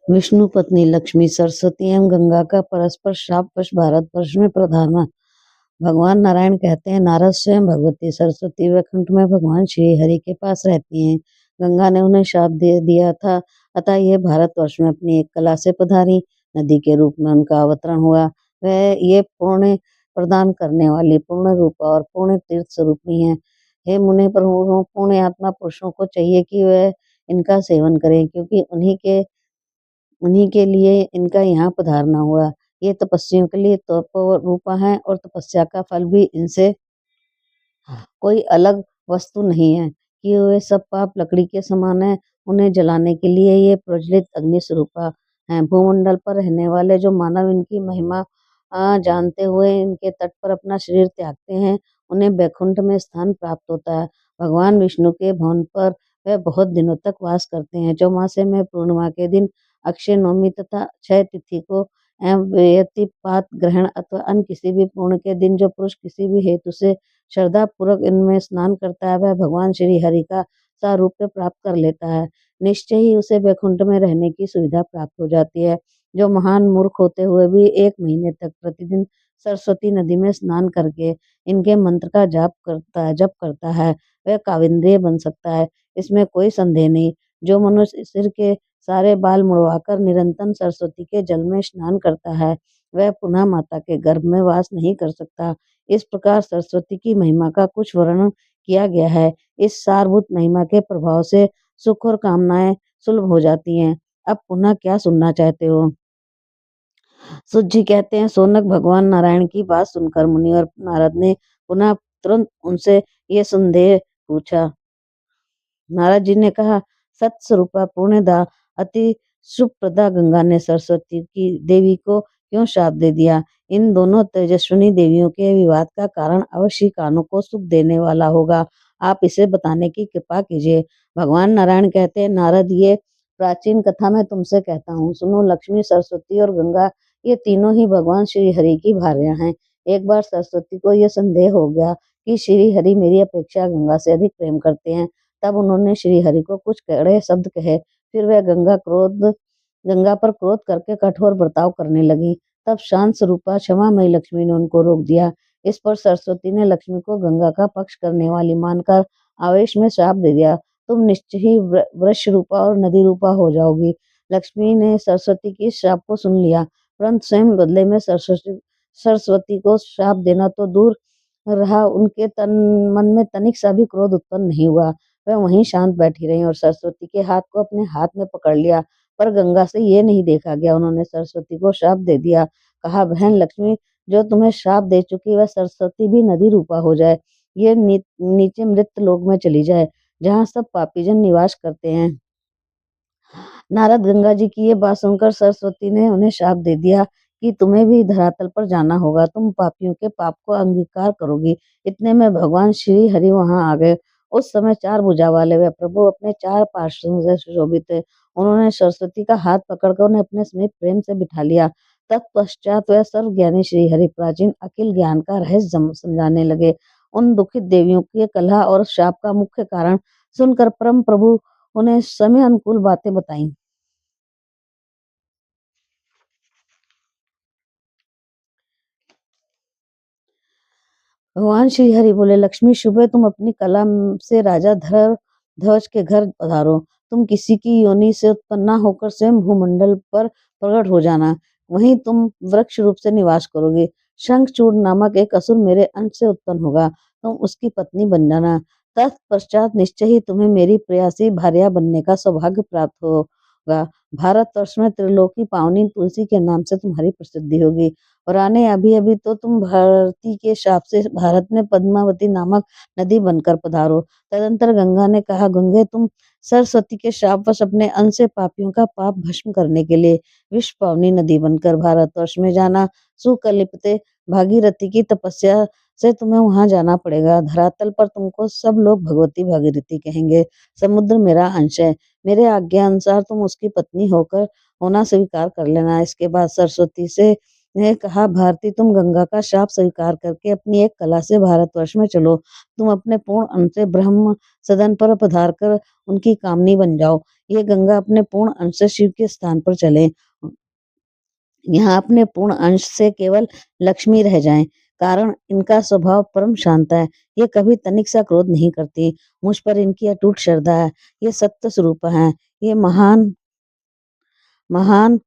विष्णु पत्नी लक्ष्मी, सरस्वती एवं गंगा का परस्पर शापवश भारतवर्ष में प्रधान। भगवान नारायण कहते हैं, नारद स्वयं भगवती सरस्वती वैकुंठ में भगवान श्री हरि के पास रहती हैं। गंगा ने उन्हें शाप दे दिया था, अतः ये भारतवर्ष में अपनी एक कला से पधारी नदी के रूप में उनका अवतरण हुआ। वह ये पुण्य प्रदान करने वाली पूर्ण रूप और पूर्ण तीर्थ स्वरूपी है। हे मुनि प्रभु, पुण्य आत्मा पुरुषों को चाहिए कि वह इनका सेवन करें, क्योंकि उन्हीं के लिए इनका यहाँ पधारना हुआ। ये तपस्वियों के लिए तप रूपा है और तपस्या का फल भी इनसे कोई अलग वस्तु नहीं है। कि वे सब पाप लकड़ी के समान है, उन्हें जलाने के लिए ये प्रज्वलित अग्नि स्वरूपा है। भूमंडल पर रहने वाले जो मानव इनकी महिमा जानते हुए इनके तट पर अपना शरीर त्यागते हैं, उन्हें बैकुंठ में स्थान प्राप्त होता है। भगवान विष्णु के भवन पर वे बहुत दिनों तक वास करते हैं। चौमासे में पूर्णिमा के दिन, अक्षय नवमी तथा अक्षय तिथि को एवं व्यतिपात ग्रहण अथवा अन्य किसी भी पूर्ण के दिन जो पुरुष किसी भी हेतु से श्रद्धा पूर्वक इनमें स्नान करता है, वह भगवान श्री हरि का सारूप्य प्राप्त कर लेता है। निश्चय ही उसे वैकुंठ में रहने की सुविधा प्राप्त हो जाती है। जो महान मूर्ख होते हुए भी 1 महीने तक प्रतिदिन सरस्वती नदी में स्नान करके इनके मंत्र का जप करता है, वह काविंद्रिय बन सकता है, इसमें कोई संदेह नहीं। जो मनुष्य सिर के सारे बाल मुड़वाकर निरंतर सरस्वती के जल में स्नान करता है, वह पुनः माता के गर्भ में वास नहीं कर सकता। इस प्रकार सरस्वती की महिमा का कुछ वर्णन किया गया है। इस सारभूत महिमा के प्रभाव से सुख और कामनाएं सुलभ हो जाती हैं। अब पुनः क्या सुनना चाहते हो? सुत जी कहते हैं, सोनक भगवान नारायण की बात सुनकर मुनि और नारद ने पुनः तुरंत उनसे ये संदेह पूछा। नारद जी ने कहा, सत्स्वरूपा पूर्णदा अति सुप्रदा गंगा ने सरस्वती की देवी को क्यों शाप दे दिया? इन दोनों तेजस्विनी देवियों के विवाद का कारण अवश्य कानों को सुख देने वाला होगा। आप इसे बताने की कृपा कीजिए। भगवान नारायण कहते हैं, नारद, ये प्राचीन कथा मैं तुमसे कहता हूँ, सुनो। लक्ष्मी, सरस्वती और गंगा ये तीनों ही भगवान श्री हरि की भार्या हैं। एक बार सरस्वती को यह संदेह हो गया कि श्री हरि मेरी अपेक्षा गंगा से अधिक प्रेम करते हैं। तब उन्होंने श्री हरि को कुछ कड़े शब्द कहे। फिर वह गंगा पर क्रोध करके कठोर बर्ताव करने लगी। तब शांत स्वरूपा क्षमामयी लक्ष्मी ने उनको रोक दिया। इस पर सरस्वती ने लक्ष्मी को गंगा का पक्ष करने वाली मानकर आवेश में श्राप दे दिया, तुम निश्चय ही वृक्ष रूपा और नदी रूपा हो जाओगी। लक्ष्मी ने सरस्वती की श्राप को सुन लिया, परंतु स्वयं बदले में सरस्वती को श्राप देना तो दूर रहा, उनके मन में तनिक सा भी क्रोध उत्पन्न नहीं हुआ। वह वहीं शांत बैठी रही और सरस्वती के हाथ को अपने हाथ में पकड़ लिया। पर गंगा से ये नहीं देखा गया, उन्होंने सरस्वती को श्राप दे दिया। कहा, बहन लक्ष्मी, जो तुम्हें श्राप दे चुकी वह सरस्वती भी नदी रूपा हो जाए, ये नीचे मृत लोक में चली जाए, जहाँ सब पापीजन निवास करते हैं। नारद गंगा जी की ये बात सुनकर सरस्वती ने उन्हें शाप दे दिया कि तुम्हें भी धरातल पर जाना होगा, तुम पापियों के पाप को अंगीकार करोगी। इतने में भगवान श्री हरि वहां आ गए। उस समय 4 भुजा वाले वह प्रभु अपने 4 पार्श्वों से सुशोभित थे। उन्होंने सरस्वती का हाथ पकड़कर उन्हें अपने समीप प्रेम से बिठा लिया। तत्पश्चात वह सर्वज्ञानी श्री हरि प्राचीन अखिल ज्ञान का रहस्य समझाने लगे। उन दुखित देवियों के कलह और शाप का मुख्य कारण सुनकर परम प्रभु उन्हें समय अनुकूल बातें बताई। भगवान श्री हरि बोले, लक्ष्मी, शुभ है, तुम अपनी कला से राजा ध्वज के घर पधारो। तुम किसी की योनि से उत्पन्न न होकर स्वयं भूमंडल पर प्रकट हो जाना, वहीं तुम वृक्ष रूप से निवास करोगे। शंखचूड़ नामक एक असुर मेरे अंश से उत्पन्न होगा, तुम उसकी पत्नी बन जाना। तत्पश्चात निश्चय ही तुम्हें मेरी प्रेयसी भार्या बनने का सौभाग्य प्राप्त होगा। भारतवर्ष में त्रिलोकी पावनी तुलसी के नाम से तुम्हारी प्रसिद्धि होगी। और आने अभी अभी तो तुम भारती के शाप से भारत में पद्मावती नामक नदी बनकर पधारो। तदंतर गंगा ने कहा, गंगे, तुम सरस्वती के शापवश अपने अंश से पापियों का पाप भस्म करने के लिए विश्व पावनी नदी बनकर भारतवर्ष में जाना। सुकलिपते भागीरथी की तपस्या से तुम्हें वहां जाना पड़ेगा। धरातल पर तुमको सब लोग भगवती भागीरथी कहेंगे। समुद्र मेरा अंश है, मेरे आज्ञा अनुसार तुम उसकी पत्नी होना स्वीकार कर लेना। इसके बाद सरस्वती से ने कहा, भारती, तुम गंगा का शाप स्वीकार करके अपनी एक कला से भारतवर्ष में चलो। तुम अपने पूर्ण अंश से ब्रह्म सदन पर पधार कर उनकी कामनी बन जाओ। ये गंगा अपने पूर्ण अंश से शिव के स्थान पर चले। यहाँ अपने पूर्ण अंश से केवल लक्ष्मी रह जाएं, कारण इनका स्वभाव परम शांत है। ये कभी तनिक सा क्रोध नहीं करती। मुझ पर इनकी अटूट श्रद्धा है। ये सत्य स्वरूप है। ये महान महान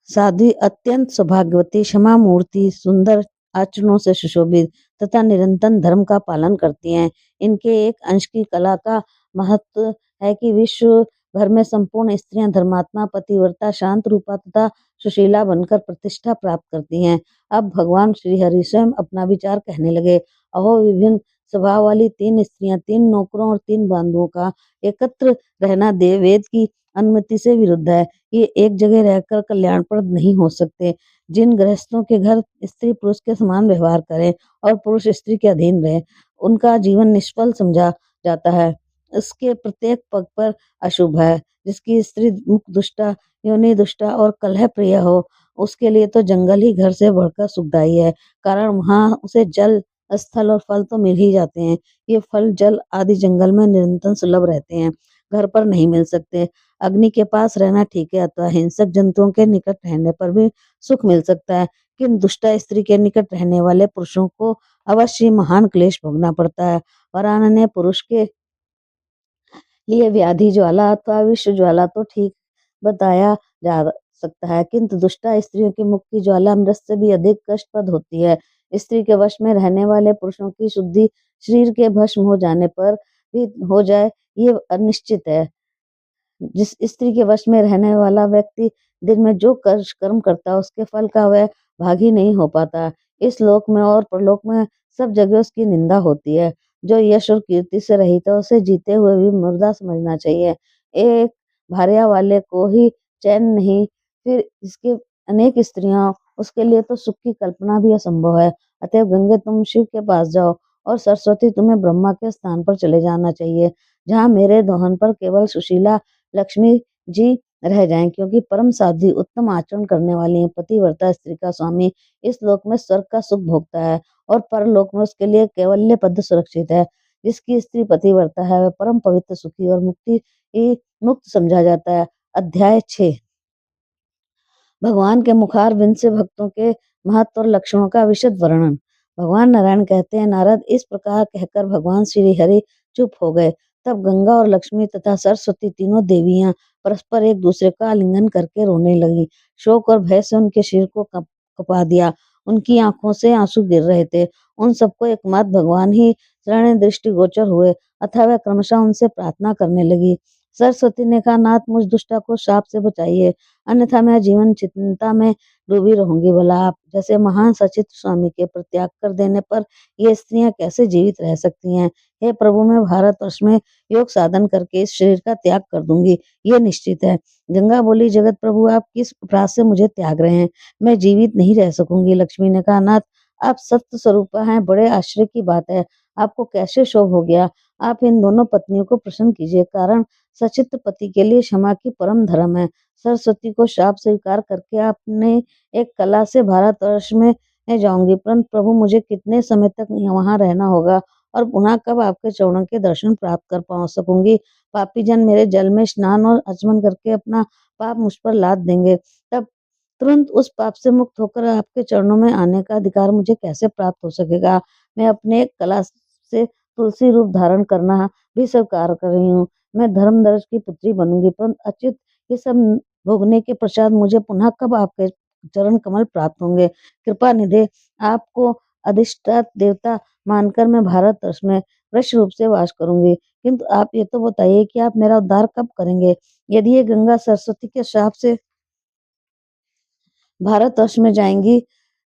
साध्वी अत्यंत सौभाग्यवती, क्षमा मूर्ति, सुंदर आचरणों से सुशोभित तथा निरंतर धर्म का पालन करती हैं। इनके एक अंश की कला का महत्व है कि विश्व भर में संपूर्ण स्त्रियां धर्मात्मा, पतिव्रता, शांत रूपा तथा सुशीला बनकर प्रतिष्ठा प्राप्त करती हैं। अब भगवान श्री हरि स्वयं अपना विचार कहने लगे। अहो, विभिन्न स्वभाव वाली 3 स्त्रियां, 3 नौकरों और 3 बंधुओं का एकत्र रहना देव वेद की अनुमति से विरुद्ध है। ये एक जगह रहकर कल्याणप्रद नहीं हो सकते। जिन गृहस्थों के घर स्त्री पुरुष के समान व्यवहार करें और पुरुष स्त्री के अधीन रहे, उनका जीवन निष्फल समझा जाता है। इसके प्रत्येक पग पर अशुभ है। जिसकी स्त्री मुख दुष्टा, योनि दुष्टा और कलह प्रिय हो, उसके लिए तो जंगल ही घर से बढ़कर सुखदायी है, कारण वहां उसे जल, स्थल और फल तो मिल ही जाते हैं। ये फल जल आदि जंगल में निरंतर सुलभ रहते हैं, घर पर नहीं मिल सकते। अग्नि के पास रहना ठीक है, अथवा हिंसक जंतुओं के निकट रहने पर भी सुख मिल सकता है, किंतु दुष्टा स्त्री के निकट रहने वाले पुरुषों को अवश्य महान क्लेश भोगना पड़ता है। वरानने पुरुष के लिए व्याधि ज्वाला अथवा विश्व ज्वाला तो ठीक बताया जा सकता है, किंतु दुष्टा स्त्रियों की मुख की ज्वाला अमृत से भी अधिक कष्टप्रद होती है। स्त्री के वश में रहने वाले पुरुषों की शुद्धि शरीर के भस्म हो जाने पर भी हो जाए, ये अनिश्चित है। जिस स्त्री के वश में रहने वाला व्यक्ति दिन में जो कर्म करता है, उसके फल का वह भागी नहीं हो पाता। इस लोक में और परलोक में सब जगह उसकी निंदा होती है। जो यश और कीर्ति से रहित है, उसे जीते हुए भी मुर्दा समझना चाहिए। एक भार्या वाले को ही चैन नहीं, फिर इसके अनेक स्त्रियां, उसके लिए तो सुख की कल्पना भी असंभव है। अतएव गंगे, तुम शिव के पास जाओ, और सरस्वती, तुम्हें ब्रह्मा के स्थान पर चले जाना चाहिए, जहाँ मेरे दोहन पर केवल सुशीला लक्ष्मी जी रह जाएं, क्योंकि परम साध्वी उत्तम आचरण करने वाली है। पतिव्रता स्त्री का स्वामी इस लोक में स्वर्ग का सुख भोगता है, और परलोक में उसके लिए कैवल्य पद सुरक्षित है। जिसकी स्त्री पतिव्रता है, वह परम पवित्र, सुखी और मुक्त समझा जाता है। अध्याय 6। भगवान के मुखारविंद से भक्तों के महत्व और लक्षणों का विशद वर्णन। भगवान नारायण कहते हैं, नारद, इस प्रकार कहकर भगवान श्री हरि चुप हो गए। तब गंगा और लक्ष्मी तथा सरस्वती, तीनों देवियां परस्पर एक दूसरे का आलिंगन करके रोने लगी। शोक और भय से उनके सिर को कपा दिया। उनकी आंखों से आंसू गिर रहे थे। उन सबको एकमात्र भगवान ही शरण दृष्टि गोचर हुए, अतः वह क्रमशः उनसे प्रार्थना करने लगी। सरस्वती ने कहा, नाथ, मुझ दुष्टा को शाप से बचाइए, अन्यथा मैं जीवन चिंता में डूबी रहूंगी। भला आप जैसे महान सचित स्वामी के परित्याग कर देने पर ये स्त्रियां कैसे जीवित रह सकती हैं? हे प्रभु, मैं भारतवर्ष में योग साधन करके इस शरीर का त्याग कर दूंगी, ये निश्चित है। गंगा बोली, जगत प्रभु, आप किस अपराध से मुझे त्याग रहे हैं? मैं जीवित नहीं रह सकूंगी। लक्ष्मी ने कहा, नाथ, आप सत्य स्वरूपा हैं, बड़े आश्चर्य की बात है। आपको कैसे शोभ हो गया? आप इन दोनों पत्नियों को प्रसन्न कीजिए, कारण सचित्र पति के लिए क्षमा की परम धर्म है। सरस्वती को शाप स्वीकार करके आपने एक कला से भारतवर्ष में जाऊंगी, परंतु प्रभु, मुझे कितने समय तक वहां रहना होगा, और पुनः कब आपके चरणों के दर्शन प्राप्त कर पहुंच सकूंगी? पापी जन मेरे जल में स्नान और आचमन करके अपना पाप मुझ पर लाद देंगे, तब तुरंत उस पाप से मुक्त होकर आपके चरणों में आने का अधिकार मुझे कैसे प्राप्त हो सकेगा? मैं अपने एक कला से तुलसी रूप धारण करना भी स्वीकार कर रही हूँ। मैं धर्मधर्ष की पुत्री बनूंगी, परंतु अच्युत, ये सब भोगने के पश्चात मुझे पुनः कब आपके चरण कमल प्राप्त होंगे? कृपा निधे, आपको अधिष्ठात देवता मानकर मैं भारतवर्ष में वृक्ष रूप से वास करूंगी, किंतु आप ये तो बताइए कि आप मेरा उद्धार कब करेंगे? यदि ये गंगा सरस्वती के शाप से भारतवर्ष में जाएंगी,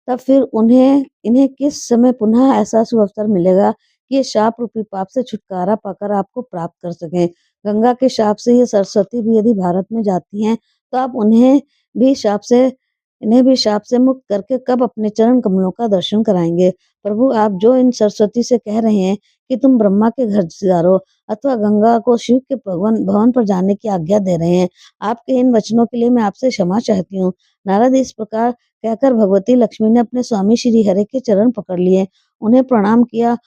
तब फिर इन्हें किस समय पुनः ऐसा शुभ अवसर मिलेगा कि ये शाप रूपी पाप से छुटकारा पाकर आपको प्राप्त कर सकें? गंगा के शाप से ये सरस्वती भी यदि भारत में जाती हैं, तो आप भी शाप से इन्हें भी शाप से मुक्त करके कब अपने चरण कमलों का दर्शन कराएंगे? प्रभु, आप जो इन सरस्वती से कह रहे हैं कि तुम ब्रह्मा के घर सिधारो, अथवा गंगा को शिव के भवन भवन पर जाने की आज्ञा दे रहे हैं, आपके इन वचनों के लिए मैं आपसे क्षमा चाहती हूँ। नारद, इस प्रकार कहकर भगवती लक्ष्मी ने अपने स्वामी श्री हरि के चरण पकड़ लिए, उन्हें प्रणाम किया।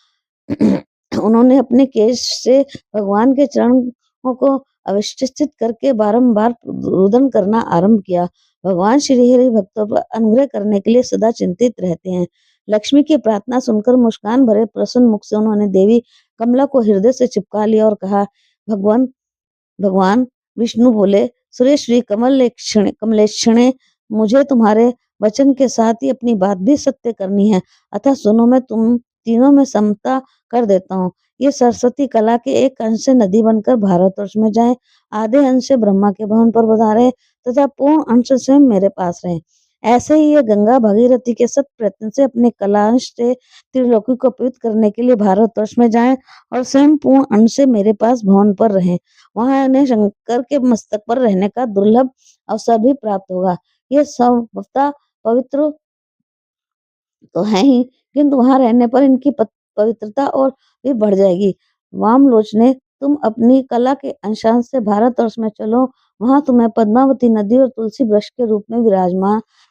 उन्होंने अपने केश से भगवान के चरणों को अविष्ठित करके बारंबार रुदन करना आरंभ किया। भगवान श्री हरि भक्तों पर अनुग्रह करने के लिए सदा चिंतित रहते हैं। लक्ष्मी की प्रार्थना सुनकर मुस्कान भरे प्रसन्न मुख से उन्होंने देवी कमला को हृदय से चिपका लिया और कहा, भगवान भगवान विष्णु बोले, सुरेश्वरी कमलेक्षणे, मुझे तुम्हारे वचन के साथ ही अपनी बात भी सत्य करनी है, अतः सुनो, मैं तुम तीनों में समता कर देता हूँ। ये सरस्वती कला के एक अंश से नदी बनकर भारतवर्ष में जाए, आधे अंश से ब्रह्मा के भवन पर बधारे तथा पूर्ण अंश से मेरे पास रहे। ऐसे ही ये गंगा भागीरथी के सत प्रयत्न से अपने कलांश से त्रिलोकी को पवित्र करने के लिए भारतवर्ष में जाएं और स्वयं पूर्ण अंश से मेरे पास भवन पर रहें। वहां उन्हें शंकर के मस्तक पर रहने का दुर्लभ अवसर भी प्राप्त होगा। ये सर्वथा पवित्र तो है ही, किंतु वहां रहने पर इनकी पवित्रता और भी बढ़ जाएगी। वामलोचने, तुम अपनी कला के अंशांश से भारतवर्ष में चलो, वहां तुम्हें पद्मावती नदी और तुलसी वृक्ष के रूप में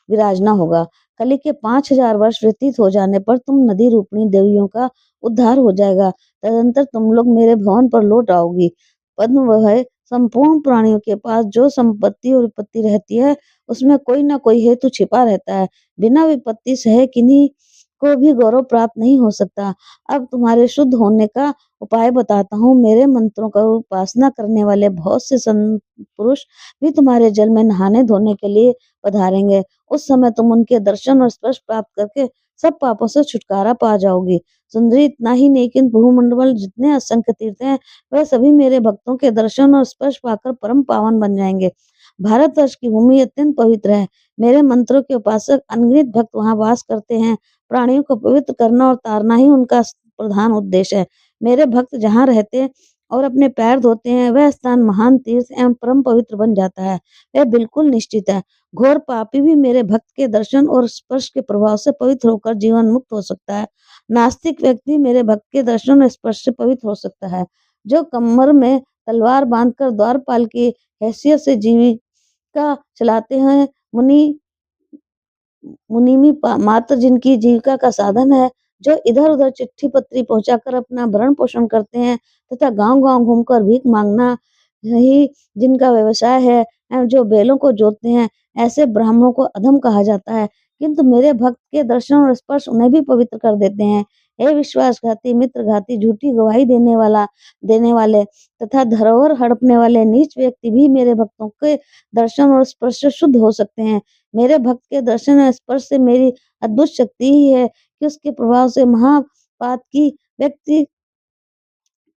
विराजना होगा। कली के 5000 वर्ष व्यतीत हो जाने पर तुम नदी रूपणी देवियों का उद्धार हो जाएगा। तदंतर तुम लोग मेरे भवन पर लौट आओगी। पद्म वह संपूर्ण प्राणियों के पास जो संपत्ति और विपत्ति रहती है, उसमें कोई न कोई हेतु छिपा रहता है। बिना विपत्ति सहे किन्हीं को भी गौरव प्राप्त नहीं हो सकता। अब तुम्हारे शुद्ध होने का उपाय बताता हूँ। मेरे मंत्रों का उपासना करने वाले बहुत से संत पुरुष भी तुम्हारे जल में नहाने धोने के लिए पधारेंगे। उस समय तुम उनके दर्शन और स्पर्श प्राप्त करके सब पापों से छुटकारा पा जाओगी। सुंदरी, इतना ही नहीं कि भूमंडल जितने असंख्य तीर्थ हैं, वह सभी मेरे भक्तों के दर्शन और स्पर्श पाकर परम पावन बन जाएंगे। भारतवर्ष की भूमि अत्यंत पवित्र है। मेरे मंत्रों के उपासक अनगिनत भक्त वहां वास करते हैं। प्राणियों को पवित्र करना और तारना ही उनका प्रधान उद्देश्य है। मेरे भक्त जहाँ रहते और अपने पैर धोते हैं, वह स्थान महान तीर्थ एवं परम पवित्र बन जाता है। वह बिल्कुल निश्चित है। घोर पापी भी मेरे भक्त के दर्शन और स्पर्श के प्रभाव से पवित्र होकर जीवन मुक्त हो सकता है। नास्तिक व्यक्ति मेरे भक्त के दर्शन और स्पर्श से पवित्र हो सकता है। जो कमर में तलवार बांधकर द्वारपाल की हैसियत से जीविका चलाते हैं, मुनिमी मात्र जिनकी जीविका का साधन है, जो इधर उधर चिट्ठी पत्री पहुंचाकर अपना भरण पोषण करते हैं तथा गांव गांव घूमकर भीख मांगना ही जिनका व्यवसाय है, एवं जो बैलों को जोतते हैं, ऐसे ब्राह्मणों को अधम कहा जाता है। किंतु मेरे भक्त के दर्शन और स्पर्श उन्हें भी पवित्र कर देते हैं। हे विश्वासघाती, मित्रघाती, झूठी गवाही देने वाले तथा धरोहर हड़पने वाले नीच व्यक्ति भी मेरे भक्तों के दर्शन और स्पर्श से शुद्ध हो सकते हैं। मेरे भक्त के दर्शन और स्पर्श से मेरी अद्भुत शक्ति ही है कि उसके प्रभाव से महापात की व्यक्ति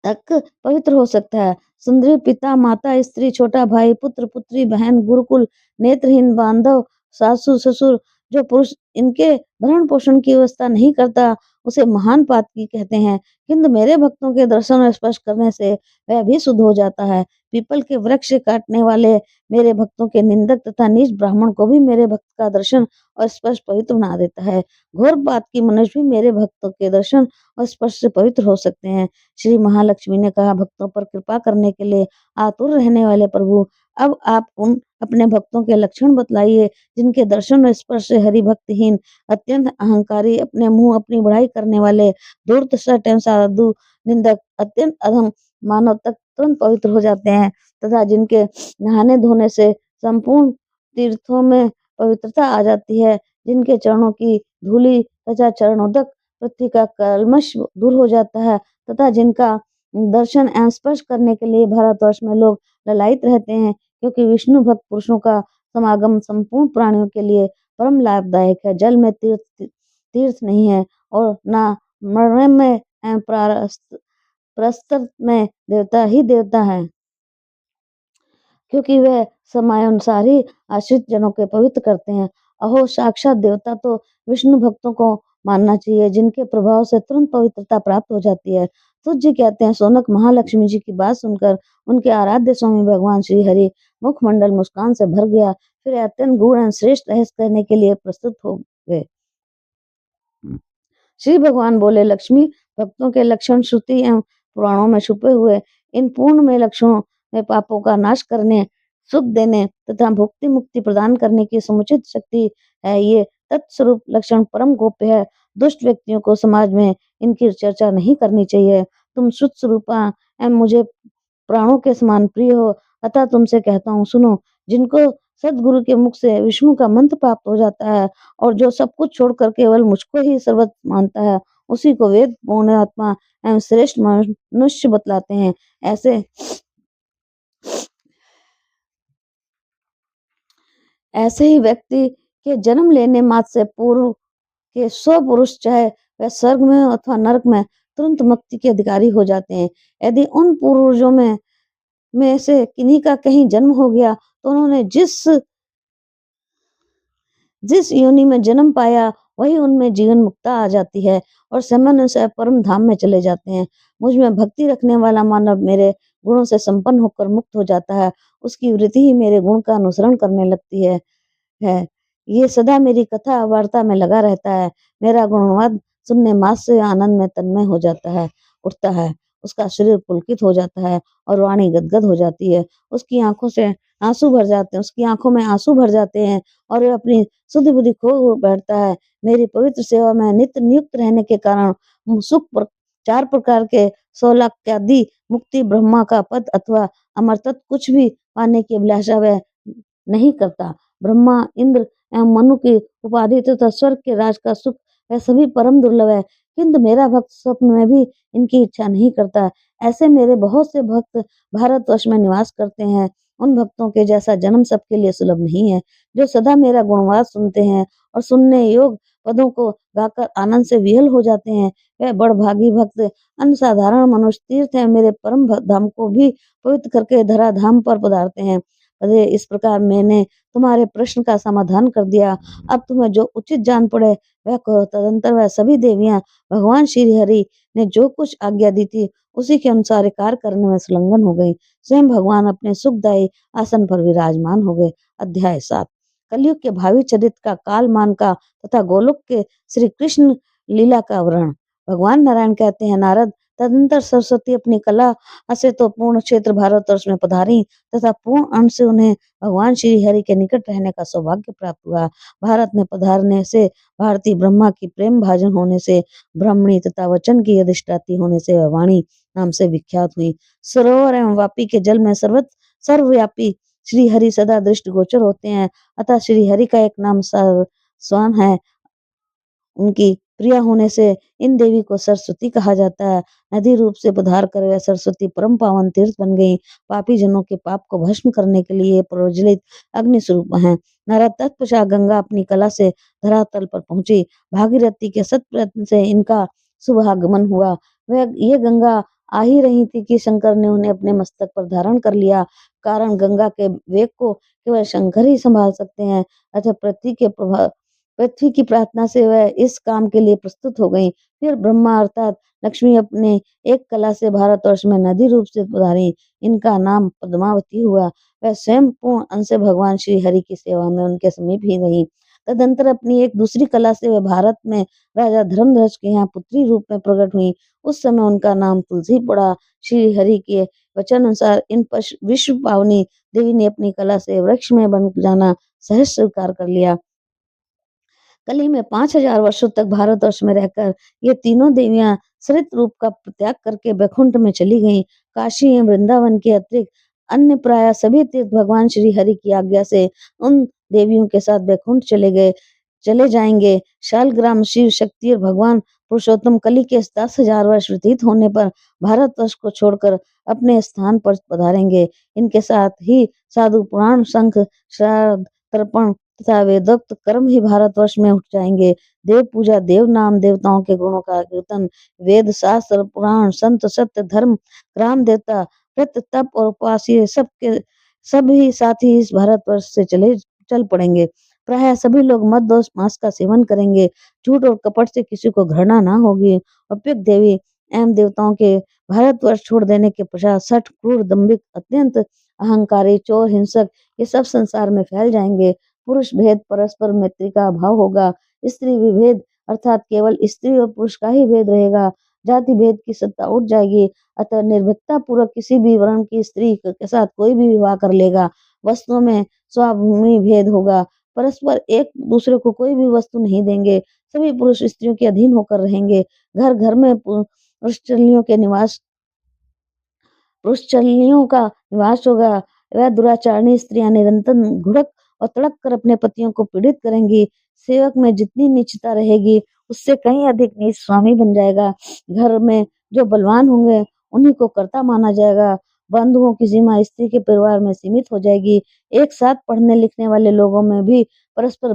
तक पवित्र हो सकता है। सुंदरी, पिता, माता, स्त्री, छोटा भाई, पुत्र, पुत्री, बहन, गुरुकुल, नेत्रहीन बांधव, सासू, ससुर, जो पुरुष इनके भरण पोषण की व्यवस्था नहीं करता, उसे महान पातकी कहते हैं। किंतु मेरे भक्तों के दर्शन और स्पर्श करने से वह भी शुद्ध हो जाता है। पीपल के वृक्ष काटने वाले मेरे भक्तों के निंदक तथा नीच ब्राह्मण को भी मेरे भक्त का दर्शन और स्पर्श पवित्र बना देता है। घोर पात की मनुष्य भी मेरे भक्तों के दर्शन और स्पर्श से पवित्र हो सकते हैं। श्री महालक्ष्मी ने कहा, भक्तों पर कृपा करने के लिए आतुर रहने वाले प्रभु, अब आप उन अपने भक्तों के लक्षण बतलाइए जिनके दर्शन और स्पर्श से हरि भक्तहीन, अत्यंत अहंकारी, अपने मुंह अपनी बढ़ाई करने वाले, धूर्त एवं साधु निंदक, अत्यंत अधम मानव तक तुरंत पवित्र हो जाते हैं तथा जिनके नहाने धोने से संपूर्ण तीर्थों में पवित्रता आ जाती है, जिनके चरणों की धूलि तथा चरणोदक पृथ्वी का कल्मश दूर हो जाता है तथा जिनका दर्शन एवं स्पर्श करने के लिए भारतवर्ष में लोग ललायित रहते हैं, क्योंकि विष्णु भक्त पुरुषों का समागम संपूर्ण प्राणियों के लिए परम लाभदायक है। जल में तीर्थ नहीं है और न मरणे में एवं प्रस्तर में देवता ही देवता है, क्योंकि वह समयानुसार ही आश्रित जनों के पवित्र करते हैं। अहो, साक्षात देवता तो विष्णु भक्तों को मानना चाहिए, जिनके प्रभाव से तुरंत पवित्रता प्राप्त हो जाती है। तुझ जी कहते हैं, सोनक, महालक्ष्मी जी की बात सुनकर उनके आराध्य स्वामी भगवान श्री हरि मुखमंडल मुस्कान से भर गया। फिर अत्यंत गूढ़ एवं श्रेष्ठ रहस्य करने के लिए प्रस्तुत हो गए। श्री भगवान बोले, लक्ष्मी, भक्तों के लक्षण श्रुति एवं पुराणों में छुपे हुए इन पूर्ण में लक्षणों में पापों का नाश करने, सुख देने तथा भुक्ति मुक्ति प्रदान करने की समुचित शक्ति है। ये तत्स्वरूप लक्षण परम गोप्य है। दुष्ट व्यक्तियों को समाज में इनकी चर्चा नहीं करनी चाहिए। तुम शुद्ध स्वरूपा एवं मुझे प्राणों के समान प्रिय हो, अतः तुमसे कहता हूँ सुनो। जिनको सदगुरु के मुख से विष्णु का मंत्र प्राप्त हो जाता है और जो सब कुछ छोड़कर केवल मुझको ही सर्वस्व मानता है, उसी को वेद पूर्ण आत्मा एवं श्रेष्ठ मनुष्य बतलाते हैं। ऐसे ऐसे ही व्यक्ति के जन्म लेने मात्र से पूर्व के 100 पुरुष, चाहे वह स्वर्ग में हो अथवा नरक में, तुरंत मुक्ति के अधिकारी हो जाते हैं। यदि उन पूर्वजों में से किन्हीं का कहीं जन्म हो गया तो उन्होंने जिस जिस योनि में जन्म पाया वही उनमें जीवन मुक्ता आ जाती है और सामान्य परम धाम में चले जाते हैं। मुझ में भक्ति रखने वाला मानव मेरे गुणों से संपन्न होकर मुक्त हो जाता है। उसकी वृत्ति ही मेरे गुण का अनुसरण करने लगती है। ये सदा मेरी कथा वार्ता में लगा रहता है। मेरा गुणवाद सुनने मात्र से आनंद में तन्मय हो जाता है, उठता है। उसका शरीर पुलकित हो जाता है और वाणी गदगद हो जाती है। उसकी आंखों से आंसू भर जाते हैं, उसकी आंखों में आंसू भर जाते हैं और वह अपनी शुद्ध बुद्धि खो बैठता है। मेरी पवित्र सेवा में नित्य नियुक्त रहने के कारण चार प्रकार के 16 आदि मुक्ति, ब्रह्मा का पद अथवा अमर तत्व कुछ भी पाने की अभिलाषा वह नहीं करता। ब्रह्मा, इंद्र एवं मनु की उपाधि तथा स्वर्ग के राज का सुख वह सभी परम दुर्लभ है, किंतु मेरा भक्त स्वप्न में भी इनकी इच्छा नहीं करता। ऐसे मेरे बहुत से भक्त भारतवर्ष में निवास करते हैं। उन भक्तों के जैसा जन्म सबके लिए सुलभ नहीं है, जो सदा मेरा गुणवाद सुनते हैं और सुनने योग पदों को गाकर आनंद से विहल हो जाते हैं। वह बड़भागी भक्त अनसाधारण मनुष्य तीर्थ है, मेरे परम धाम को भी पवित्र करके धरा धाम पर पधारते हैं। अरे इस प्रकार मैंने तुम्हारे प्रश्न का समाधान कर दिया। अब तुम्हें जो उचित जान पड़े वह करो। तदंतर वह सभी देवियां भगवान श्री हरि ने जो कुछ आज्ञा दी थी उसी के अनुसार कार्य करने में संलग्न हो गई। स्वयं भगवान अपने सुखदायी आसन पर विराजमान हो गए। अध्याय 7। कलयुग के भावी चरित्र का, कालमान का तथा गोलोक के श्री कृष्ण लीला का वर्णन। भगवान नारायण कहते हैं, नारद, तदंतर सरस्वती अपनी कला से तो पूर्ण क्षेत्र भारतवर्ष में पधारी तथा पूर्ण अंश से उन्हें भगवान श्री हरि के निकट रहने का सौभाग्य प्राप्त हुआ। भारत में पधारने से, भारती ब्रह्मा की प्रेम भाजन होने से, ब्राह्मणी तथा वचन की अधिष्ठात्री होने से वह वाणी नाम से विख्यात हुई। सरोवर एवं वापी के जल में सर्वव्यापी श्री हरि सदा दृष्टिगोचर होते हैं। अतः श्री हरि का एक नाम स्वान है। उनकी प्रिया होने से इन देवी को सरस्वती कहा जाता है। नदी रूप से पधार कर वह सरस्वती परम पावन तीर्थ बन गई। पापी जनों के पाप को भस्म करने के लिए प्रज्वलित अग्नि स्वरूप है। नारद तत्पश्चात गंगा अपनी कला से धरातल पर पहुंची। भागीरथी के सत प्रयत्न से इनका शुभागमन हुआ। वह ये गंगा आ ही रही थी कि शंकर ने उन्हें अपने मस्तक पर धारण कर लिया। कारण गंगा के वेग को केवल शंकर ही संभाल सकते हैं। अतः पृथ्वी की प्रार्थना से वह इस काम के लिए प्रस्तुत हो गई। फिर ब्रह्मा अर्थात लक्ष्मी अपने एक कला से भारतवर्ष में नदी रूप से पधारी। इनका नाम पद्मावती हुआ। वह स्वयं पूर्ण अंश से भगवान श्री हरि की सेवा में उनके समीप ही रही। तदंतर अपनी एक दूसरी कला से वह भारत में राजा धर्मध्वज के यहाँ पुत्री रूप में प्रकट हुई। उस समय उनका नाम तुलसी पड़ा। श्री हरि के वचन अनुसार इन विश्व पावनी देवी ने अपनी कला से वृक्ष में बन जाना सहज स्वीकार कर लिया। कली में 5000 वर्षों तक भारतवर्ष में रहकर ये तीनों देवियां सरित रूप का त्याग करके बैकुंठ में चली गईं। काशी एवं वृंदावन के अतिरिक्त अन्य प्राय सभी तीर्थ भगवान श्री हरि की आज्ञा से उन देवियों के साथ बैकुंठ चले जाएंगे। शालग्राम शिव शक्ति और भगवान पुरुषोत्तम कली के 10,000 वर्ष व्यतीत होने पर भारतवर्ष को छोड़कर अपने स्थान पर पधारेंगे। इनके साथ ही साधु पुराण, शंख, श्राद्ध, तर्पण तथा वेदोक्त कर्म ही भारतवर्ष में उठ जाएंगे। देव पूजा, देव नाम, देवताओं के गुणों का कीर्तन, वेद शास्त्र, पुराण, संत, सत्य, धर्म, ग्राम देवता, व्रत, तप और उपवास, ये सभी साथी इस भारतवर्ष से चल पड़ेंगे। प्राय सभी लोग मद, दोष, मांस का सेवन करेंगे। झूठ और कपट से किसी को घृणा ना होगी। उपयुक्त देवी एवं देवताओं के भारतवर्ष छोड़ देने के पश्चात सठ, क्रूर, दंभिक, अत्यंत अहंकारी, चोर, हिंसक ये सब संसार में फैल जाएंगे। पुरुष भेद, परस्पर मैत्री का अभाव होगा। स्त्री विभेद अर्थात केवल स्त्री और पुरुष का ही भेद रहेगा। जाति भेद की सत्ता उठ जाएगी। अतः निर्भीकता पूर्वक किसी भी वर्ण की स्त्री के साथ कोई भी विवाह कर लेगा। वस्तुओं में स्वाभूमि भेद होगा। परस्पर एक दूसरे को कोई भी वस्तु नहीं देंगे। सभी पुरुष स्त्रियों के अधीन होकर रहेंगे। घर-घर में पुरुषचल्लियों का निवास होगा। वह दुराचारणी स्त्रियाँ निरंतर घुड़क और तड़प कर अपने पतियों को पीड़ित करेंगी। सेवक में जितनी नीचता रहेगी, उससे कहीं अधिक नीच स्वामी बन जाएगा। घर में जो बलवान होंगे, उन्हीं को कर्ता माना जाएगा। बंधुओं की सीमा स्त्री के परिवार में सीमित हो जाएगी। एक साथ पढ़ने-लिखने वाले लोगों में भी परस्पर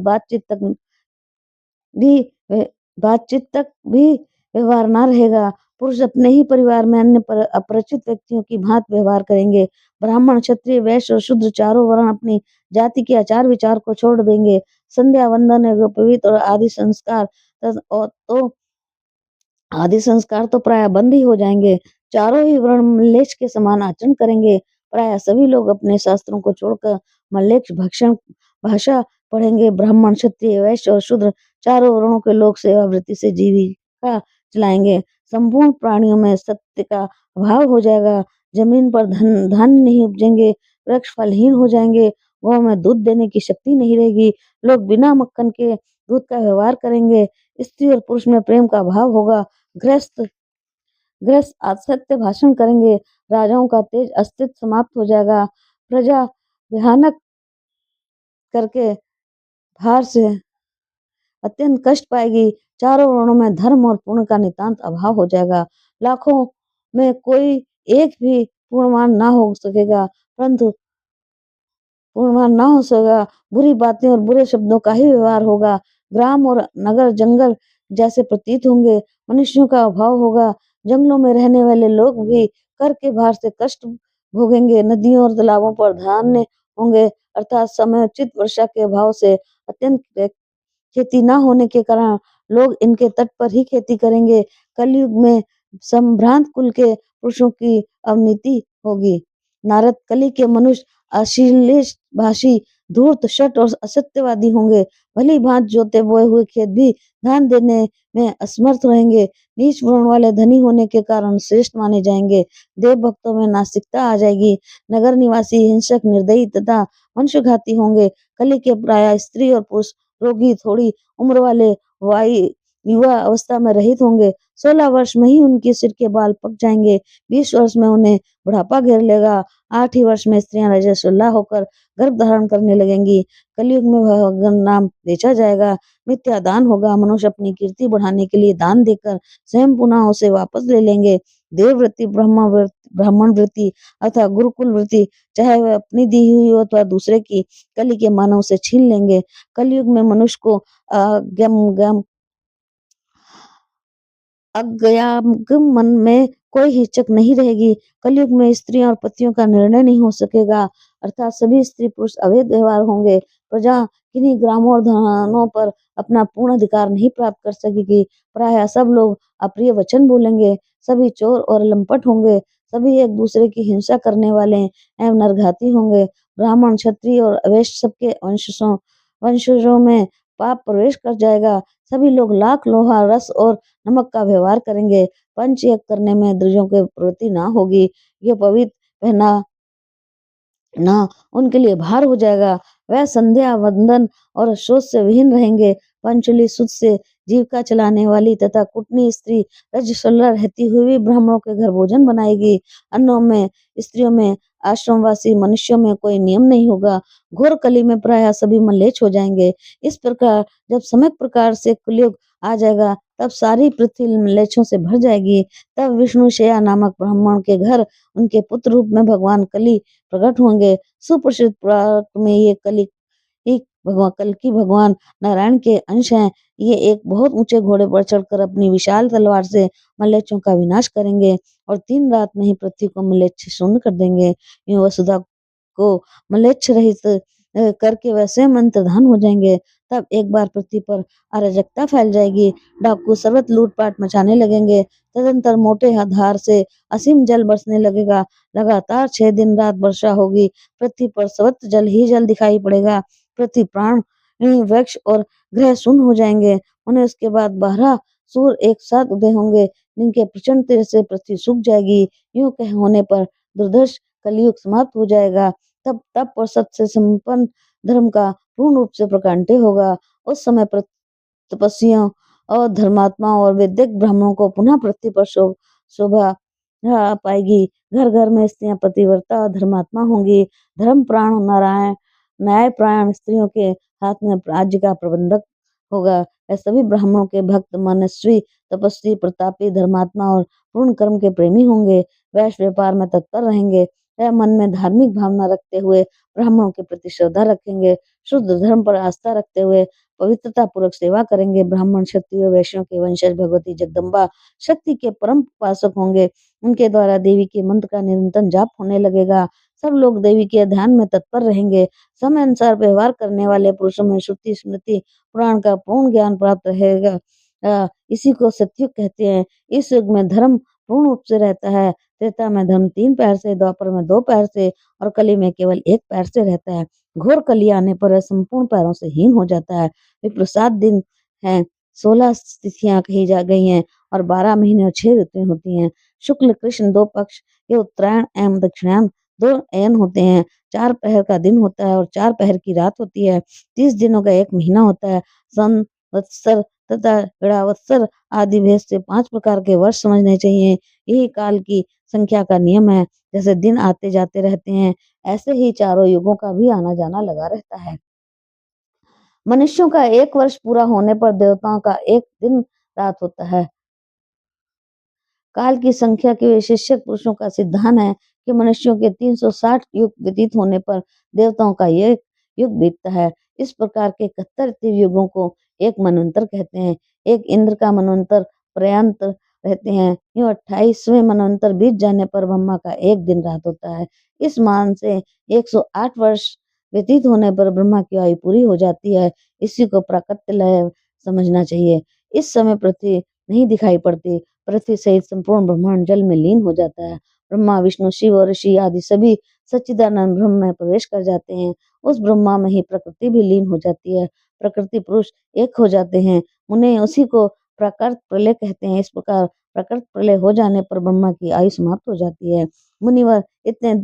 भी वे बातचीत तक भी व्यवहार ना रहेगा। पुरुष अपने ही परिवार में अन्य अपरिचित व्यक्तियों की भांति व्यवहार करेंगे। ब्राह्मण, क्षत्रिय, वैश्य और शूद्र चारों वर्ण अपनी जाति के आचार-विचार को छोड़ देंगे। संध्या वंदन, यज्ञोपवीत और आदि संस्कार तो प्रायः बंद ही हो जाएंगे। चारों ही वर्ण म्लेच्छ के समान आचरण करेंगे। प्रायः सभी लोग अपने शास्त्रों को छोड़कर म्लेच्छ भक्षण भाषा पढ़ेंगे। ब्राह्मण, क्षत्रिय, वैश्य और शूद्र चारों वर्णों के लोग सेवा वृत्ति से जीविका चलाएंगे। संपूर्ण प्राणियों में सत्य का अभाव हो जाएगा। जमीन पर धान्य नहीं उपजेंगे। वृक्ष फलहीन हो जाएंगे। गौ में दूध देने की शक्ति नहीं रहेगी। लोग बिना मक्खन के दूध का व्यवहार करेंगे। स्त्री और पुरुष में प्रेम का अभाव होगा। गृहस्थ गृहस्थ असत्य भाषण करेंगे। राजाओं का तेज अस्तित्व समाप्त हो जाएगा। प्रजा भयानक करके भार से अत्यंत कष्ट पाएगी। चारों वर्णों में धर्म और पुण्य का नितांत अभाव हो जाएगा। लाखों में कोई एक भी पूर्णवान ना हो सकेगा, परंतु पूर्णवान ना हो सकेगा। बुरी बातें और बुरे शब्दों का ही व्यवहार होगा। ग्राम और नगर जंगल जैसे प्रतीत होंगे। मनुष्यों का अभाव होगा। जंगलों में रहने वाले लोग भी कर के भार से कष्ट भोगेंगे। नदियों और तालाबों पर धान्य होंगे, अर्थात समयोचित वर्षा के अभाव से अत्यंत खेती न होने के कारण लोग इनके तट पर ही खेती करेंगे। कलयुग में संभ्रांत कुल के पुरुषों की अवनीति होगी। नारद कली के मनुष्य अश्लील भाषी, धूर्त, शठ और असत्यवादी होंगे। भली भांति जोते बोए हुए खेत भी धान देने में असमर्थ रहेंगे। नीच वर्ण वाले धनी होने के कारण श्रेष्ठ माने जाएंगे। देव भक्तों में नास्तिकता आ जाएगी। नगर निवासी हिंसक, निर्दयी तथा वंशघाती होंगे। कली के प्राय स्त्री और पुरुष रोगी, थोड़ी उम्र वाले, वायु युवा अवस्था में रहित होंगे। 16 वर्ष में ही उनके सिर के बाल पक जाएंगे। 20 वर्ष में उन्हें बुढ़ापा घेर लेगा। 8 ही वर्ष में स्त्रियां रजस्वला होकर गर्भ धारण करने लगेंगी। कलयुग में भगवान नाम बेचा जाएगा। मिथ्या दान होगा। मनुष्य अपनी कीर्ति बढ़ाने के लिए दान देकर स्वयं पुनः उसे वापस ले लेंगे। देववृत्ति, ब्राह्मण वृत्ति अर्थात गुरुकुल वृत्ति, चाहे वह अपनी दी हुई हो अथवा दूसरे की, कली के मानव से छीन लेंगे। कलयुग में मनुष्य को अज्ञागम में कोई हिचक नहीं रहेगी। कलयुग में स्त्रियों और पतियों का निर्णय नहीं हो सकेगा, अर्थात सभी स्त्री पुरुष अवैध व्यवहार होंगे। प्रजा किन्हीं ग्रामों और धनों पर अपना पूर्ण अधिकार नहीं प्राप्त कर सकेगी। प्रायः सब लोग अप्रिय वचन बोलेंगे। सभी चोर और लंपट होंगे। सभी एक दूसरे की हिंसा करने वाले एवं नरघाती होंगे। ब्राह्मण, क्षत्रिय और वैश्य सबके वंशजों में पाप प्रवेश कर जाएगा। सभी लोग लाख, लोहा, रस और नमक का व्यवहार करेंगे। पंच यज्ञ करने में द्विजों की प्रवृत्ति ना होगी। ये पवित्र पहना ना उनके लिए भार हो जाएगा। वह संध्या वंदन और शोच से विहीन रहेंगे। पंचुली सुद से जीविका चलाने वाली तथा कुटनी स्त्री रजस्वला रहती हुई भी ब्राह्मणों के घर भोजन बनाएगी। अन्नों में, स्त्रियों में, आश्रमवासी मनुष्यों में कोई नियम नहीं होगा। घोर कली में प्रायः सभी म्लेच्छ हो जाएंगे। इस प्रकार जब सम्यक प्रकार से कलयुग आ जाएगा, तब सारी पृथ्वी म्लेच्छों से भर जाएगी। तब विष्णु शया नामक ब्राह्मण के घर उनके पुत्र रूप में भगवान कली प्रकट होंगे। सुप्रसिद्ध पुराण में ये कल्कि भगवान नारायण के अंश हैं। ये एक बहुत ऊंचे घोड़े पर चढ़कर अपनी विशाल तलवार से म्लेच्छों का विनाश करेंगे और 3 रात में ही पृथ्वी को म्लेच्छ शून्य कर देंगे। यूं वसुधा को म्लेच्छ रहित करके वह स्वयं अंतर्धान हो जाएंगे। तब एक बार पृथ्वी पर अराजकता फैल जाएगी। डाकू सर्वत्र लूटपाट मचाने लगेंगे। तदंतर मोटे धार से असीम जल बरसने लगेगा। लगातार 6 दिन रात वर्षा होगी। पृथ्वी पर सर्वत्र जल ही जल दिखाई पड़ेगा। पृथ्वी, प्राण, वृक्ष और ग्रह शून्य हो जाएंगे। उन्हें उसके बाद 12 सूर्य एक साथ उदय होंगे, जिनके प्रचंड तेज से पृथ्वी सूख जाएगी। यूं कह होने पर दुर्धर्ष कलयुग समाप्त हो जाएगा। तब तप और सत से संपन्न धर्म का पूर्ण रूप से प्रकांड होगा। उस समय तपस्वियों और धर्मात्माओं और वैदिक ब्राह्मणों को पुनः पृथ्वी पर शोभा पाएगी। घर घर में स्त्रियां पतिव्रता और धर्मात्मा होंगी। धर्म प्राण नारायण न्याय प्राण स्त्रियों के हाथ में राज्य का प्रबंधक होगा। यह सभी ब्राह्मणों के भक्त मनस्वी तपस्वी प्रतापी धर्मात्मा और पूर्ण कर्म के प्रेमी होंगे। वैश्य व्यापार में तत्पर रहेंगे। वह मन में धार्मिक भावना रखते हुए ब्राह्मणों के प्रति श्रद्धा रखेंगे। शुद्ध धर्म पर आस्था रखते हुए पवित्रता पूर्वक सेवा करेंगे। ब्राह्मण क्षत्रिय वैश्यों के वंशज भगवती जगदम्बा शक्ति के परम उपासक होंगे। उनके द्वारा देवी के मंत्र का निरंतर जाप होने लगेगा। सब लोग देवी के ध्यान में तत्पर रहेंगे। समय अनुसार व्यवहार करने वाले पुरुषों में श्रुति स्मृति पुराण का पूर्ण ज्ञान प्राप्त रहेगा। इसी को सतयुग कहते हैं। इस युग में धर्म पूर्ण रूप से रहता है। त्रेता में धर्म 3 पैर से, द्वापर में 2 पैर से और कली में केवल 1 पैर से रहता है। घोर कली आने पर संपूर्ण पैरों से हीन हो जाता है। विप्र 7 दिन है, 16 तिथियां कही जा गई हैं और 12 महीने और 6 ऋतुएं होती हैं। शुक्ल कृष्ण 2 पक्ष, ये उत्तरायण एवं दक्षिणायन 2 अयन होते हैं। 4 पहर का दिन होता है और 4 पहर की रात होती है। 30 दिनों का 1 महीना होता है। संवत्सर तथा गणावत्सर आदि भेद से 5 प्रकार के वर्ष समझने चाहिए। यही काल की संख्या का नियम है। जैसे दिन आते जाते रहते हैं, ऐसे ही चारों युगों का भी आना जाना लगा रहता है। मनुष्यों का 1 वर्ष पूरा होने पर देवताओं का 1 दिन रात होता है। काल की संख्या के विशेषज्ञ पुरुषों का सिद्धांत है कि मनुष्यों के 360 युग व्यतीत होने पर देवताओं का एक युग बीतता है। इस प्रकार के 71 युगों को एक मनवंतर कहते हैं। एक इंद्र का मनवंतर पर्यंत रहते हैं। यूं 28वें मनवंतर बीत जाने पर ब्रह्मा का 1 दिन रात होता है। इस मान से 108 वर्ष व्यतीत होने पर ब्रह्मा की आयु पूरी हो जाती है। इसी को प्राकट्य लय समझना चाहिए। इस समय पृथ्वी नहीं दिखाई पड़ती। पृथ्वी सहित संपूर्ण ब्रह्मांड जल में लीन हो जाता है। ब्रह्मा विष्णु शिव और ऋषि आदि सभी सच्चिदानंद ब्रह्म में प्रवेश कर जाते हैं। उस ब्रह्मा में ही प्रकृति भी लीन हो जाती है। प्रकृति पुरुष एक हो जाते हैं। उन्हें उसी को प्राकृत प्रलय कहते हैं। इस प्रकार प्राकृत प्रलय हो जाने पर ब्रह्मा की आयु समाप्त हो जाती है। मुनिवर इतने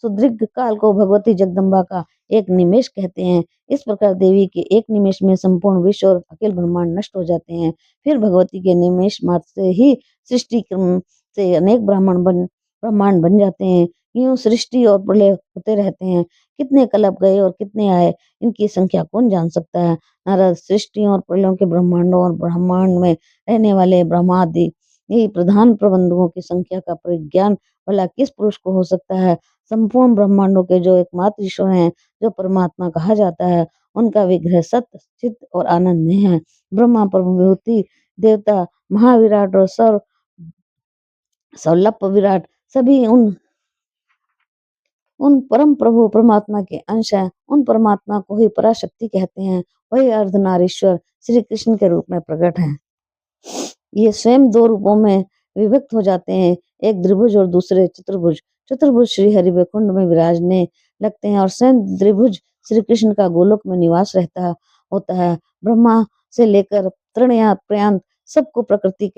सुदीर्घ काल को भगवती जगदम्बा का एक निमेष कहते हैं। इस प्रकार देवी के एक निमेष में संपूर्ण विश्व और अखिल ब्रह्मांड नष्ट हो जाते हैं। फिर भगवती के निमेष मात्र से ही सृष्टि क्रम से अनेक ब्रह्मांड बन जाते हैं। यूं सृष्टि और प्रलय होते रहते हैं। कितने कल्प गए और कितने आए, इनकी संख्या कौन जान सकता है। नारद सृष्टि और प्रलयों के ब्रह्मांडों और ब्रह्मांड में रहने वाले ब्रह्मादि यही प्रधान प्रबंधकों की संख्या का परिज्ञान भला किस पुरुष को हो सकता है। संपूर्ण ब्रह्मांडों के जो एकमात्र ईश्वर हैं, जो परमात्मा कहा जाता है, उनका विग्रह सत्य चित्त और आनंद में है। ब्रह्मा प्रभुति देवता महाविराट और सौलभ विराट सभी उन परम प्रभु परमात्मा के अंश हैं। उन परमात्मा को ही पराशक्ति कहते हैं। वही अर्धनारीश्वर श्री कृष्ण के रूप में प्रकट हैं। ये स्वयं 2 रूपों में विभक्त हो जाते हैं, एक त्रिभुज और दूसरे चतुर्भुज। चतुर्भुज श्री हरि वैकुंठ में विराजने लगते हैं और स्वयं त्रिभुज श्री कृष्ण का गोलोक में निवास रहता होता है। ब्रह्मा से लेकर तृणयात सबको प्राकृतिक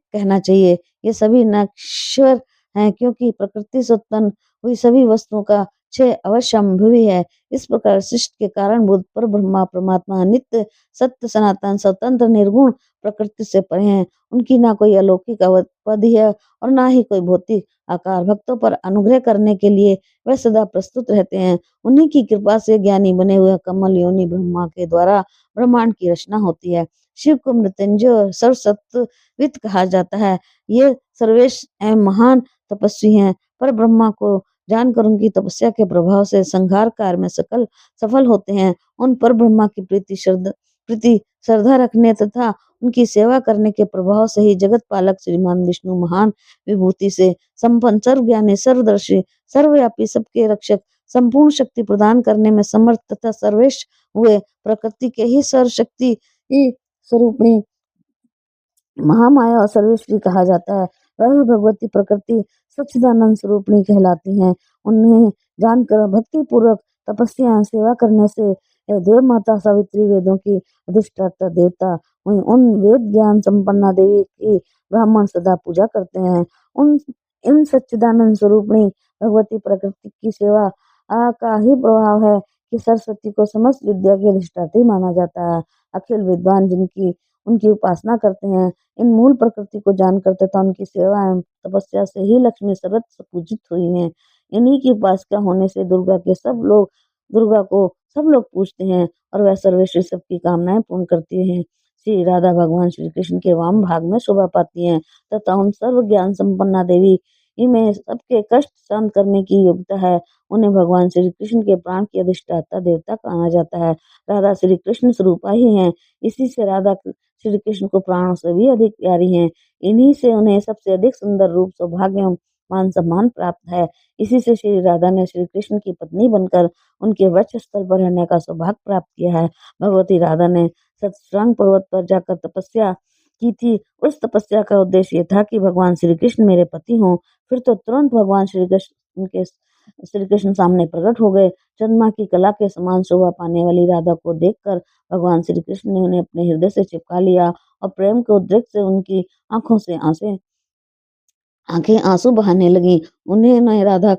कहना चाहिए। ये सभी नश्वर हैं, क्योंकि प्रकृति से उत्पन्न हुई सभी वस्तुओं का क्षय अवश्य संभवी है। इस प्रकार सृष्टि के कारणभूत पर ब्रह्मा परमात्मा नित्य सत्य सनातन स्वतंत्र निर्गुण प्रकृति से परे हैं। उनकी ना कोई अलौकिक अवधि है और ना ही कोई भौतिक आकार। भक्तों पर अनुग्रह करने के लिए वह सदा प्रस्तुत रहते हैं। उन्हीं की कृपा से ज्ञानी बने हुए कमल योनि ब्रह्मा के द्वारा ब्रह्मांड की रचना होती है। शिव को मृत्युंजय और सर्वसत्वित कहा जाता है। ये सर्वेश एवं महान तपस्वी हैं, पर ब्रह्मा को जानकर उनकी तपस्या के प्रभाव से संहार कार्य में सफल होते हैं। उन पर ब्रह्मा की प्रीति श्रद्धा रखने तथा उनकी सेवा करने के प्रभाव से ही जगत पालक श्रीमान विष्णु महान विभूति से संपन्न सर्वज्ञानी सर्वदर्शी सर्वव्यापी सबके रक्षक संपूर्ण शक्ति प्रदान करने में समर्थ तथा सर्वेश हुए प्रकृति के ही सर्वशक्ति स्वरूपिणी महामाया और सर्वेश्वरी कहा जाता है। वह भगवती प्रकृति सच्चिदानंद स्वरूपिणी कहलाती हैं। उन्हें जानकर भक्ति पूर्वक तपस्या सेवा करने से देव माता सावित्री वेदों की अधिष्ठाता देवता हुई। उन वेद ज्ञान संपन्ना देवी की ब्राह्मण सदा पूजा करते हैं। उन इन सच्चिदानंद स्वरूपिणी भगवती प्रकृति की सेवा का ही प्रभाव है कि सरस्वती को समस्त विद्या की अधिष्ठात्री माना जाता है। अखिल विद्वान जिनकी उनकी उपासना करते हैं, इन मूल प्रकृति को जानकर तथा उनकी सेवा एवं तपस्या से ही लक्ष्मी सर्वत्र पूजित हुई हैं। इन्हीं की उपासिका होने से दुर्गा को सब लोग पूजते हैं और वह सर्वेश्वरी सबकी कामनाएं पूर्ण करती हैं। श्री राधा भगवान श्री कृष्ण के वाम भाग में शोभा पाती हैं तथा उन सर्व ज्ञान संपन्ना देवी इनमें सबके कष्ट शांत करने की योग्यता है। उन्हें भगवान श्री कृष्ण के प्राण की अधिष्ठाता देवता कहा जाता है। राधा श्री कृष्ण स्वरूपा ही हैं। इसी से राधा श्री कृष्ण को प्राणों से भी अधिक प्यारी हैं। इन्हीं से उन्हें सबसे अधिक सुंदर रूप, सौभाग्य एवं मान सम्मान प्राप्त है। इसी से श्री राधा ने श्री कृष्ण की पत्नी बनकर उनके वक्ष स्थल पर रहने का सौभाग्य प्राप्त किया है। भगवती राधा ने सतसंग पर्वत पर जाकर तपस्या की थी। उस तपस्या का उद्देश्य ये था कि भगवान श्री कृष्ण मेरे पति हों। फिर तो तुरंत भगवान श्री कृष्ण सामने प्रकट हो गए। चंद्रमा की कला के समान शोभा पाने वाली राधा को देखकर भगवान श्री कृष्ण ने उन्हें अपने हृदय से चिपका लिया और प्रेम के उद्रेक से उनकी आंखों से आंखें आंसू बहाने लगी। उन्हें राधा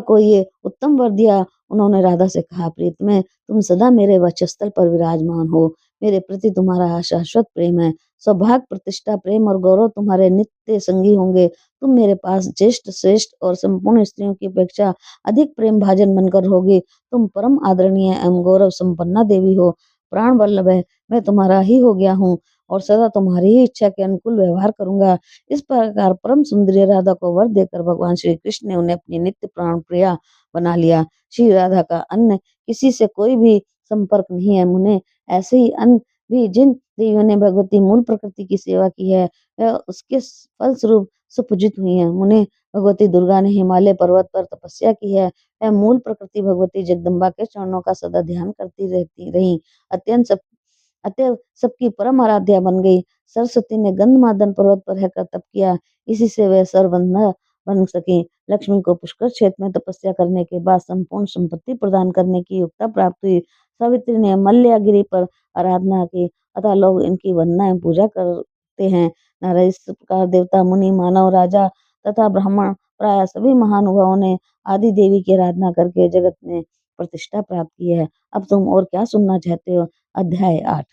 को ये उत्तम वर दिया। उन्होंने राधा से कहा, प्रीतमे, तुम सदा मेरे वक्षस्थल पर विराजमान हो। मेरे प्रति तुम्हारा शाश्वत प्रेम है। सौभाग्य, प्रतिष्ठा, प्रेम और गौरव तुम्हारे नित्य संगी होंगे। तुम मेरे पास ज्येष्ठ, श्रेष्ठ और संपूर्ण स्त्रियों की अपेक्षा अधिक प्रेम भाजन बनकर रहोगी। तुम परम आदरणीय एवं गौरव संपन्ना देवी हो। प्राण वल्लभ है, मैं तुम्हारा ही हो गया हूँ और सदा तुम्हारी ही इच्छा के अनुकूल व्यवहार करूंगा। इस प्रकार परम सुंदरी राधा को वर देकर भगवान श्री कृष्ण ने उन्हें अपनी नित्य प्राण प्रिया बना लिया। श्री राधा का अन्य किसी से कोई भी संपर्क नहीं है। मुने ऐसे ही अन्य भी जिन देवियों ने भगवती मूल प्रकृति की सेवा की है, वह उसके फलस्वरूप सुपूजित हुई है। मुने भगवती दुर्गा ने हिमालय पर्वत पर तपस्या की है। वह मूल प्रकृति भगवती जगदम्बा के चरणों का सदा ध्यान करती रहती रही। अत्यंत सब अतः सबकी परम आराध्या बन गई। सरस्वती ने गंधमादन पर्वत पर रहकर तप किया। इसी से वे सर्ववंध्या बन सकी। लक्ष्मी को पुष्कर क्षेत्र में तपस्या करने के बाद संपूर्ण संपत्ति प्रदान करने की योग्यता प्राप्त हुई। सावित्री ने मल्ल्यागिरी पर आराधना की, अतः लोग इनकी वंदना एवं पूजा करते हैं। नारद इस प्रकार देवता, मुनि, मानव, राजा तथा ब्राह्मण प्राय सभी महानुभावों ने आदि देवी की आराधना करके जगत में प्रतिष्ठा प्राप्त की है। अब तुम और क्या सुनना चाहते हो? अध्याय 8।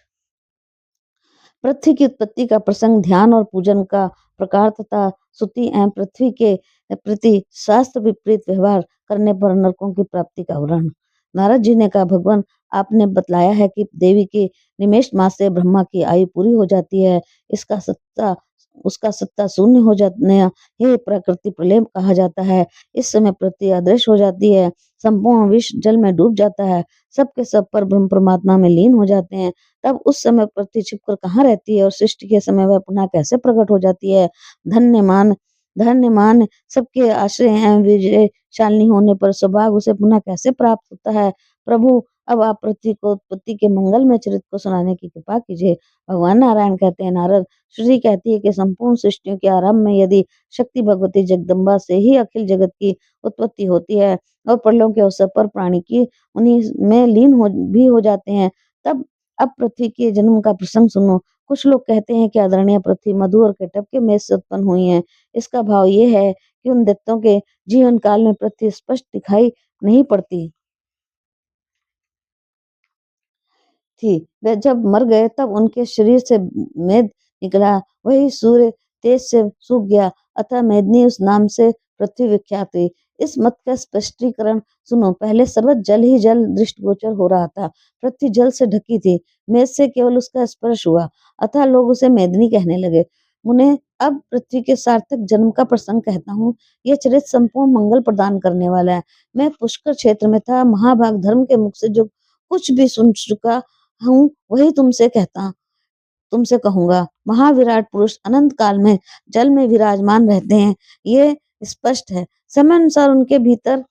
पृथ्वी की उत्पत्ति का प्रसंग, ध्यान और पूजन का प्रकार तथा स्तुति एवं पृथ्वी के प्रति शास्त्र विपरीत व्यवहार करने पर नरकों की प्राप्ति का वर्णन। नारद जी ने कहा, भगवान, आपने बतलाया है कि देवी के निमेष मास से ब्रह्मा की आयु पूरी हो जाती है। उसका सत्ता शून्य हो जाने हे प्रकृति प्रलय कहा जाता है। इस समय पृथ्वी अदृश्य हो जाती है। संपूर्ण विश्व जल में डूब जाता है। सबके सब पर ब्रह्म परमात्मा में लीन हो जाते हैं। तब उस समय पृथ्वी छिपकर कहाँ रहती है और सृष्टि के समय वह पुनः कैसे प्रकट हो जाती है? धन्यमान धन्यमान सबके आश्रय एवं विजयशालिनी होने पर सौभाग्य उसे पुनः कैसे प्राप्त होता है? प्रभु, अब आप पृथ्वी को उत्पत्ति के मंगलमय चरित्र को सुनाने की कृपा कीजिए। भगवान नारायण कहते हैं, नारद, श्रुति कहती है कि संपूर्ण सृष्टियों के आरंभ में यदि शक्ति भगवती जगदम्बा से ही अखिल जगत की उत्पत्ति होती है और प्रलयों के अवसर पर प्राणी की उन्हीं में लीन हो जाते हैं, तब अब पृथ्वी के जन्म का प्रसंग सुनो। कुछ लोग कहते हैं कि आदरणीय पृथ्वी मधु और केटभ के मेष से उत्पन्न हुई है। इसका भाव ये है कि उन दैत्यों के जीवन काल में पृथ्वी स्पष्ट दिखाई नहीं पड़ती थी। वे जब मर गए तब उनके शरीर से मेद निकला। वही सूर्य तेज से सूख गया, अतः मेदनी उस नाम से पृथ्वी विख्यात हुई। इस मत का स्पष्टीकरण सुनो। पहले सर्वत्र जल ही जल दृष्टिगोचर हो रहा था। पृथ्वी जल से ढकी थी। मेद से केवल उसका स्पर्श हुआ, अतः लोग उसे मेदनी कहने लगे। मुने, अब पृथ्वी के सार्थक जन्म का प्रसंग कहता हूँ। यह चरित्र संपूर्ण मंगल प्रदान करने वाला है। मैं पुष्कर क्षेत्र में था। महाभाग धर्म के मुख से जो कुछ भी सुन चुका हूँ वही तुमसे कहूंगा। महाविराट पुरुष अनंत काल में जल में विराजमान रहते हैं, ये स्पष्ट है। समय अनुसार उनके भीतर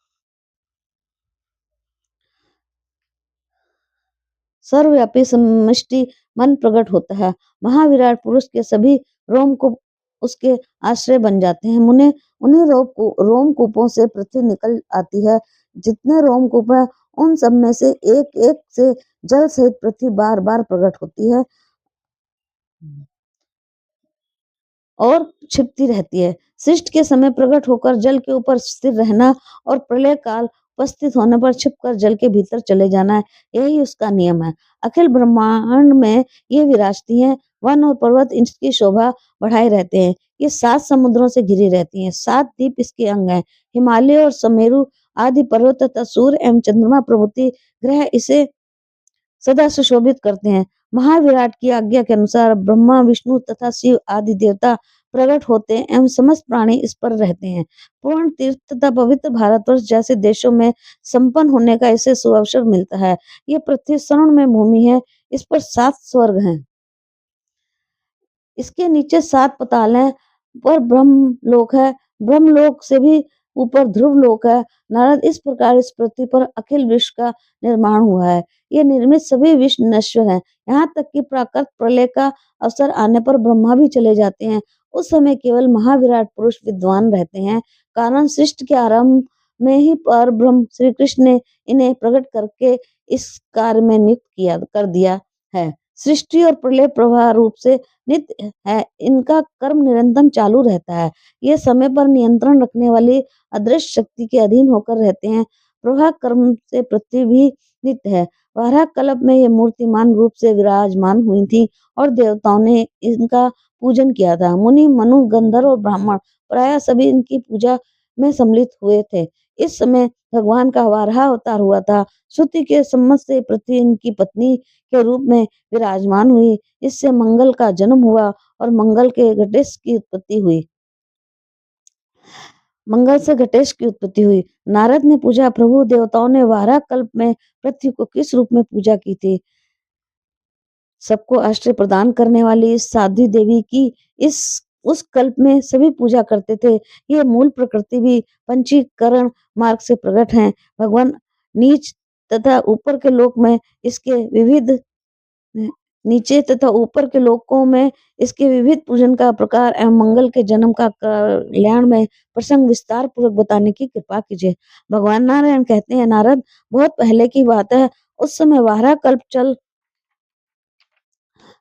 सर्वव्यापी समष्टि मन प्रकट होता है। महाविराट पुरुष के सभी रोम को उसके आश्रय बन जाते हैं। मुने, उन्हीं रोमकूपों से पृथ्वी निकल आती है। जितने रोमकूप है उन सब में से एक एक से जल सहित पृथ्वी बार बार प्रकट होती है और छिपती रहती है। सृष्टि के समय प्रकट होकर जल के ऊपर स्थिर रहना और प्रलय काल उपस्थित होने पर छिपकर जल के भीतर चले जाना है, यही उसका नियम है। अखिल ब्रह्मांड में ये विराजती हैं, वन और पर्वत इसकी शोभा बढ़ाए रहते हैं। ये 7 समुद्रों से घिरी रहती हैं, 7 द्वीप इसके अंग हैं। हिमालय और सुमेरु आदि पर्वत तथा सूर्य एवं चंद्रमा प्रभृति ग्रह इसे सदा सुशोभित करते हैं। महाविराट की आज्ञा के अनुसार ब्रह्मा, विष्णु तथा शिव आदि देवता प्रकट होते हैं एवं समस्त प्राणी इस पर रहते हैं। पूर्ण तीर्थ तथा पवित्र भारतवर्ष जैसे देशों में संपन्न होने का इसे सुअवसर मिलता है। ये पृथ्वी स्वर्ण में भूमि है, इस पर 7 स्वर्ग हैं। इसके नीचे 7 पाताल हैं, पर ब्रह्म लोक है। ब्रह्म लोक से भी ऊपर ध्रुव लोक है। नारद, इस प्रकार इस पृथ्वी पर अखिल विश्व का निर्माण हुआ है। ये निर्मित सभी विश्व नश्वर हैं, यहाँ तक कि प्राकृत प्रलय का अवसर आने पर ब्रह्मा भी चले जाते हैं। उस समय केवल महाविराट पुरुष विद्वान रहते हैं। कारण सृष्टि के आरंभ में ही पर ब्रह्म श्री कृष्ण ने इन्हें प्रकट करके इस कार्य में नियुक्त किया कर दिया है। सृष्टि और प्रलय प्रवाह रूप से नित्य है, इनका कर्म निरंतर चालू रहता है। ये समय पर नियंत्रण रखने वाली अदृश्य शक्ति के अधीन होकर रहते हैं। प्रवाह कर्म से पृथ्वी भी नित्य है। वाराह कल्प में ये मूर्तिमान रूप से विराजमान हुई थी और देवताओं ने इनका पूजन किया था। मुनि, मनु, गंधर्व और ब्राह्मण प्राय सभी इनकी पूजा में सम्मिलित हुए थे। इस समय भगवान का वाराह अवतार हुआ था। श्रुति के सम्मत से पृथ्वी इनकी पत्नी के रूप में विराजमान हुई। इससे मंगल का जन्म हुआ और मंगल के गणेश की उत्पत्ति हुई। मंगल से गणेश की उत्पत्ति हुई। नारद ने पूछा, प्रभु, देवताओं ने वाराह कल्प में पृथ्वी को किस रूप में पूजा की थी? सबको आश्रय प्रदान करने वाली इस साध्वी देवी की इस उस कल्प में सभी पूजा करते थे। ये मूल प्रकृति भी पंचीकरण मार्ग से प्रकट है। भगवान नीच तथा ऊपर के लोक में इसके विविध नीचे तथा ऊपर के लोकों में इसके विविध पूजन का प्रकार एवं मंगल के जन्म का कल्याण में प्रसंग विस्तार पूर्वक बताने की कृपा कीजिए। भगवान नारायण कहते हैं, नारद, बहुत पहले की बात है। उस समय वाराह कल्प चल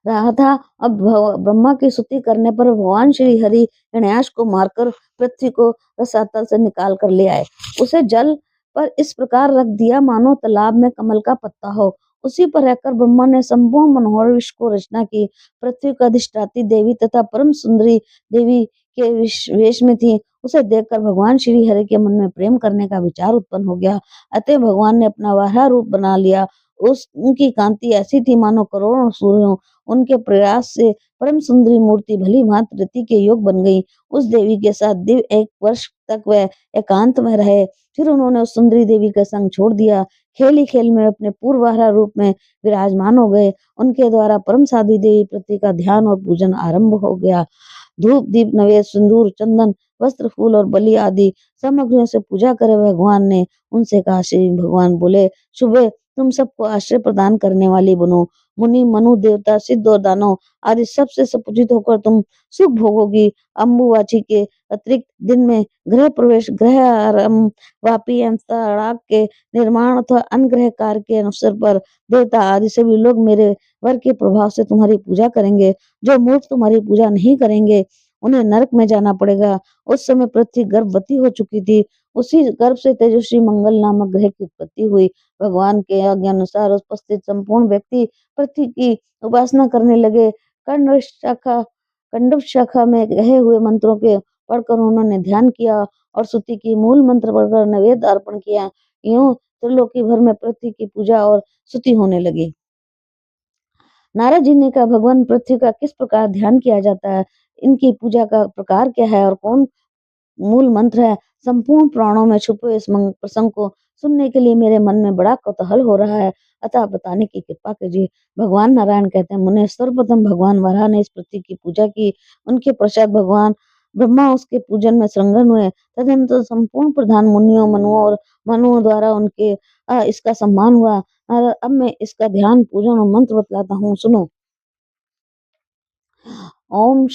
रहा था। अब ब्रह्मा की स्तुति करने पर भगवान श्री हरि गणेश को मारकर पृथ्वी को रसातल से निकाल कर ले आए। उसे जल पर इस प्रकार रख दिया मानो तालाब में कमल का पत्ता हो। उसी पर रहकर ब्रह्मा ने संपूर्ण मनोहर विश्व को रचना की। पृथ्वी का अधिष्ठात्री देवी तथा परम सुंदरी देवी के वेश में थी। उसे देखकर भगवान श्री हरि के मन में प्रेम करने का विचार उत्पन्न हो गया। अतः भगवान ने अपना वाराह रूप बना लिया। उनकी कांति ऐसी थी मानो करोड़ों सूर्यों उनके प्रयास से परम सुंदरी मूर्ति भली भांति रति के योग बन गई। उस देवी के साथ दिव्य 1 वर्ष तक वह एकांत में रहे। फिर उन्होंने उस सुंदरी देवी का संग छोड़ दिया। खेल ही खेल में अपने पूर्वारा रूप में विराजमान हो गए। उनके द्वारा परम साध्वी देवी पृथ्वी का ध्यान और पूजन आरंभ हो गया। धूप, दीप, नवेद, सिंदूर, चंदन, वस्त्र, फूल और बलि आदि सामग्रियों से पूजा करे भगवान ने उनसे कहा। श्री भगवान बोले, शुभे, तुम सबको आश्रय प्रदान करने वाली बनो। मुनि, मनु, देवता, सिद्ध और दानव आदि सबसे सुपूजित होकर तुम सुख भोगोगी। अम्बुवाची के अतिरिक्त दिन में गृह प्रवेश, गृह आरंभ, वापी एवं तड़ाग के निर्माण अथवा अन्य गृह कार्य के अवसर पर देवता आदि सभी लोग मेरे वर के प्रभाव से तुम्हारी पूजा करेंगे। जो मूर्ख तुम्हारी पूजा नहीं करेंगे उन्हें नरक में जाना पड़ेगा। उस समय पृथ्वी गर्भवती हो चुकी थी। उसी गर्भ से तेजस्वी मंगल नामक ग्रह की उत्पत्ति हुई। भगवान के आज्ञा अनुसार उपस्थित संपूर्ण व्यक्ति पृथ्वी की उपासना करने लगे। कंडव शाखा में कहे हुए मंत्रों के पढ़कर उन्होंने ध्यान किया और स्तुति की। मूल मंत्र पढ़कर नैवेद्य अर्पण किया। यूं त्रिलोकी भर में पृथ्वी की पूजा और स्तुति होने लगी। नारद जी ने कहा, भगवान पृथ्वी का किस प्रकार ध्यान किया जाता है? इनकी पूजा का प्रकार क्या है और कौन मूल मंत्र है? संपूर्ण प्राणों में छुपे इस प्रसंग को सुनने के लिए मेरे मन में बड़ा कौतूहल हो रहा है, अतः बताने की कृपा कीजिए। भगवान नारायण कहते हैं, मुने, सर्वप्रथम भगवान वराह ने इस पृथ्वी की पूजा की। उनके पश्चात भगवान ब्रह्मा उसके पूजन में संलग्न हुए। तदनंतर संपूर्ण प्रधान मुनियों, मनुओं द्वारा उनके इसका सम्मान हुआ। अब मैं इसका ध्यान, पूजन और मंत्र बतलाता हूँ, सुनो। ओम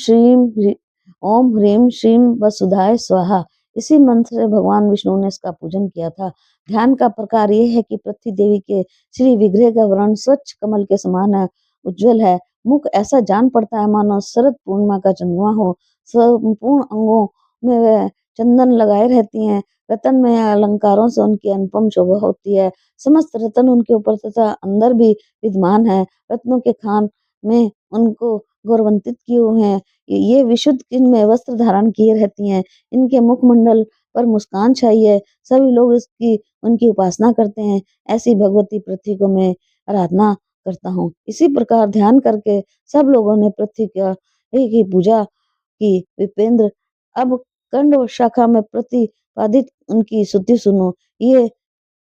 ह्रीम श्रीम वसुधाय स्वाहा। इसी मंत्र से भगवान विष्णु ने इसका पूजन किया था। ध्यान का प्रकार यह है कि पृथ्वी देवी के श्री विग्रह का वर्ण स्वच्छ कमल के समान है, उज्जवल है। मुख ऐसा जान पड़ता है मानो शरद पूर्णिमा का चंद्रमा हो। संपूर्ण अंगों में वह चंदन लगाए रहती हैं। रत्नमय अलंकारों से उनकी अनुपम शोभा होती है। समस्त रत्न उनके ऊपर तथा अंदर भी विद्यमान है। रत्नों के खान में उनको गौरवान्वित किए हुए हैं। ये विशुद्ध किन वस्त्र धारण किए रहती हैं। इनके मुखमंडल पर मुस्कान छाई है। सभी लोग इसकी उनकी उपासना करते हैं। ऐसी भगवती पृथ्वी को मैं आराधना करता हूँ। इसी प्रकार ध्यान करके सब लोगों ने पृथ्वी की पूजा की। विपेंद्र, अब कंड शाखा में प्रतिपादित उनकी स्तुति सुनो। ये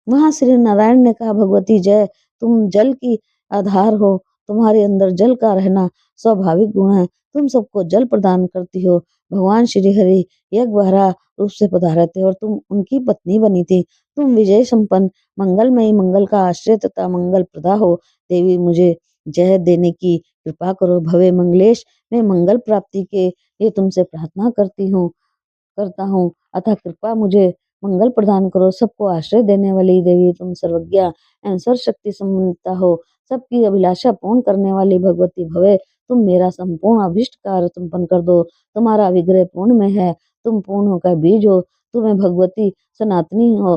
वहां श्री नारायण ने कहा, भगवती जय, तुम जल की आधार हो। तुम्हारे अंदर जल का रहना स्वाभाविक गुण है। तुम सबको जल प्रदान करती हो। भगवान श्री हरि यज्ञ रूप से पधारे थे और तुम उनकी पत्नी बनी थी। तुम विजय संपन्न, मंगलमयी, मंगल का आश्रय तथा मंगल प्रदा हो। देवी, मुझे जय देने की कृपा करो। भवे मंगलेश, मैं मंगल प्राप्ति के लिए तुमसे प्रार्थना करता हूँ, अतः कृपा मुझे मंगल प्रदान करो। सबको आश्रय देने वाली देवी, तुम सर्वज्ञा एवं सर्वशक्ति संपन्नता हो। सबकी अभिलाषा पूर्ण करने वाली भगवती भवे, तुम मेरा संपूर्ण अभिष्ट कार्य संपन्न कर दो। तुम्हारा विग्रह पूर्ण में है। तुम पूर्ण होकर बीज हो। तुम्हें भगवती सनातनी हो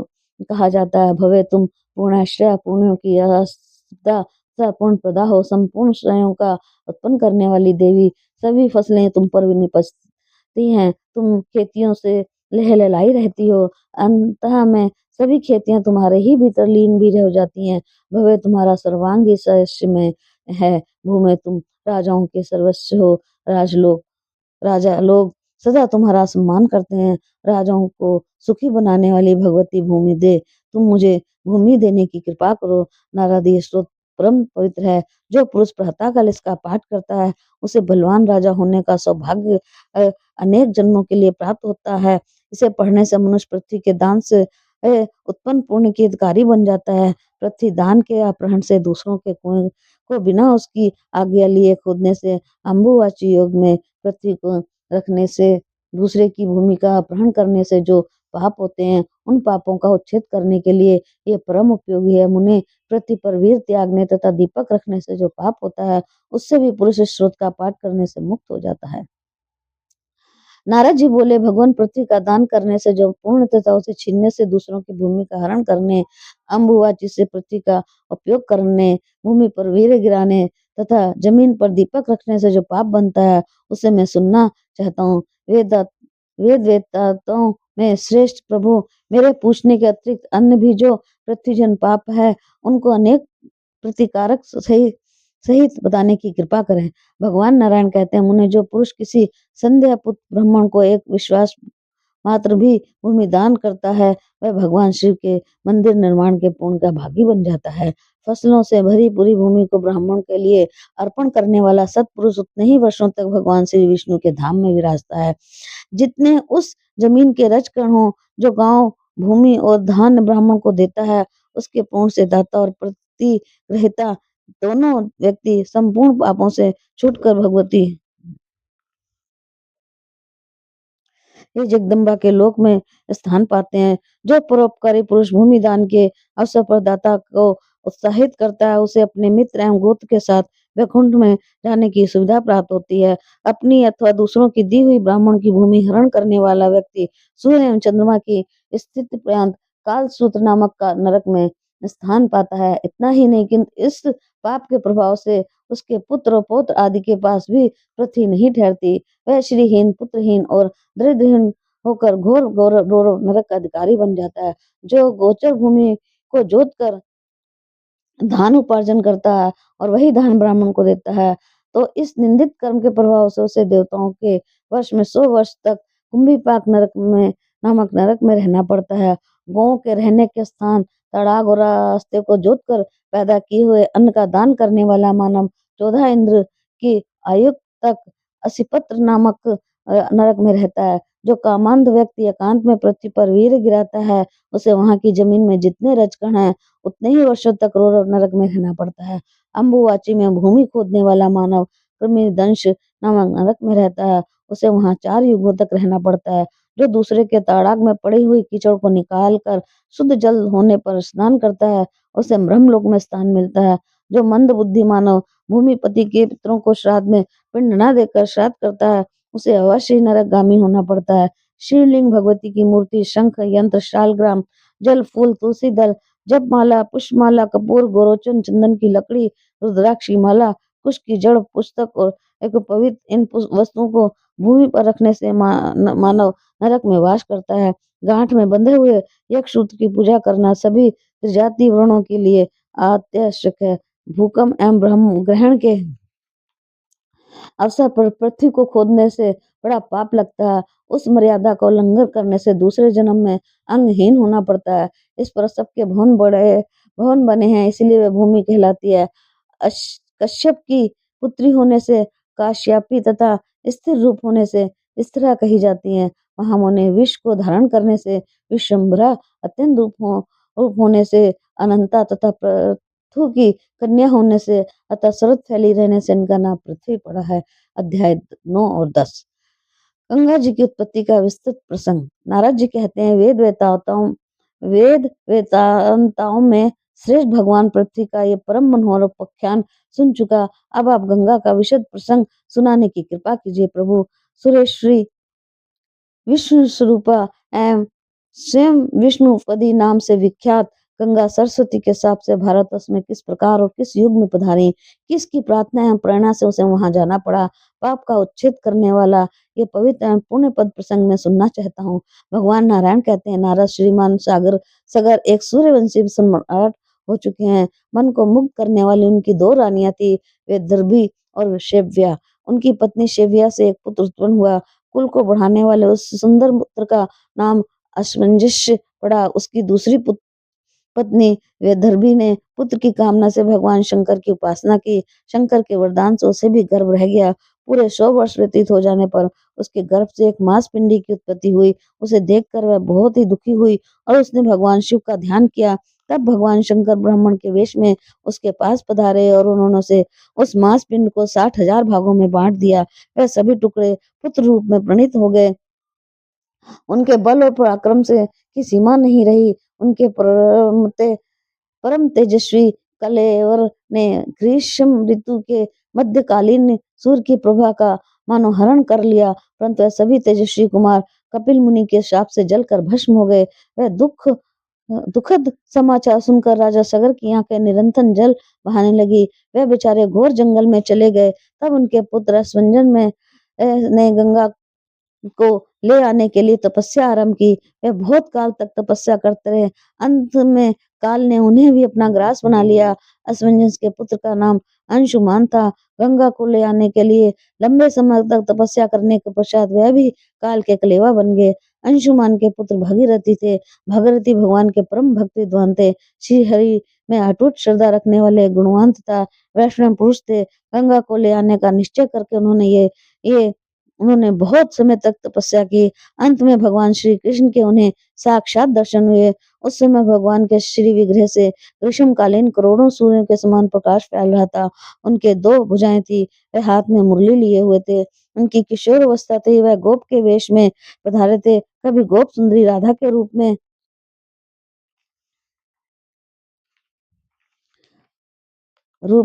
कहा जाता है। भवे, तुम पूर्णाश्रय, पूर्णों की सदा पूर्ण प्रदा हो। संपूर्ण श्रेयों का उत्पन्न करने वाली देवी, सभी फसलें तुम पर निपजती हैं। तुम खेतियों से लहलहाई रहती हो। अंतः में सभी खेतियां तुम्हारे ही भीतर लीन भी हो जाती हैं। भवे, तुम्हारा सर्वांगी सहस्य में है। भूमि, तुम राजाओं के सर्वस्व हो। राजा लोग सदा तुम्हारा सम्मान करते हैं। राजाओं को सुखी बनाने वाली भगवती भूमि दे, तुम मुझे भूमि देने की कृपा करो। नारदीय स्रोत परम पवित्र है। जो पुरुष प्रातःकाल इसका पाठ करता है, उसे बलवान राजा होने का सौभाग्य अनेक जन्मों के लिए प्राप्त होता है। इसे पढ़ने से मनुष्य पृथ्वी के दान से उत्पन्न पुण्य के अधिकारी बन जाता है। पृथ्वी दान के अपहरण से, दूसरों के कुएं को बिना उसकी आज्ञा लिए खोदने से, अम्बुवाची योग में पृथ्वी को रखने से, दूसरे की भूमि का अपहरण करने से जो पाप होते हैं, उन पापों का उच्छेद करने के लिए ये परम उपयोगी है। मुने, पृथ्वी पर वीर त्यागने तथा दीपक रखने से जो पाप होता है, उससे भी पुरुष इस स्रोत का पाठ करने से मुक्त हो जाता है। नारद जी बोले, भगवान, पृथ्वी का दान करने से जो पूर्ण तथा उसे छीनने से, दूसरों की भूमि का हरण करने, अम्बुवाची से पृथ्वी का उपयोग करने, भूमि पर वीर गिराने तथा जमीन पर दीपक रखने से जो पाप बनता है, उसे मैं सुनना चाहता हूँ। वेद वेताओं में श्रेष्ठ प्रभु, मेरे पूछने के अतिरिक्त अन्य भी जो पृथ्वी जन पाप है, उनको अनेक प्रतिकारक सहित बताने की कृपा करें। भगवान नारायण कहते हैं, मुने, जो पुरुष किसी संध्या पुत्र ब्राह्मण को एक विश्वास मात्र भी भूमि दान करता है, वह भगवान शिव के मंदिर निर्माण के पुण्य का भागी बन जाता है। फसलों से भरी पूरी भूमि को ब्राह्मण के लिए अर्पण करने वाला सत्पुरुष उतने ही वर्षों तक भगवान श्री विष्णु के धाम में विराजता है, जितने उस जमीन के रजकण हो। जो गांव, भूमि और धान ब्राह्मण को देता है, उसके पुण्य से दाता और प्रतिग्रहिता दोनों व्यक्ति संपूर्ण पापों से छूटकर भगवती ये जगदम्बा के लोक में स्थान पाते हैं। जो परोपकारी पुरुष भूमि दान के अवसर पर दाता को उत्साहित करता है, उसे अपने मित्र एवं गोत्र के साथ वैकुंठ में जाने की सुविधा प्राप्त होती है। अपनी अथवा दूसरों की दी हुई ब्राह्मण की भूमि हरण करने वाला व्यक्ति सूर्य एवं चंद्रमा की स्थिति पर्यंत कालसूत्र नामक का नरक में स्थान पाता है। इतना ही नहीं, किंतु इस पाप के प्रभाव से उसके पुत्र और पौत्र आदि के पास भी पृथ्वी नहीं ठहरती। वह श्रीहीन, पुत्रहीन और दरिद्रहीन होकर घोर घोर घोर नरक का अधिकारी बन जाता है। जो गोचर भूमि को जोत कर धान उपार्जन करता है और वही धान ब्राह्मण को देता है, तो इस निंदित कर्म के प्रभाव से उसे देवताओं के वर्ष में 100 वर्ष तक कुंभीपाक नरक में नामक नरक में रहना पड़ता है। गौओं के रहने के स्थान, तड़ाग और रास्ते को जोत कर पैदा किए हुए अन्न का दान करने वाला मानव 14 इंद्र की आयु तक असिपत्र नामक नरक में रहता है। जो कामांध व्यक्ति एकांत में पृथ्वी पर वीर गिराता है, उसे वहां की जमीन में जितने रजकण हैं, उतने ही वर्षों तक रोर नरक में रहना पड़ता है। अम्बुवाची में भूमि खोदने वाला मानव कृमि दंश नामक नरक में रहता है, उसे वहां 4 युगों तक रहना पड़ता है। जो दूसरे के ताड़ाग में पड़ी हुई कीचड़ को निकाल कर शुद्ध जल होने पर स्नान करता है, उसे ब्रह्मलोक में स्थान मिलता है। जो मंद बुद्धि मानव भूमिपति के पितरों को श्राद्ध में पिंड न देकर श्राद्ध करता है, उसे अवश्य ही नरकगामी होना पड़ता है। शिवलिंग, भगवती की मूर्ति, शंख, यंत्र, शालग्राम, जल, फूल, तुलसी दल, जपमाला, पुष्पमाला, कपूर, गोरोचन, चंदन की लकड़ी, रुद्राक्ष की माला, कुश की जड़, पुस्तक और एक पवित्र इन वस्तुओं को भूमि पर रखने से मानव नरक में वास करता है। गांठ में बंधे हुए यक्षसूत्र की पूजा करना सभी त्रिजाति वर्णों के लिए आवश्यक है। भूकंप एवं ब्रह्म ग्रहण के अवसर पर पृथ्वी को खोदने से बड़ा पाप लगता है। उस मर्यादा का उल्लंघन करने से दूसरे जन्म में अंगहीन होना पड़ता है। इस पर सबके भवन बने हैं, इसलिए वे भूमि कहलाती है। कश्यप की पुत्री होने से काश्यपी तथा स्थिर रूप होने से स्थिरा कही जाती है। महामुनि विष को धारण करने से विश्वम्भरा, अत्यंत रूप होने से अनंता तथा पृथु की कन्या होने से अतः सर्वत्र फैली रहने से इनका नाम पृथ्वी पड़ा है। अध्याय 9 और 10। गंगा जी की उत्पत्ति का विस्तृत प्रसंग। नारद जी कहते हैं, वेद वेतांताओं में श्रेष्ठ भगवान पृथ्वी का ये परम मनोहर उपाख्यान सुन चुका। अब आप गंगा का विशद प्रसंग सुनाने की कृपा कीजिए। प्रभु सुरेश्वरी, विष्णु स्वरूपा एवं स्वयं विष्णुपदी नाम से विख्यात गंगा सरस्वती के शाप से भारतवर्ष में किस प्रकार और किस युग में पधारी, किसकी प्रार्थना एवं प्रेरणा से उसे वहां जाना पड़ा, पाप का उच्छेद करने वाला ये पवित्र एवं पुण्य पद प्रसंग में सुनना चाहता हूँ। भगवान नारायण कहते हैं, नारद श्रीमान सगर एक सूर्यवंशी सम्राट हो चुके हैं। मन को मुग्ध करने वाली उनकी 2 रानियां थी, वे दर्भी और शेव्या। उनकी पत्नी शेव्या से एक पुत्र उत्पन्न हुआ। कुल को बढ़ाने वाले उस सुंदर पुत्र का नाम असमंजस्य पड़ा। उसकी दूसरी पत्नी वैदर्भी ने पुत्र की कामना से भगवान शंकर की उपासना की। शंकर के वरदान से उसे भी गर्भ रह गया। पूरे 100 वर्ष व्यतीत हो जाने पर उसके गर्भ से एक मांस पिंडी की उत्पत्ति हुई। उसे देखकर वह बहुत ही दुखी हुई और उसने भगवान शिव का ध्यान किया। तब भगवान शंकर ब्राह्मण के वेश में उसके पास पधारे और उन्होंने उसे उस मांस पिंड को 60,000 भागों में बांट दिया। वह सभी टुकड़े पुत्र रूप में प्रणीत हो गए। उनके बल और पराक्रम से की सीमा नहीं रही। उनके परम तेजस्वी कलेवर ने ग्रीष्म ऋतु के मध्यकालीन सूर्य की प्रभा का मानो हरण कर लिया, परंतु वह सभी तेजस्वी कुमार कपिल मुनि के शाप से जलकर भस्म हो गए। वह दुखद समाचार सुनकर राजा सगर की आंखें निरंतर जल बहाने लगी। वह बेचारे घोर जंगल में चले गए। तब उनके पुत्र असमंजन में ने गंगा को ले आने के लिए तपस्या आरंभ की। वे बहुत काल तक तपस्या करते रहे। अंत में काल ने उन्हें भी अपना ग्रास बना लिया। असमंजस के पुत्र का नाम अंशुमान था। गंगा को ले आने के लिए लंबे समय तक तपस्या करने के पश्चात वह भी काल के कलेवा बन गए। अंशुमान के पुत्र भगीरथी थे। भगीरथी भगवान के परम भक्त विद्वान थे। श्री हरि में अटूट श्रद्धा रखने वाले गुणवंत तथा वैष्णव पुरुष थे। गंगा को ले आने का निश्चय करके उन्होंने बहुत समय तक तपस्या की। अंत में भगवान श्री कृष्ण के उन्हें साक्षात दर्शन हुए। उस समय भगवान के श्री विग्रह से ग्रीष्मकालीन करोड़ों सूर्यों के समान प्रकाश फैल रहा था। उनके 2 भुजाएं थी। वह हाथ में मुरली लिए हुए थे। उनकी किशोर अवस्था थी। वह गोप के वेश में पधारे थे। कभी गोप सुंदरी राधा के रूप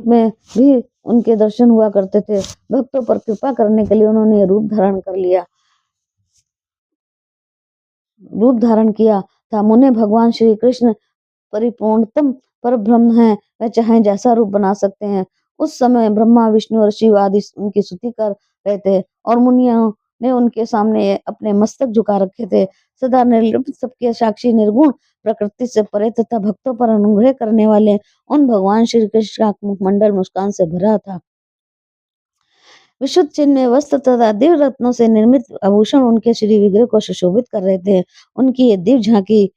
में भी उनके दर्शन हुआ करते थे। भक्तों पर कृपा करने के लिए उन्होंने रूप धारण किया था। मुने भगवान श्री कृष्ण परिपूर्णतम पर ब्रह्म है। वह चाहे जैसा रूप बना सकते हैं। उस समय ब्रह्मा, विष्णु और शिव आदि उनकी स्तुति कर रहे थे और मुनियों ने उनके सामने अपने मस्तक झुका रखे थे। सदा निर्लिप्त, सबके साक्षी, निर्गुण, प्रकृति से परे तथा भक्तों पर अनुग्रह करने वाले उन भगवान श्री कृष्ण का मुखमंडल मुस्कान से भरा था। विशुद्ध चिन्ह वस्त्र तथा दिव्य रत्नों से निर्मित आभूषण उनके श्री विग्रह को सुशोभित कर रहे थे। उनकी ये दिव्य झांकी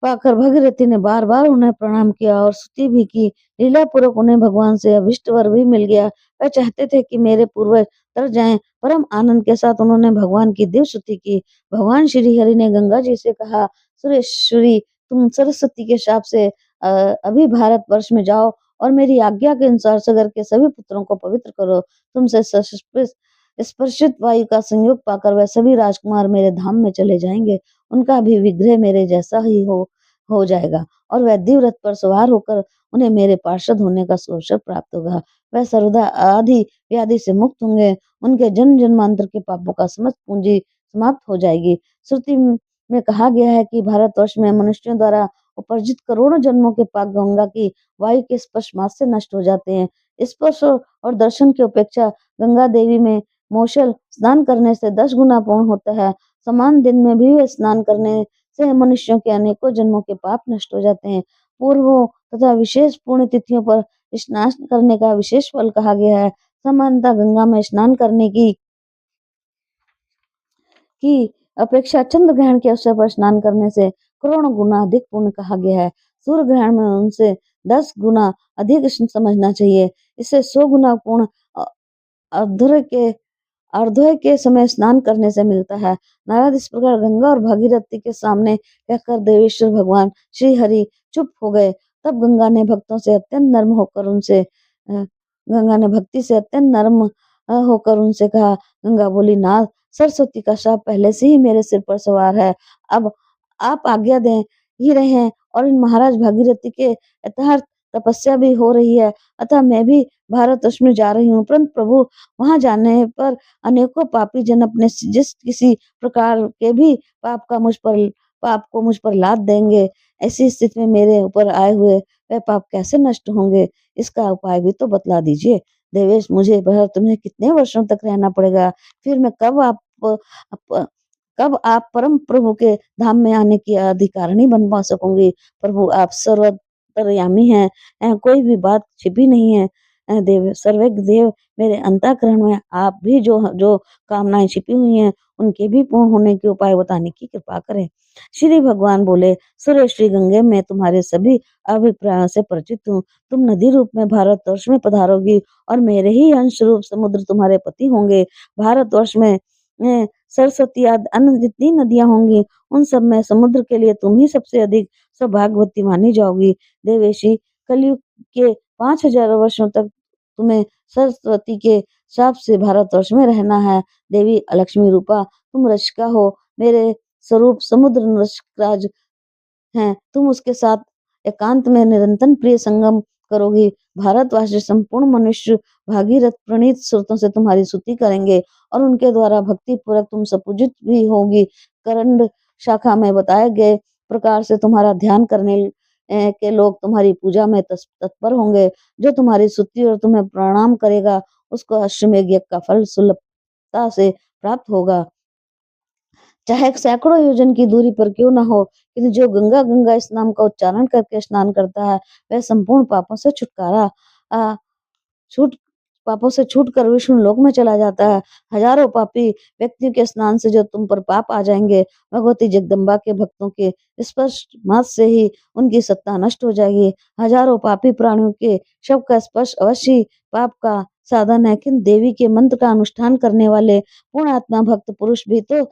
पाकर भगीरथी ने बार बार उन्हें प्रणाम किया और स्तुति भी की। लीला पूर्वक उन्हें भगवान से अभिष्ट वर भी मिल गया। वह चाहते थे कि मेरे पूर्वज तर जाएं। परम आनंद के साथ उन्होंने भगवान की दिव्य स्तुति की। भगवान श्री हरि ने गंगा जी से कहा, सुरेश्वरी, तुम सरस्वती के शाप से अभी भारत वर्ष में जाओ और मेरी आज्ञा के अनुसार सगर के सभी पुत्रों को पवित्र करो। तुमसे स्पर्शित वायु का संयोग पाकर वह सभी राजकुमार मेरे धाम में चले जाएंगे। उनका भी विग्रह मेरे जैसा ही हो जाएगा और वह दिव्य रथ पर सवार होकर उन्हें मेरे पार्षद होने का अवसर प्राप्त होगा। वह सर्वदा आदि व्याधि से मुक्त होंगे। उनके जन्म जन्मांतर के पापों का समस्त पूंजी समाप्त हो जाएगी। श्रुति में कहा गया है कि भारतवर्ष में मनुष्यों द्वारा उपार्जित करोड़ों जन्मों के पाप गंगा की वायु के स्पर्श मात्र से नष्ट हो जाते हैं। स्पर्श और दर्शन की अपेक्षा गंगा देवी में मौसल स्नान करने से 10 गुना पूर्ण होता है। समान दिन में भी वे स्नान करने से मनुष्यों के अनेकों जन्मों के पाप नष्ट हो जाते हैं। पूर्वों तथा विशेष पुण्य तिथियों पर स्नान करने का विशेष फल कहा गया है। सामान्यतः गंगा में स्नान करने की अपेक्षा चंद्र ग्रहण के अवसर पर स्नान करने से करोड़ों गुना अधिक पुण्य कहा गया है। सूर्य ग्रहण में उनसे 10 गुना अधिक समझना चाहिए। इससे 100 गुना पूर्ण अर्घ्य के अर्घ्य के समय स्नान करने से मिलता है। नारद इस प्रकार गंगा और भागीरथी के सामने कहकर देवेश्वर भगवान श्री हरि चुप हो गए। तब गंगा ने भक्तों से अत्यंत नर्म होकर उनसे गंगा ने भक्ति से अत्यंत नर्म होकर उनसे कहा। गंगा बोली, नाथ, सरस्वती का श्राप पहले से ही मेरे सिर पर सवार है। अब आप आज्ञा दें ही रहे हैं और इन महाराज भागीरथी के यथार्थ तपस्या भी हो रही है, अतः मैं भी भारतवर्ष में जा रही हूँ। परंतु प्रभु, वहां जाने पर अनेकों पापी जन अपने जिस किसी प्रकार के भी पाप को मुझ पर लाद देंगे। ऐसी स्थिति में मेरे ऊपर आए हुए वह पाप कैसे नष्ट होंगे, इसका उपाय भी तो बतला दीजिए। देवेश, मुझे भारत में कितने वर्षों तक रहना पड़ेगा? फिर मैं कब आप परम प्रभु के धाम में आने की अधिकारिणी बन पा सकूंगी? प्रभु, आप सर्वतरयामी हैं, कोई भी बात छिपी नहीं है। देव सर्वज्ञ देव, मेरे अंतःकरण में आप भी जो जो कामनाएं छिपी हुई हैं, उनके भी पूर्ण होने के उपाय बताने की कृपा करें। श्री भगवान बोले, सूर्य श्री गंगे, मैं तुम्हारे सभी अभिप्रायों से परिचित हूँ। तुम नदी रूप में भारतवर्ष में पधारोगी और मेरे ही अंश रूप समुद्र तुम्हारे पति होंगे। भारतवर्ष में सरस्वती आदि अन्य जितनी नदियां होंगी, उन सब में समुद्र के लिए तुम ही सबसे अधिक सौभाग्यवती मानी जाओगी। देवेशी, कलयुग के 5000 वर्षों तक तुम्हें सरस्वती के श्राप से भारतवर्ष में रहना है। देवी लक्ष्मी रूपा, तुम रसिका हो, मेरे स्वरूप समुद्र नरसिकराज हैं। तुम उसके साथ एकांत में निरंतर प्रिय संगम करोगी। भारतवासी संपूर्ण मनुष्य भागीरथ प्रणीत स्रोतों से तुम्हारी स्तुति करेंगे और उनके द्वारा भक्ति पूर्वक तुम सपूजित भी होगी। करंड शाखा में बताए गए प्रकार से तुम्हारा ध्यान करने के लोग तुम्हारी पूजा में तत्पर होंगे। जो तुम्हारी स्तुति और तुम्हें प्रणाम करेगा, उसको अश्वमेध यज्ञ का फल सुलभता से प्राप्त होगा। चाहे सैकड़ों योजन की दूरी पर क्यों ना हो, किंतु जो गंगा गंगा इस नाम का उच्चारण करके स्नान करता है, वह संपूर्ण आ, छूट पापों से छूटकर विष्णु लोक में चला जाता है। हजारों पापी व्यक्तियों के स्नान से जो तुम पर पाप आ जाएंगे, भगवती जगदम्बा के भक्तों के स्पर्श मात्र से ही उनकी सत्ता नष्ट हो जाएगी। हजारों पापी प्राणियों के शव का स्पर्श अवश्य पाप का साधन है, किंतु देवी के मंत्र का अनुष्ठान करने वाले पूर्ण आत्मा भक्त पुरुष भी तो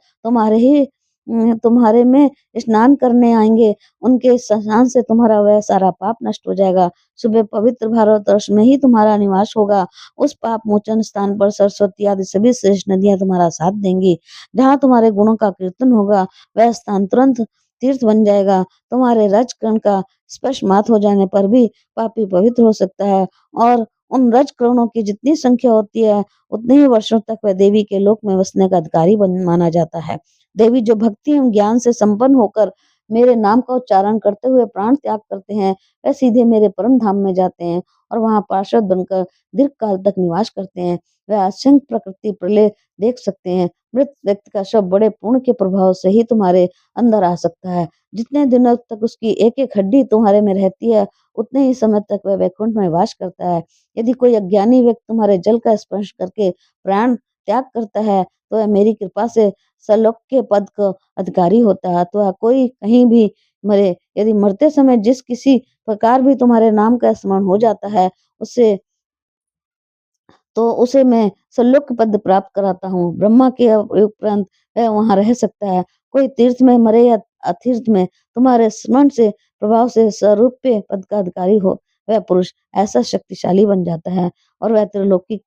तुम्हारे में स्नान करने आएंगे। उनके स्नान से तुम्हारा वह सारा पाप नष्ट हो जाएगा। सुबह पवित्र भारतवर्ष में ही तुम्हारा निवास होगा। उस पाप मोचन स्थान पर सरस्वती आदि सभी श्रेष्ठ नदियां तुम्हारा साथ देंगी। जहाँ तुम्हारे गुणों का कीर्तन होगा, वह स्थान तुरंत तीर्थ बन जाएगा। तुम्हारे रजकण का स्पर्श मात्र हो जाने पर भी पापी पवित्र हो सकता है और उन रजकणों की जितनी संख्या होती है, उतने ही वर्षों तक वह देवी के लोक में बसने का अधिकारी माना जाता है। देवी जो भक्ति एवं ज्ञान से संपन्न होकर मेरे नाम का उच्चारण करते हुए प्राण त्याग करते हैं, वह सीधे मेरे परम धाम में जाते हैं और वहां पार्षद बनकर दीर्घ काल तक निवास करते हैं। वह असंख्य प्रकृति प्रलय देख सकते हैं। मृत व्यक्ति का शव बड़े पुण्य के प्रभाव से ही तुम्हारे अंदर आ सकता है। जितने दिनों तक उसकी एक एक हड्डी तुम्हारे में रहती है, उतने ही समय तक वह वैकुंठ में वास करता है। यदि कोई अज्ञानी व्यक्ति तुम्हारे जल का स्पर्श करके प्राण त्याग करता है, तो वह मेरी कृपा से सलोक्य पद का अधिकारी होता है। तो कोई कहीं भी मरे, यदि मरते समय जिस किसी प्रकार भी तुम्हारे नाम का स्मरण हो जाता है, उसे मैं सलोक पद प्राप्त कराता हूँ। ब्रह्मा के उपरांत वह वहां रह सकता है। कोई तीर्थ में मरे या अतीर्थ में, तुम्हारे स्मरण से प्रभाव से स्वरूप्य पद का अधिकारी हो, वह पुरुष ऐसा शक्तिशाली बन जाता है और वह त्रिलोकी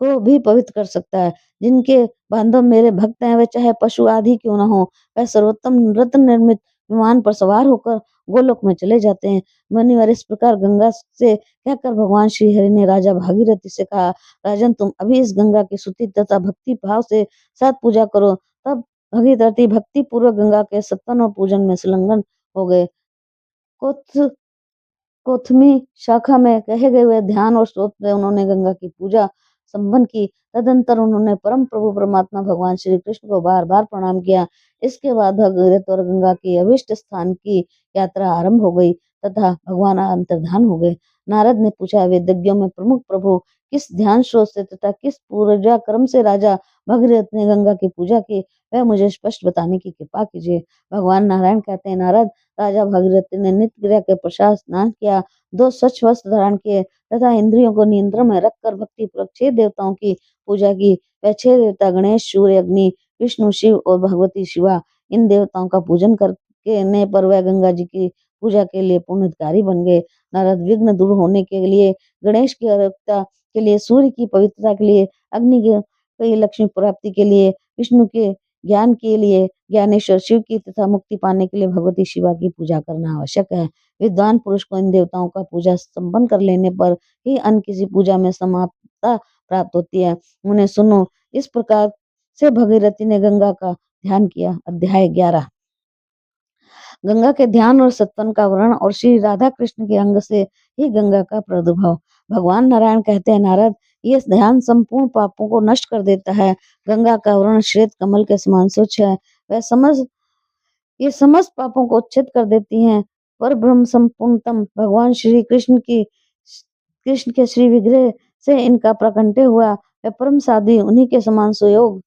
को भी पवित्र कर सकता है। जिनके बांधव मेरे भक्त हैं, वे चाहे पशु आदि क्यों न हो, वह सर्वोत्तम रत्न निर्मित विमान पर सवार होकर गोलोक में चले जाते हैं। मुनिवर इस प्रकार गंगा से कहकर भगवान श्री हरि ने राजा भागीरथी से कहा, राजन तुम अभी इस गंगा की स्तुति तथा भक्ति भाव से साथ पूजा करो। तब भागीरथी भक्ति पूर्वक गंगा के स्तवन और पूजन में संलग्न हो गए। कोथ कोथमी शाखा में कहे गए हुए ध्यान और स्तोत्र से उन्होंने गंगा की पूजा संपन्न की। तदंतर उन्होंने परम प्रभु परमात्मा भगवान श्री कृष्ण को बार बार प्रणाम किया। इसके बाद भगीरथ और गंगा की अभिष्ट स्थान की यात्रा आरंभ हो गई तथा भगवान अंतर्धान हो गए। नारद ने पूछा, वेदज्ञों में प्रमुख प्रभु किस ध्यान स्रोत से तथा किस पूजा क्रम से राजा भगीरथ ने गंगा की पूजा की, वह मुझे स्पष्ट बताने की कृपा कीजिए। भगवान नारायण कहते हैं, नारद, राजा भगीरथ ने नित्य क्रिया के पश्चात स्नान किया, 2 स्वच्छ वस्त्र धारण किए तथा इंद्रियों को नियंत्रण में रखकर भक्ति पूर्वक 6 देवताओं की पूजा की। वह 6 देवता गणेश, सूर्य, अग्नि, विष्णु, शिव और भगवती शिवा। इन देवताओं का पूजन करने पर वह गंगा जी की पूजा के लिए पुण्यकारी बन गए। नारद, विघ्न दूर होने के लिए गणेश की अरोग्यता के लिए, सूर्य की पवित्रता के लिए, अग्नि की लक्ष्मी प्राप्ति के लिए, विष्णु के ज्ञान के लिए ज्ञानेश्वर शिव की तथा मुक्ति पाने के लिए भगवती शिवा की पूजा करना आवश्यक है। विद्वान पुरुष को इन देवताओं का पूजा संपन्न कर लेने पर ही अन्य किसी पूजा में समाप्तता प्राप्त होती है। उन्हें सुनो। इस प्रकार से भगीरथी ने गंगा का ध्यान किया। अध्याय 11। गंगा के ध्यान और सत्वन का वर्णन और श्री राधा कृष्ण के अंग से ही गंगा का प्रादुर्भाव। भगवान नारायण कहते हैं, नारद, ये ध्यान संपूर्ण पापों को नष्ट कर देता है। गंगा का वर्ण श्वेत कमल के समान स्वच्छ है। वह ये समस्त पापों को उच्छेद कर देती हैं। पर ब्रह्म संपूर्णतम भगवान श्री कृष्ण के श्री विग्रह से इनका प्रकटे हुआ वह परम साध्वी उन्हीं के समान सुयोग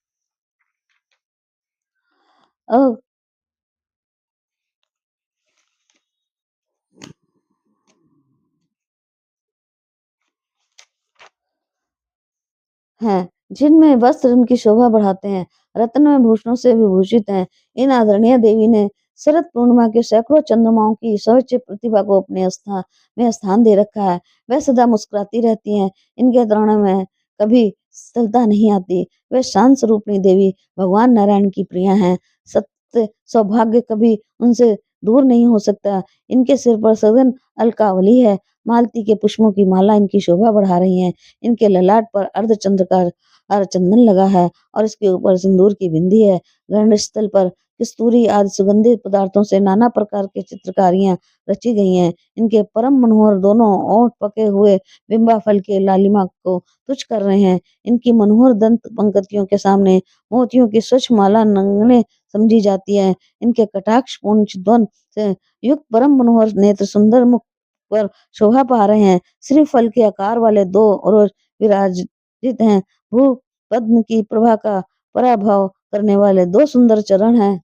हैं, जिनमें वस्त्र उनकी शोभा बढ़ाते हैं, रत्न में भूषणों से विभूषित हैं। इन आदरणीय देवी ने शरद पूर्णिमा के सैकड़ों चंद्रमाओं की सर्वोच्च प्रतिभा को अपने स्थान दे रखा है। वह सदा मुस्कुराती रहती हैं। इनके तरणों में कभी स्थलता नहीं आती। वह शांत स्वरूपणी देवी भगवान नारायण की प्रिया हैं। सत्य सौभाग्य कभी उनसे दूर नहीं हो सकता। इनके सिर पर सघन अलकावली है। मालती के पुष्पों की माला इनकी शोभा बढ़ा रही है। इनके ललाट पर अर्धचंद्र का चंदन लगा है और इसके ऊपर सिंदूर की बिंदी है। गंड स्थल पर कस्तूरी आदि सुगंधित पदार्थों से नाना प्रकार के चित्रकारियां रची गई हैं। इनके परम मनोहर दोनों ओठ पके हुए बिंबा फल के लालिमा को तुच्छ कर रहे हैं। इनकी मनोहर दंत पंक्तियों के सामने मोतियों की स्वच्छ माला नगण्य समझी जाती है। इनके कटाक्ष पूर्ण चितवन से युक्त परम मनोहर नेत्र सुंदर मुख पर शोभा पा रहे हैं। श्री फल के आकार वाले 2 रोज विराजित हैं। भू पद्म की प्रभा का पराभव करने वाले 2 सुंदर चरण हैं।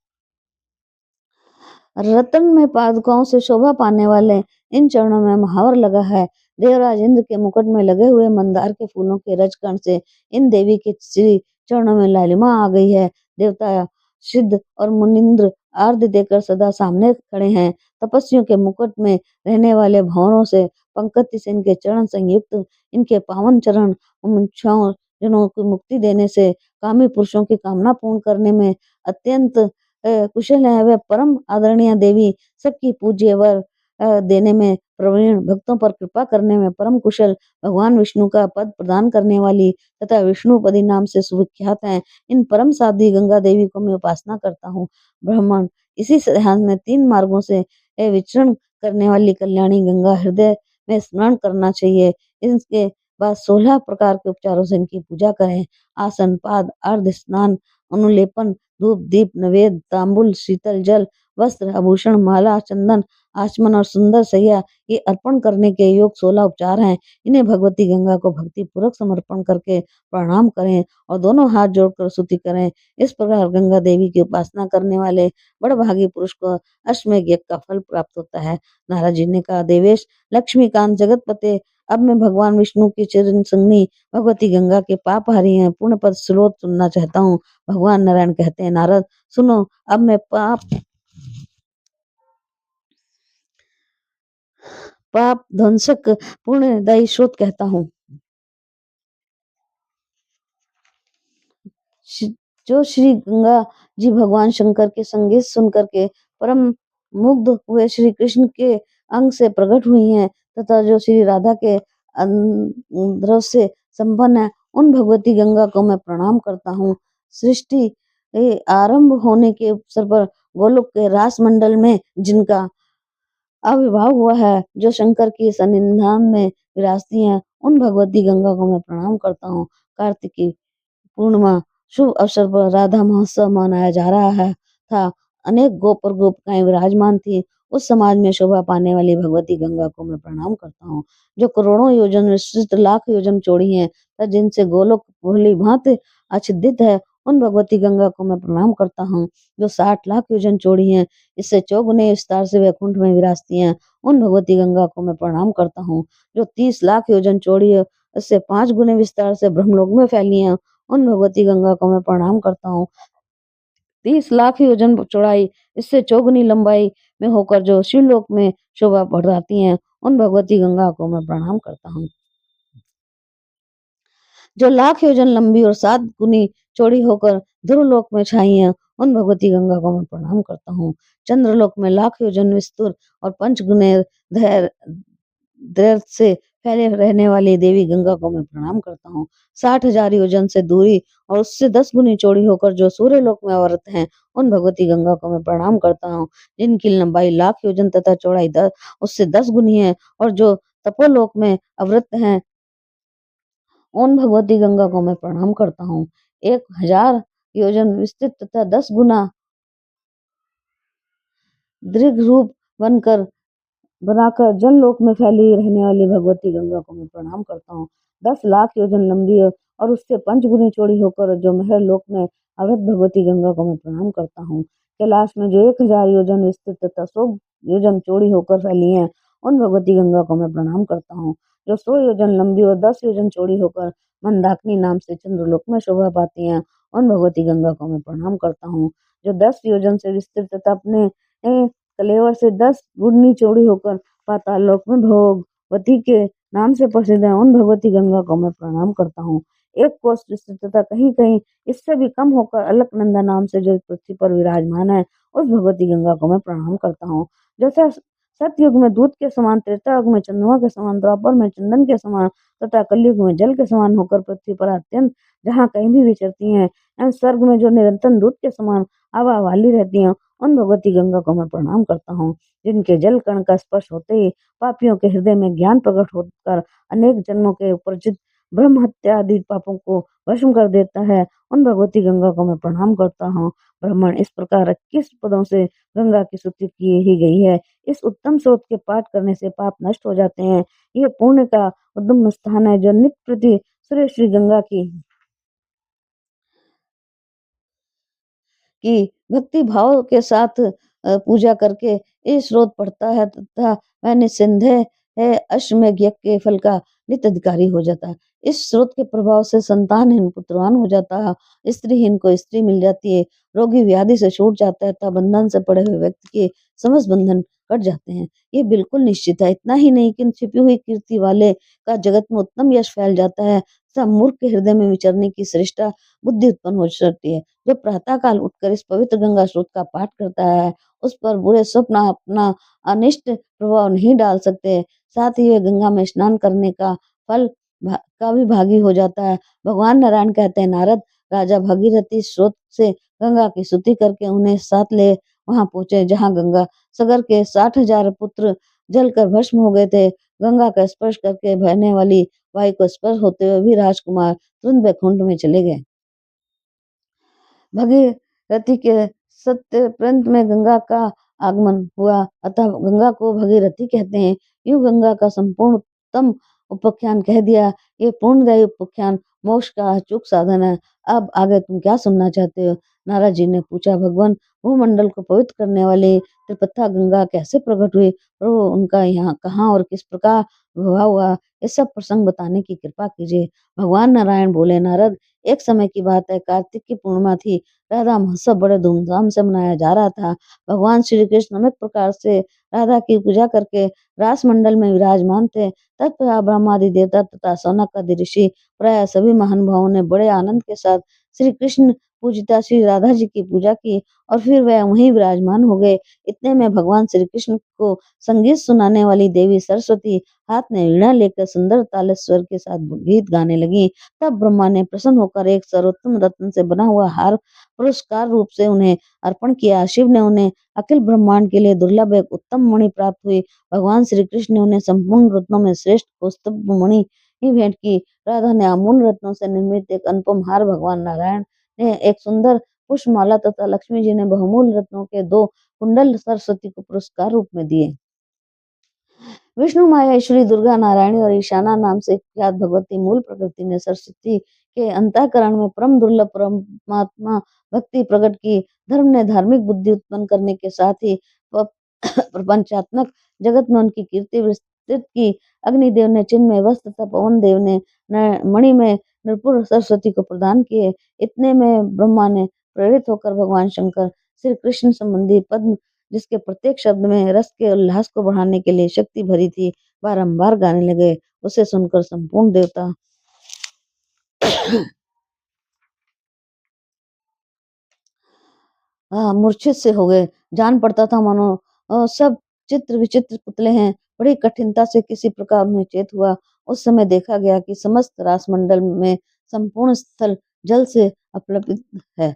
रतन में पादुकाओं से शोभा पाने वाले इन चरणों में महावर लगा है। देवराज इंद्र के मुकुट में लगे हुए मंदार के फूलों के रजकण से इन देवी के श्री चरणों में लालिमा आ गई है। देवता सिद्ध और मुनिंद्र आर्द्र देकर सदा सामने खड़े हैं। तपस्वियों के मुकुट में रहने वाले भंवरों से पंकति से इनके चरण संयुक्त इनके पावन चरण मुमुक्षुओं जनों को मुक्ति देने से कामी पुरुषों की कामना पूर्ण करने में अत्यंत कुशल है। वह परम आदरणीय देवी सबकी पूज्य वर देने में प्रवीण, भक्तों पर कृपा करने में परम कुशल, भगवान विष्णु का पद प्रदान करने वाली तथा विष्णुपदी नाम से सुविख्यात हैं। इन परम साध्वी गंगा देवी को मैं उपासना करता हूँ। ब्राह्मण इसी ध्यान में 3 मार्गों से विचरण करने वाली कल्याणी गंगा हृदय में स्मरण करना चाहिए। इसके बाद 16 प्रकार के उपचारों से इनकी पूजा करें। आसन, पाद, अर्ध स्नान, अनुलेपन, धूप, दीप, नैवेद्य, तांबुल, शीतल जल, वस्त्र, आभूषण, माला, चंदन, आचमन और सुंदर सैया ये अर्पण करने के योग 16 उपचार हैं। इन्हें भगवती गंगा को भक्ति पूर्वक समर्पण करके प्रणाम करें और दोनों हाथ जोड़कर स्तुति करें। इस प्रकार गंगा देवी की उपासना करने वाले बड़भागी पुरुष को अश्वमेध यज्ञ का फल प्राप्त होता है। नारद जी ने कहा, देवेश लक्ष्मीकांत जगतपते, अब मैं भगवान विष्णु की चरण संगनी भगवती गंगा के पाप हरी हैं पूर्ण पद स्रोत सुनना चाहता हूँ। भगवान नारायण कहते हैं, नारद सुनो, अब मैं पाप ध्वंसक पुण्यदायी स्रोत कहता हूँ। जो श्री गंगा जी भगवान शंकर के संगीत सुन करके परम मुग्ध हुए श्री कृष्ण के अंग से प्रकट हुई हैं तथा जो श्री राधा के द्रव से संपन्न है, उन भगवती गंगा को मैं प्रणाम करता हूँ। सृष्टि आरंभ होने के अवसर पर गोलोक के रास मंडल में जिनका आविर्भाव हुआ है, जो शंकर की सन्निधान में विराजती हैं, उन भगवती गंगा को मैं प्रणाम करता हूँ। कार्तिकी पूर्णिमा शुभ अवसर पर राधा महोत्सव मनाया जा रहा है था। अनेक गोप और गोपिकाएं विराजमान थी। उस समाज में शोभा पाने वाली भगवती गंगा को मैं प्रणाम करता हूँ, जो करोड़ों योजन विस्तृत लाख योजन चौड़ी है तथा जिनसे गोलोक भली भांति आच्छादित है। उन भगवती गंगा को मैं प्रणाम करता हूँ, जो 60 लाख योजन चौड़ी है, इससे चौगुने विस्तार से वैकुंठ में विराजती हैं। उन भगवती गंगा को मैं प्रणाम करता हूँ, जो 30 लाख योजन चौड़ी है, इससे 5 गुने विस्तार से ब्रह्मलोक में फैली है। उन भगवती गंगा को मैं प्रणाम करता हूँ। 30 लाख योजन चौड़ाई, इससे चौगुनी लंबाई में होकर जो शिवलोक में शोभा बढ़ाती हैं, उन भगवती गंगा को मैं प्रणाम करता हूँ। जो लाख योजन लंबी और 7 गुनी चौड़ी होकर ध्रुवलोक में छाई हैं, उन भगवती गंगा को मैं प्रणाम करता हूँ। चंद्रलोक में लाख योजन विस्तृत और 5 गुने धैर्य दृढ़ से फैले रहने वाली देवी गंगा को मैं प्रणाम करता हूँ। 60,000 योजन से दूरी और उससे 10 गुनी चौड़ी होकर जो सूर्यलोक में अवरत हैं, उन भगवती गंगा को मैं प्रणाम करता हूँ। जिनकी लंबाई लाख योजन तथा चौड़ाई उससे 10 गुनी है और जो तपोलोक में अवरत हैं, उन भगवती गंगा को मैं प्रणाम करता हूँ। 1,000 योजन विस्तृत तथा 10 गुना दीर्घ रूप बनकर बनाकर जल लोक में फैली रहने वाली भगवती गंगा को मैं प्रणाम करता हूँ। 10 लाख योजन लंबी है और उससे 5 गुनी चौड़ी होकर जो महर लोक में अवृत भगवती गंगा को मैं प्रणाम करता हूँ। कैलाश में जो 1,000 योजन विस्तृत तथा 100 योजन चौड़ी होकर फैली है, उन भगवती गंगा को मैं प्रणाम करता हूँ। जो 100 योजन लंबी और 10 योजन चौड़ी होकर मंदाकिनी नाम से चंद्रलोक में शोभा पाती हैं, उन भगवती गंगा को मैं प्रणाम करता हूँ। जो 10 योजन से विस्तृत तथा अपने कलेवर से 10 गुनी चौड़ी होकर पाताल लोक में भगवती के नाम से प्रसिद्ध है, उन भगवती गंगा को मैं प्रणाम करता हूँ। एक कोस विस्तृत तथा कहीं कहीं इससे भी कम होकर अलकनंदा नाम से जो पृथ्वी पर विराजमान है, उस भगवती गंगा को मैं प्रणाम करता हूँ। जैसे सतयुग में दूध के समान, त्रेता युग में चंद्रमा के समान, द्वापर में चंदन के समान तथा कलयुग में जल के समान होकर पृथ्वी पर अत्यंत जहाँ कहीं भी विचरती हैं, एवं स्वर्ग में जो निरंतर दूध के समान आभा वाली रहती हैं, उन भगवती गंगा को मैं प्रणाम करता हूँ। जिनके जल कण का स्पर्श होते ही पापियों के हृदय में ज्ञान प्रकट होकर अनेक जन्मों के उपरचित ब्रह्म हत्या आदि पापों को भस्म कर देता है, उन भगवती गंगा को मैं प्रणाम करता हूँ। ब्राह्मण इस प्रकार 21 पदों से गंगा की स्तुति की ही गई है। इस उत्तम स्रोत के पाठ करने से पाप नष्ट हो जाते हैं। यह पुण्य का उद्गम स्थान है, जो नित्य प्रति सूर्य श्री गंगा की भक्ति भाव के साथ पूजा करके ये स्रोत पढ़ता है तथा वह निस्संदेह है अश्वमेध यज्ञ के फल का नित्य अधिकारी हो जाता है। इस स्रोत के प्रभाव से संतानहीन पुत्रवान हो जाता है, स्त्रीहीन को स्त्री मिल जाती है, रोगी व्याधि से छूट जाता है तथा बंधन से पड़े हुए व्यक्ति के समस्त बंधन कट जाते हैं। ये बिल्कुल निश्चित है। इतना ही नहीं कि छिपी हुई कीर्ति वाले का जगत में उत्तम यश फैल जाता है तथा मूर्ख के हृदय में विचरने की श्रेष्ठ बुद्धि उत्पन्न हो सकती है। जो प्रातः काल उठकर इस पवित्र गंगा स्रोत का पाठ करता है, उस पर बुरे स्वप्न अपना अनिष्ट प्रभाव नहीं डाल सकते। साथ ही वे गंगा में स्नान करने का फल का भी भागी हो जाता है। भगवान नारायण कहते हैं, नारद राजा भगीरथी स्रोत से गंगा की स्तुति करके उन्हें साथ ले वहां पहुंचे, जहां गंगा सागर के 60,000 पुत्र जलकर भस्म हो गए थे। गंगा का स्पर्श करके बहने वाली वायु को स्पर्श होते हुए भी राजकुमार तुरंत वैकुंठ में चले गए। भगीरथी के सत्य प्रांत में गंगा का आगमन हुआ, अतः गंगा को भगीरथी कहते हैं। यूं गंगा का संपूर्ण उत्तम उपाख्यान कह दिया। ये पूर्णदायी उपाख्यान मोक्ष का अचूक साधन है। अब आगे तुम क्या सुनना चाहते हो? नारद जी ने पूछा, भगवान भूमंडल को पवित्र करने वाली त्रिपथा गंगा कैसे प्रकट हुई? प्रभु उनका यहाँ कहाँ और किस प्रकार प्रभाव हुआ, ये सब प्रसंग बताने की कृपा कीजिए। भगवान नारायण बोले, नारद एक समय की बात है, कार्तिक की पूर्णिमा थी। राधा महोत्सव बड़े धूमधाम से मनाया जा रहा था। भगवान श्री कृष्ण अनेक प्रकार से राधा की पूजा करके रास मंडल में विराजमान थे। तत्पश्चात ब्रह्मादि देवता तथा सौनक आदि ऋषि प्राय सभी महानुभावों ने बड़े आनंद के साथ श्री कृष्ण पूजिता श्री राधा जी की पूजा की और फिर वह वहीं विराजमान हो गए। इतने में भगवान श्री कृष्ण को संगीत सुनाने वाली देवी सरस्वती हाथ में वीणा लेकर सुंदर ताल स्वर के साथ गीत गाने लगी। तब ब्रह्मा ने प्रसन्न होकर एक सर्वोत्तम रत्न से बना हुआ हार पुरस्कार रूप से उन्हें अर्पण किया। शिव ने उन्हें अखिल ब्रह्मांड के लिए दुर्लभ एक उत्तम मणि प्राप्त हुई। भगवान श्री कृष्ण ने उन्हें संपूर्ण रत्नों में श्रेष्ठ कौस्तुभ मणि ही भेंट की। राधा ने अमूल्य रत्नों से निर्मित एक अनुपम हार, भगवान नारायण ने एक सुंदर पुष्पमाला तथा लक्ष्मी जी ने बहुमूल्य रत्नों के 2 कुंडल सरस्वती को पुरस्कार रूप में दिए। विष्णु माया ईश्वरी दुर्गा नारायणी और ईशाना नाम से ख्यात भगवती मूल प्रकृति ने सरस्वती के अंतःकरण में परम दुर्लभ परमात्मा भक्ति प्रकट की। धर्म ने धार्मिक बुद्धि उत्पन्न करने के साथ ही प्रपंचात्मक जगत में उनकी कीर्ति विस्तृत की। अग्निदेव ने चिन्मय वस्त्र तथा पवन देव ने मणि में नृपुर सरस्वती को प्रदान किए। इतने में ब्रह्मा ने प्रेरित होकर भगवान शंकर श्री कृष्ण संबंधी पद्म, जिसके प्रत्येक शब्द में रस के उल्लास को बढ़ाने के लिए शक्ति भरी थी, बारंबार गाने लगे। उसे सुनकर संपूर्ण देवता मूर्छित से हो गए। जान पड़ता था मानो सब चित्र विचित्र पुतले हैं। बड़ी कठिनता से किसी प्रकार उन्हें चेत हुआ। उस समय देखा गया कि समस्त रासमंडल में संपूर्ण स्थल जल से अप्लवित है।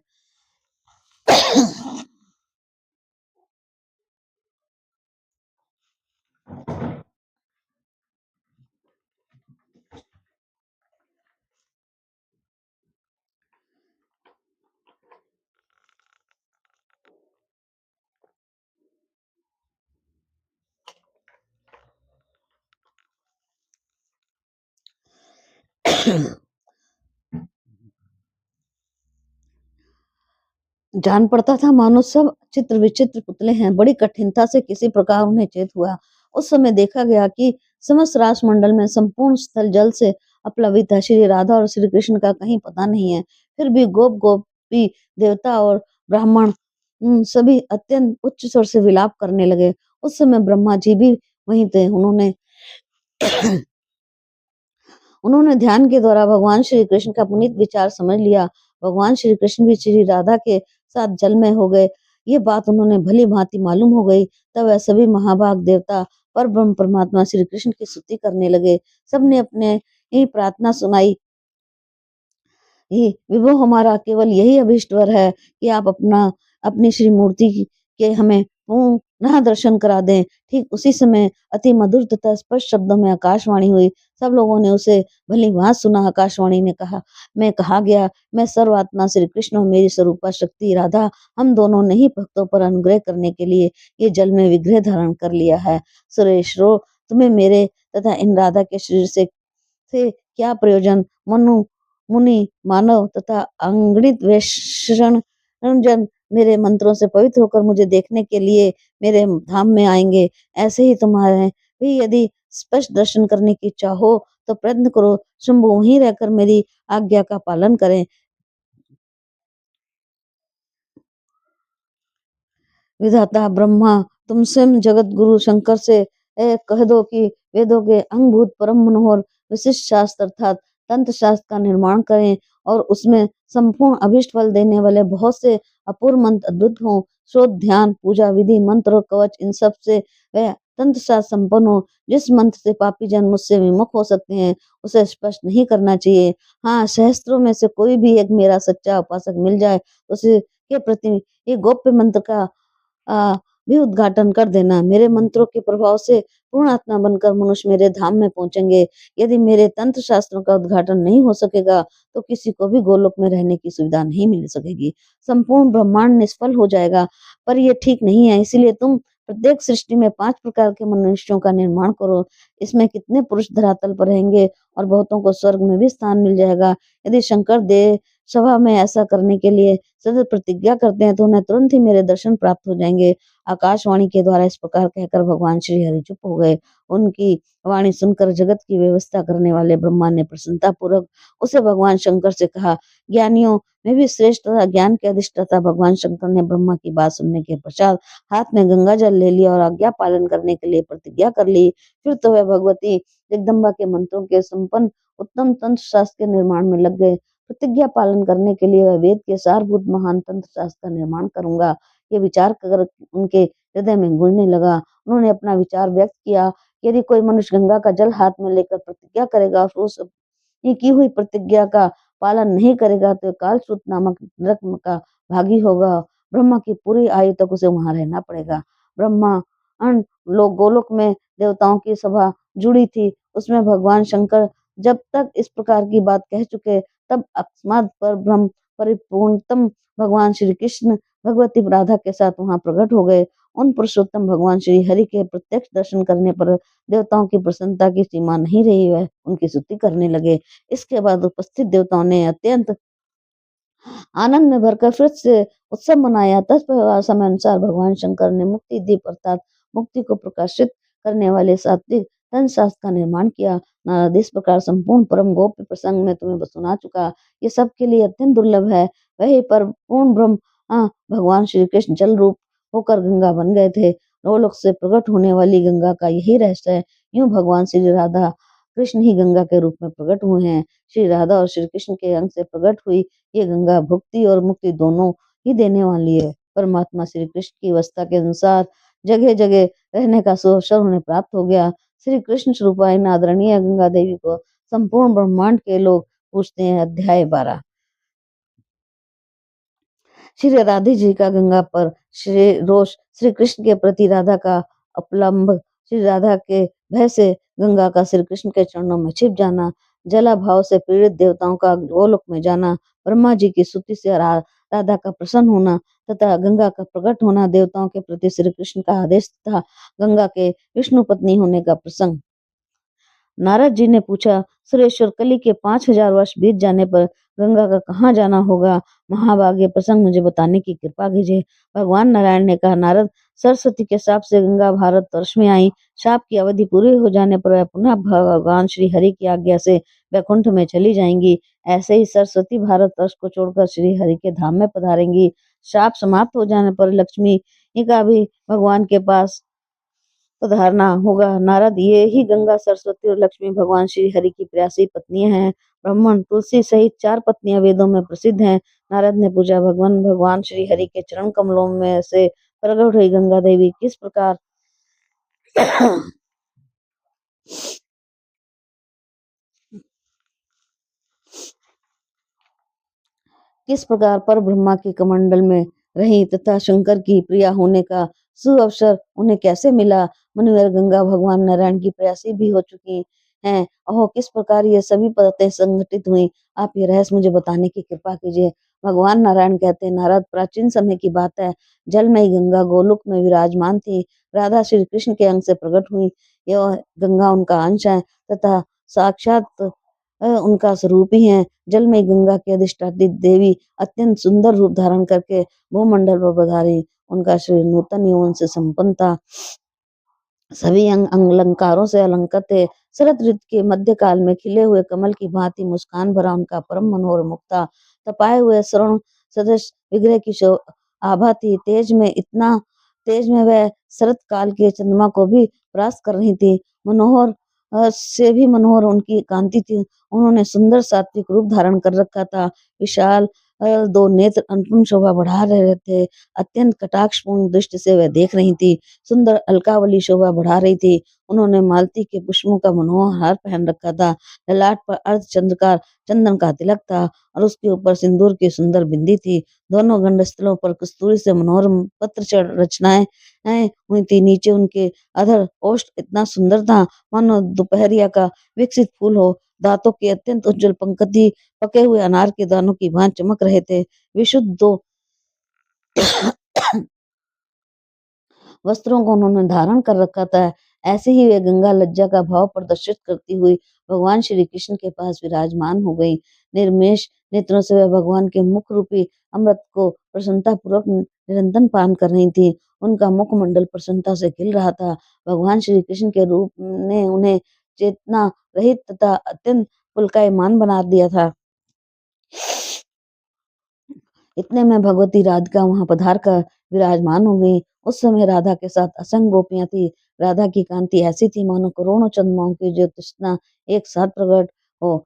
जान पड़ता था मानो सब चित्र विचित्र पुतले हैं। बड़ी कठिनता से किसी प्रकार उन्हें चेत हुआ। उस समय देखा गया कि समस्त रासमंडल में संपूर्ण स्थल जल से अप्लावित है। श्री राधा और श्री कृष्ण का कहीं पता नहीं है। फिर भी गोप गोपी देवता और ब्राह्मण सभी अत्यंत उच्च स्वर से विलाप करने लगे। उस समय ब्रह्मा जी भी वहीं थे। उन्होंने ध्यान के द्वारा भगवान श्री कृष्ण का पुनीत विचार समझ लिया। भगवान श्री कृष्ण भी श्री राधा के साथ जलमय हो गए। ये बात उन्होंने भली भांति मालूम हो गई। तब वह सभी महाभाग देवता पर ब्रह्म परमात्मा श्री कृष्ण की स्तुति करने लगे। सबने अपने ही प्रार्थना सुनाई। ही विभो, हमारा केवल यही अभिष्ट वर है कि आप अपनी श्री मूर्ति के हमें पुनः दर्शन करा दें। ठीक उसी समय अति मधुर तथा स्पष्ट शब्दों में आकाशवाणी हुई। सब लोगों ने उसे भली भांति सुना। आकाशवाणी ने कहा गया, मैं सर्वात्मा श्री कृष्ण और मेरी स्वरूपा शक्ति राधा, हम दोनों ने ही भक्तों पर अनुग्रह करने के लिए ये जल में विग्रह धारण कर लिया है। सुरेश्वरो, तुम्हें मेरे तथा इन राधा के शरीर से क्या प्रयोजन? मुनि, मानव तथा अगणित वैष्णव जन मेरे मंत्रों से पवित्र होकर मुझे देखने के लिए मेरे धाम में आएंगे। ऐसे ही तुम्हारे भी यदि स्पष्ट दर्शन करने की इच्छा हो तो प्रयत्न करो। शंभु वहीं रहकर मेरी आज्ञा का पालन करें। विधाता ब्रह्मा, तुम स्वयं जगत गुरु शंकर से कह दो कि वेदों के अंगभूत परम मनोहर विशिष्ट शास्त्र अर्थात तंत्र शास्त्र का निर्माण करें और उसमें संपूर्ण अभिष्ट फल देने वाले बहुत से अपूर्व मंत्र अद्भुत हों। शोध, ध्यान, पूजा विधि, मंत्र और कवच, इन सब से वह तंत्र शास्त्र संपन्न हो। जिस मंत्र से पापी जन मुझसे विमुख हो सकते हैं उसे स्पष्ट नहीं करना चाहिए। हाँ, सहस्त्रों में से कोई भी एक मेरा सच्चा उपासक मिल जाए तो उसे के प्रति ये गोप्य मंत्र का आ, भी उद्घाटन कर देना। मेरे मंत्रों के प्रभाव से पूर्ण आत्मा बनकर मनुष्य मेरे धाम में पहुंचेंगे। यदि मेरे तंत्र शास्त्रों का उद्घाटन नहीं हो सकेगा तो किसी को भी गोलोक में रहने की सुविधा नहीं मिल सकेगी। संपूर्ण ब्रह्मांड निष्फल हो जाएगा। पर यह ठीक नहीं है, इसीलिए तुम प्रत्येक सृष्टि में 5 प्रकार के मनुष्यों का निर्माण करो। इसमें कितने पुरुष धरातल पर रहेंगे और बहुतों को स्वर्ग में भी स्थान मिल जाएगा। यदि शंकर देव सभा में ऐसा करने के लिए सतत प्रतिज्ञा करते हैं तो उन्हें तुरंत ही मेरे दर्शन प्राप्त हो जाएंगे। आकाशवाणी के द्वारा इस प्रकार कहकर भगवान श्री हरि चुप हो गए। उनकी वाणी सुनकर जगत की व्यवस्था करने वाले ब्रह्मा ने प्रसन्नता पूर्वक उसे भगवान शंकर से कहा, ज्ञानियों में भी श्रेष्ठ तथा ज्ञान के अधिष्ठाता भगवान शंकर ने ब्रह्मा की बात सुनने के पश्चात हाथ में गंगा जल ले लिया और आज्ञा पालन करने के लिए प्रतिज्ञा कर ली। फिर तो वह भगवती जगदम्बा के मंत्रों के संपन्न उत्तम तंत्र शास्त्र के निर्माण में लग गए। प्रतिज्ञा पालन करने के लिए वह वेद के सारभूत महान तंत्र शास्त्र का निर्माण करूंगा। ये विचार कर उनके हृदय में गूंजने लगा। उन्होंने अपना विचार व्यक्त किया, यदि कोई मनुष्य गंगा का जल हाथ में लेकर प्रतिज्ञा करेगा और उस ये की हुई प्रतिज्ञा का पालन नहीं करेगा तो कालसूत नामक नरक का भागी होगा। ब्रह्मा की पूरी आयु तक उसे वहां रहना पड़ेगा। ब्रह्मा अन लोग गोलोक में देवताओं की सभा जुड़ी थी, उसमें भगवान शंकर जब तक इस प्रकार की बात कह चुके, तब अकस्मात पर ब्रह्म परिपूर्णतम भगवान श्री कृष्ण भगवती राधा के साथ वहां प्रकट हो गए। उन पुरुषोत्तम भगवान श्री हरि के प्रत्यक्ष दर्शन करने पर देवताओं की प्रसन्नता की सीमा नहीं रही, वह उनकी स्तुति करने लगे। इसके बाद उपस्थित देवताओं ने अत्यंत आनंद में भरकर फिर से उत्सव मनाया। तत्परवार समय अनुसार भगवान शंकर ने मुक्ति दीप अर्थात मुक्ति को प्रकाशित करने वाले सात्विक धन शास्त्र का निर्माण किया। नारद इस प्रकार संपूर्ण परम गोप्य प्रसंग में तुम्हें सुना चुका, ये सबके लिए अत्यंत दुर्लभ है। वही पर पूर्ण ब्रह्म भगवान श्री कृष्ण जल रूप होकर गंगा बन गए थे। नवलोक से प्रकट होने वाली गंगा का यही रहस्य है। यूं भगवान श्री राधा कृष्ण ही गंगा के रूप में प्रकट हुए हैं। श्री राधा और श्री कृष्ण के अंग से प्रकट हुई ये गंगा भुक्ति और मुक्ति दोनों ही देने वाली है। परमात्मा श्री कृष्ण की अवस्था के अनुसार जगह जगह रहने का सुअवसर उन्हें प्राप्त हो गया। श्री कृष्ण स्वरूपा इन आदरणीय गंगा देवी को संपूर्ण ब्रह्मांड के लोग पूछते हैं। अध्याय 12। श्री राधे जी का गंगा पर श्री रोष, श्री कृष्ण के प्रति राधा का अपलम्ब, श्री राधा के भय से गंगा का श्री कृष्ण के चरणों में छिप जाना, जला भाव से पीड़ित देवताओं का गोलोक में जाना, ब्रह्मा जी की स्तुति से राधा का प्रसन्न होना तथा गंगा का प्रकट होना, देवताओं के प्रति श्री कृष्ण का आदेश तथा गंगा के विष्णु पत्नी होने का प्रसंग। नारद जी ने पूछा, सुरेश्वर, कली के 5000 वर्ष बीत जाने पर गंगा का कहाँ जाना होगा? महाभाग्य प्रसंग मुझे बताने की कृपा कीजिए। भगवान नारायण ने कहा, नारद, सरस्वती के शाप से गंगा भारत वर्ष में आई। शाप की अवधि पूरी हो जाने पर वह पुनः भगवान श्री हरि की आज्ञा से वैकुंठ में चली जाएंगी। ऐसे ही सरस्वती भारत वर्ष को छोड़कर श्री हरि के धाम में पधारेंगी। शाप समाप्त हो जाने पर लक्ष्मी का भी भगवान के पास पधारना होगा। नारद, ये ही गंगा, सरस्वती और लक्ष्मी भगवान श्री हरि की प्यासी पत्नियां हैं। ब्राह्मण तुलसी सहित 4 पत्नियां वेदों में प्रसिद्ध हैं। नारद ने पूछा, भगवान श्री हरि के चरण कमलों में से प्रकट हुई गंगा देवी किस प्रकार पर ब्रह्मा के कमंडल में रही तथा शंकर की प्रिया होने का सुअवसर उन्हें कैसे मिला? मुनिवर, गंगा भगवान नारायण की प्यासी भी हो चुकी हैं। ओह, किस प्रकार ये सभी बातें संघटित हुई? आप ये रहस्य मुझे बताने की कृपा कीजिए। भगवान नारायण कहते हैं, नारद, प्राचीन समय की बात है। जलमयी गंगा गोलोक में विराजमान थी। राधा श्री कृष्ण के अंग से प्रकट हुई। यह गंगा उनका अंश है तथा साक्षात उनका स्वरूप ही है। जल में गंगा की अधिष्ठात्री देवी अत्यंत सुंदर रूप धारण करके भूमंडल पर पधारी। उनका शरीर नूतन यौवन से संपन्न था, सभी अंग अलंकारों से अलंकृत थे। शरद ऋतु के मध्य काल में खिले हुए कमल की भांति मुस्कान भरा उनका परम मनोहर मुख था। तपाए हुए स्वर्ण सदृश विग्रह की आभा थी। तेज में वह शरद काल के चंद्रमा को भी परास्त कर रही थी। मनोहर से भी मनोहर उनकी कांति थी। उन्होंने सुंदर सात्विक रूप धारण कर रखा था। विशाल 2 नेत्र अनुपम शोभा बढ़ा रहे थे। अत्यंत कटाक्षपूर्ण दृष्टि से वह देख रही थी। सुंदर अलकावली शोभा बढ़ा रही थी। उन्होंने मालती के पुष्पों का मनोहर हार पहन रखा था। ललाट पर अर्धचंद्रकार चंदन का तिलक था और उसके ऊपर सिंदूर की सुंदर बिंदी थी। दोनों गंडस्थलों पर कस्तूरी से मनोहर पत्र रचनाएं हुई थी। नीचे उनके अधर ओष्ठ इतना सुंदर था मानो दोपहरिया का विकसित फूल हो। दांतों के अत्यंत उज्जवल पंक्ति पके हुए अनार के दानों की भांति चमक रहे थे। विशुद्ध 2 वस्त्रों को उन्होंने धारण कर रखा था। ऐसे ही वे गंगा लज्जा का भाव प्रदर्शित करती हुई भगवान श्री कृष्ण के पास विराजमान हो गई। निर्मेश नेत्रों से वह भगवान के मुख रूपी अमृत को प्रसन्नता पूर्वक निरंतर पान कर रही थी। उनका मुखमंडल प्रसन्नता से खिल रहा था। भगवान श्री कृष्ण के रूप ने उन्हें चेतना रहित तथा अत्यंत पुलकायमान बना दिया था। इतने में भगवती राधिका वहां पधार कर विराजमान हो गई। उस समय राधा के साथ असंख्य गोपियां थी। राधा की कांति ऐसी थी मानो करोड़ों चंद्रमाओं की जो तृष्णा एक साथ प्रकट हो।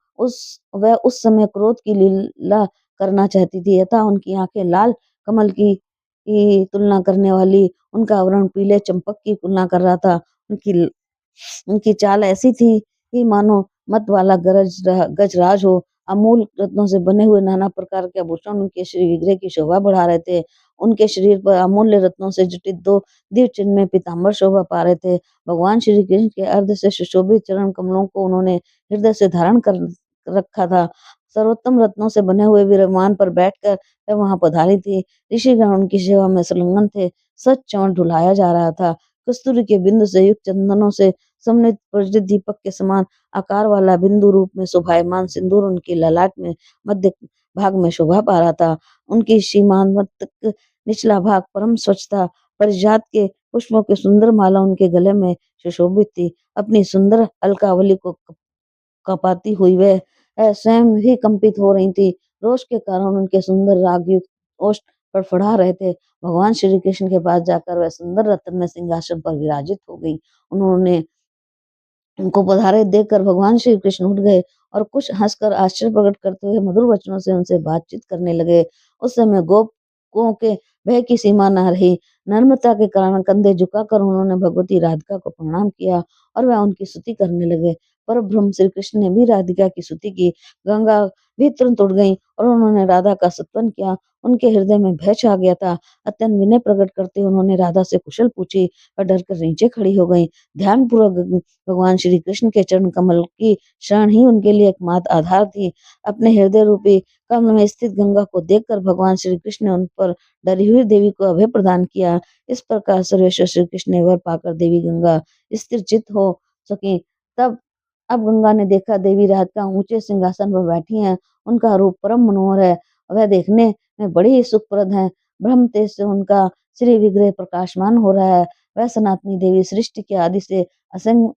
वह उस समय क्रोध की लीला करना चाहती थी, यथा उनकी आँखें लाल कमल की तुलना करने वाली, उनका आवरण पीले चंपक की तुलना कर रहा था। उनकी उनकी चाल ऐसी थी कि मानो मत वाला गजराज हो। अमूल रत्नों से बने हुए नाना प्रकार के आभूषण उनके श्री विग्रह की शोभा बढ़ा रहे थे। उनके शरीर पर अमूल्य रत्नों से जटित 2 दिव्य चिन्ह में पीतांबर शोभा पा रहे थे। भगवान श्री कृष्ण के अर्ध से सुशोभित चरण कमलों को उन्होंने हृदय से धारण कर रखा था। सर्वोत्तम रत्नों से बने हुए विराजमान पर बैठकर वह वहां पधारी थी। ऋषिगण उनकी सेवा में संलग्न थे। सच चमन ढुलाया जा रहा था। कस्तूरी के बिंदु से युक्त चंदनों से समन्वित प्रज्वलित दीपक के समान आकार वाला बिंदु रूप में शोभायमान सिंदूर उनकी ललाट में मध्य भाग में शोभा पा रहा था। उनकी सीमांत तक निचला भाग परम स्वच्छता परिजात के पुष्पों की सुंदर माला उनके गले में सुशोभित थी। अपनी सुंदर अलकावली को कपाती हुई वह स्वयं ही कंपित हो रही थी। रोष के कारण उनके सुंदर रागयुक्त ओष्ठ फड़फड़ा रहे थे। भगवान श्री कृष्ण के पास जाकर वह सुंदर रत्न में सिंहासन पर विराजित हो गई। उन्होंने उनको पधारे देखकर भगवान श्री कृष्ण उठ गए और कुछ हंसकर आश्चर्य प्रकट करते हुए मधुर वचनों से उनसे बातचीत करने लगे। उस समय गोपों के भय की सीमा न रही। नम्रता के कारण कंधे झुकाकर उन्होंने भगवती राधिका को प्रणाम किया और वह उनकी स्तुति करने लगे। पर ब्रह्म श्री कृष्ण ने भी राधिका की स्तुति की। गंगा भी तुरंत उठ गई और उन्होंने राधा का स्तवन किया। उनके हृदय में भय छा गया था। अत्यंत विनय प्रकट करते उन्होंने राधा से कुशल पूछी और डरकर नीचे खड़ी हो गई। ध्यानपूर्वक भगवान श्री कृष्ण के चरण कमल की शरण ही उनके लिए एकमात्र आधार थी। अपने हृदय रूपी कमल में स्थित गंगा को देखकर भगवान श्री कृष्ण ने उन पर डरी हुई देवी को अभय प्रदान किया। इस प्रकार सर्वेश्वर श्री कृष्ण ने वर पाकर देवी गंगा स्थिर चित्त हो सकी। तब अब गंगा ने देखा देवी राधिका ऊंचे सिंहासन पर बैठी हैं। उनका रूप परम मनोहर है। वह देखने में बड़ी ही सुखप्रद है। ब्रह्म तेज से उनका श्री विग्रह प्रकाशमान हो रहा है। वह सनातनी देवी सृष्टि के आदि से असंख्य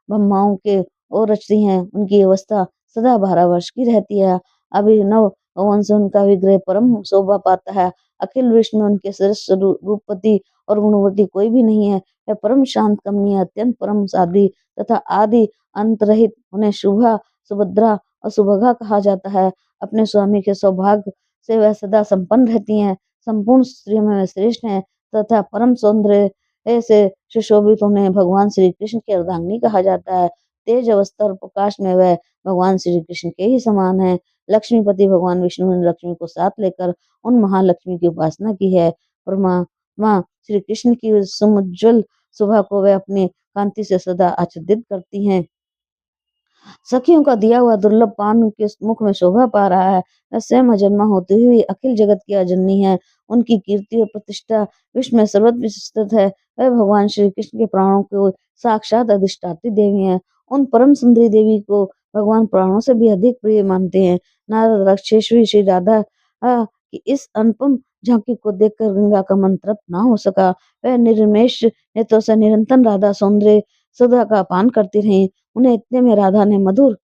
ब्रह्माओं के और रचती हैं। उनकी अवस्था सदा 12 वर्ष की रहती है। अभिनव भवन से उनका विग्रह परम शोभा पाता है। अखिल विश्व में उनके श्रेष्ठ रूपवती और गुणवती कोई भी नहीं है। वह परम शांत कमनीय अत्यंत परम साध्वी तथा आदि अंत रहित उन्हें शुभा सुभद्रा और सुभगा कहा जाता है। अपने स्वामी के सौभाग्य से वह सदा संपन्न रहती हैं। संपूर्ण स्त्रियों में वह श्रेष्ठ है तथा परम सौंदर्य ऐसे सुशोभित उन्हें भगवान श्री कृष्ण की अर्धांगिनी कहा जाता है। तेज अवस्था और प्रकाश में वह भगवान श्री कृष्ण के ही समान है। लक्ष्मीपति भगवान विष्णु ने लक्ष्मी को साथ लेकर उन महालक्ष्मी की उपासना की है। परमात्मा श्री कृष्ण की सुमुज्वल शोभा को वह अपनी कांति से सदा आच्छादित करती हैं। सखियों का दिया हुआ दुर्लभ पान उनके मुख में शोभा पा रहा है। वह स्वयं अजन्मा होते हुए अखिल जगत की अजननी है। उनकी कीर्ति और प्रतिष्ठा विश्व में सर्वत्र विस्तृत है। वह भगवान श्री कृष्ण के प्राणों को साक्षात अधिष्ठात्री देवी हैं। उन परम सुंदरी देवी को भगवान प्राणों से भी अधिक प्रिय मानते हैं। नारद राक्षेश्वरी श्री राधा की इस अनुपम झांकी को देखकर गंगा का मन तृप्त न हो सका। वह निर्निमेष नेत्रों से निरंतर राधा सौंदर्य सुधा का पान करती रही। उन्हें इतने में राधा ने मधुर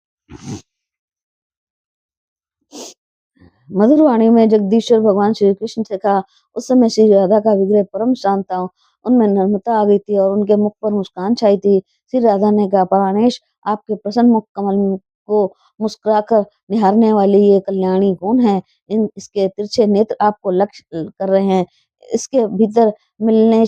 मधुर वाणी में जगदीश्वर भगवान श्री कृष्ण से कहा। उस समय श्री राधा का विग्रह परम शांत था। उनमें नम्रता आ गई थी और उनके मुख पर मुस्कान छाई थी। श्री राधा ने कहा, प्राणेश, आपके प्रसन्न मुख कमल को मुस्कुराकर निहारने वाली ये कल्याणी कौन है? इसके तिरछे नेत्र आपको लक्ष्य कर रहे हैं। इसके भीतर मिलने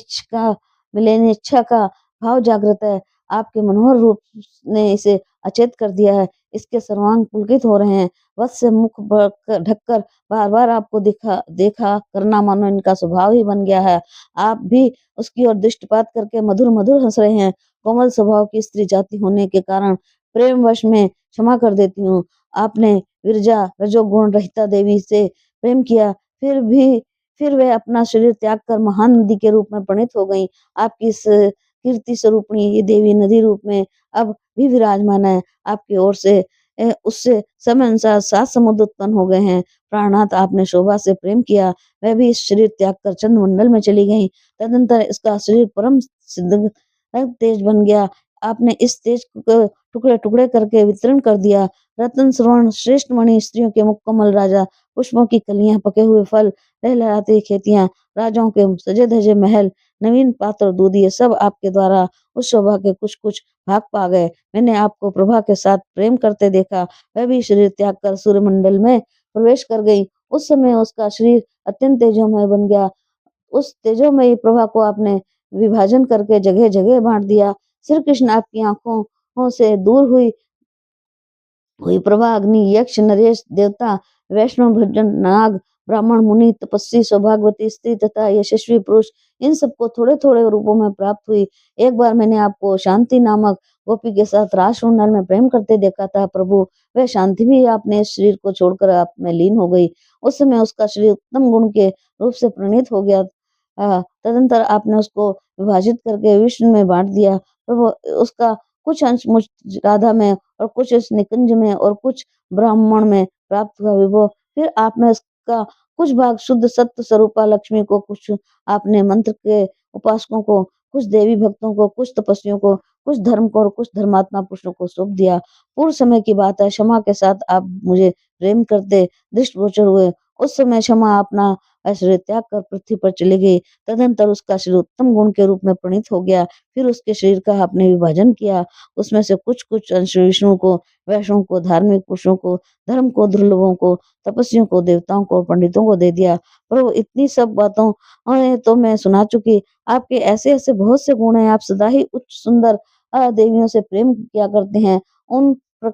इच्छा का भाव जागृत है। आपके मनोहर रूप ने इसे अचेत कर दिया है। इसके सर्वांग पुलकित हो रहे हैं। वत्स से मुख ढककर बार बार आपको देखा करना मानो इनका स्वभाव ही बन गया है। आप भी उसकी ओर दृष्टिपात करके मधुर मधुर हंस रहे हैं। कोमल स्वभाव की स्त्री जाति होने के कारण प्रेम वश में क्षमा कर देती हूँ। आपने विरजा रजोगुण रहिता देवी से प्रेम किया, फिर वे अपना शरीर त्याग कर महान नदी के रूप में परिणित हो गई। आपकी इस कीर्ति स्वरूपणी ये देवी नदी रूप में अब भी विराजमान है। आपकी ओर से उससे समय अनुसार 7 समुद्र उत्पन्न हो गए हैं। प्राणनाथ, आपने शोभा से प्रेम किया, वह भी इस शरीर त्याग कर चंद्रमंडल में चली गई। तदनंतर इसका शरीर परम सिद्ध तेज बन गया। आपने इस तेज को टुकड़े टुकड़े करके वितरण कर दिया। रत्न श्रवण श्रेष्ठ मणि, स्त्रियों के मुख कमल, राजा पुष्पों की कलियां, पके हुए फल, लहलहाती खेतियां, राजाओं के सजे धजे महल, नवीन पात्र दूध ये सब आपके द्वारा उस शोभा के कुछ कुछ भाग पा गए। मैंने आपको प्रभा के साथ प्रेम करते देखा, वह भी शरीर त्याग कर सूर्यमंडल में प्रवेश कर गई। उस समय उसका शरीर अत्यंत तेजोमय बन गया। उस तेजोमयी प्रभा को आपने विभाजन करके जगह जगह बांट दिया। श्री कृष्ण आपकी आंखों से दूर हुई हुई प्रभा अग्नि, यक्ष, नरेश, देवता, वैष्णव, भजन, नाग, ब्राह्मण, मुनि, तपस्वी, सौभाग्यवती स्त्री तथा यशस्वी पुरुष, इन सबको थोड़े थोड़े रूपों में प्राप्त हुई। एक बार मैंने आपको शांति नामक गोपी के साथ रासमंडल में प्रेम करते देखा था प्रभु। वह शांति भी आपने इस शरीर को छोड़कर आप में लीन हो गई। उस समय उसका शरीर उत्तम गुण के रूप से प्रणीत हो गया। तदंतर आपने उसको विभाजित करके विष्णु में बांट दिया। प्रभु उसका कुछ अंश मुझ राधा में और कुछ इस निकुंज में और कुछ ब्राह्मण में प्राप्त हुआ विभो। फिर आपने इसका कुछ भाग शुद्ध सत्य स्वरूपा लक्ष्मी को, कुछ आपने मंत्र के उपासकों को, कुछ देवी भक्तों को, कुछ तपस्वियों को, कुछ धर्म को और कुछ धर्मात्मा पुरुषों को सौंप दिया। पूर्व समय की बात है, क्षमा के साथ आप मुझे प्रेम करते दृष्टिगोचर हुए। उस समय क्षमा अपना शरीर त्याग कर पृथ्वी पर चली गई। तदंतर उसका शरीर उत्तम गुण के रूप में प्रणीत हो गया। फिर उसके शरीर का आपने विभाजन किया। उसमें से कुछ कुछ अंश विष्णु को, वैष्णव को, धार्मिक पुरुषों को, धर्म को, दुर्लभों को, तपस्वियों को, देवताओं को और पंडितों को दे दिया। प्रभु इतनी सब बातों तो मैं सुना चुकी। आपके ऐसे ऐसे बहुत से गुण हैं। आप सदा ही उच्च सुंदर देवियों से प्रेम किया करते हैं। उन प्र,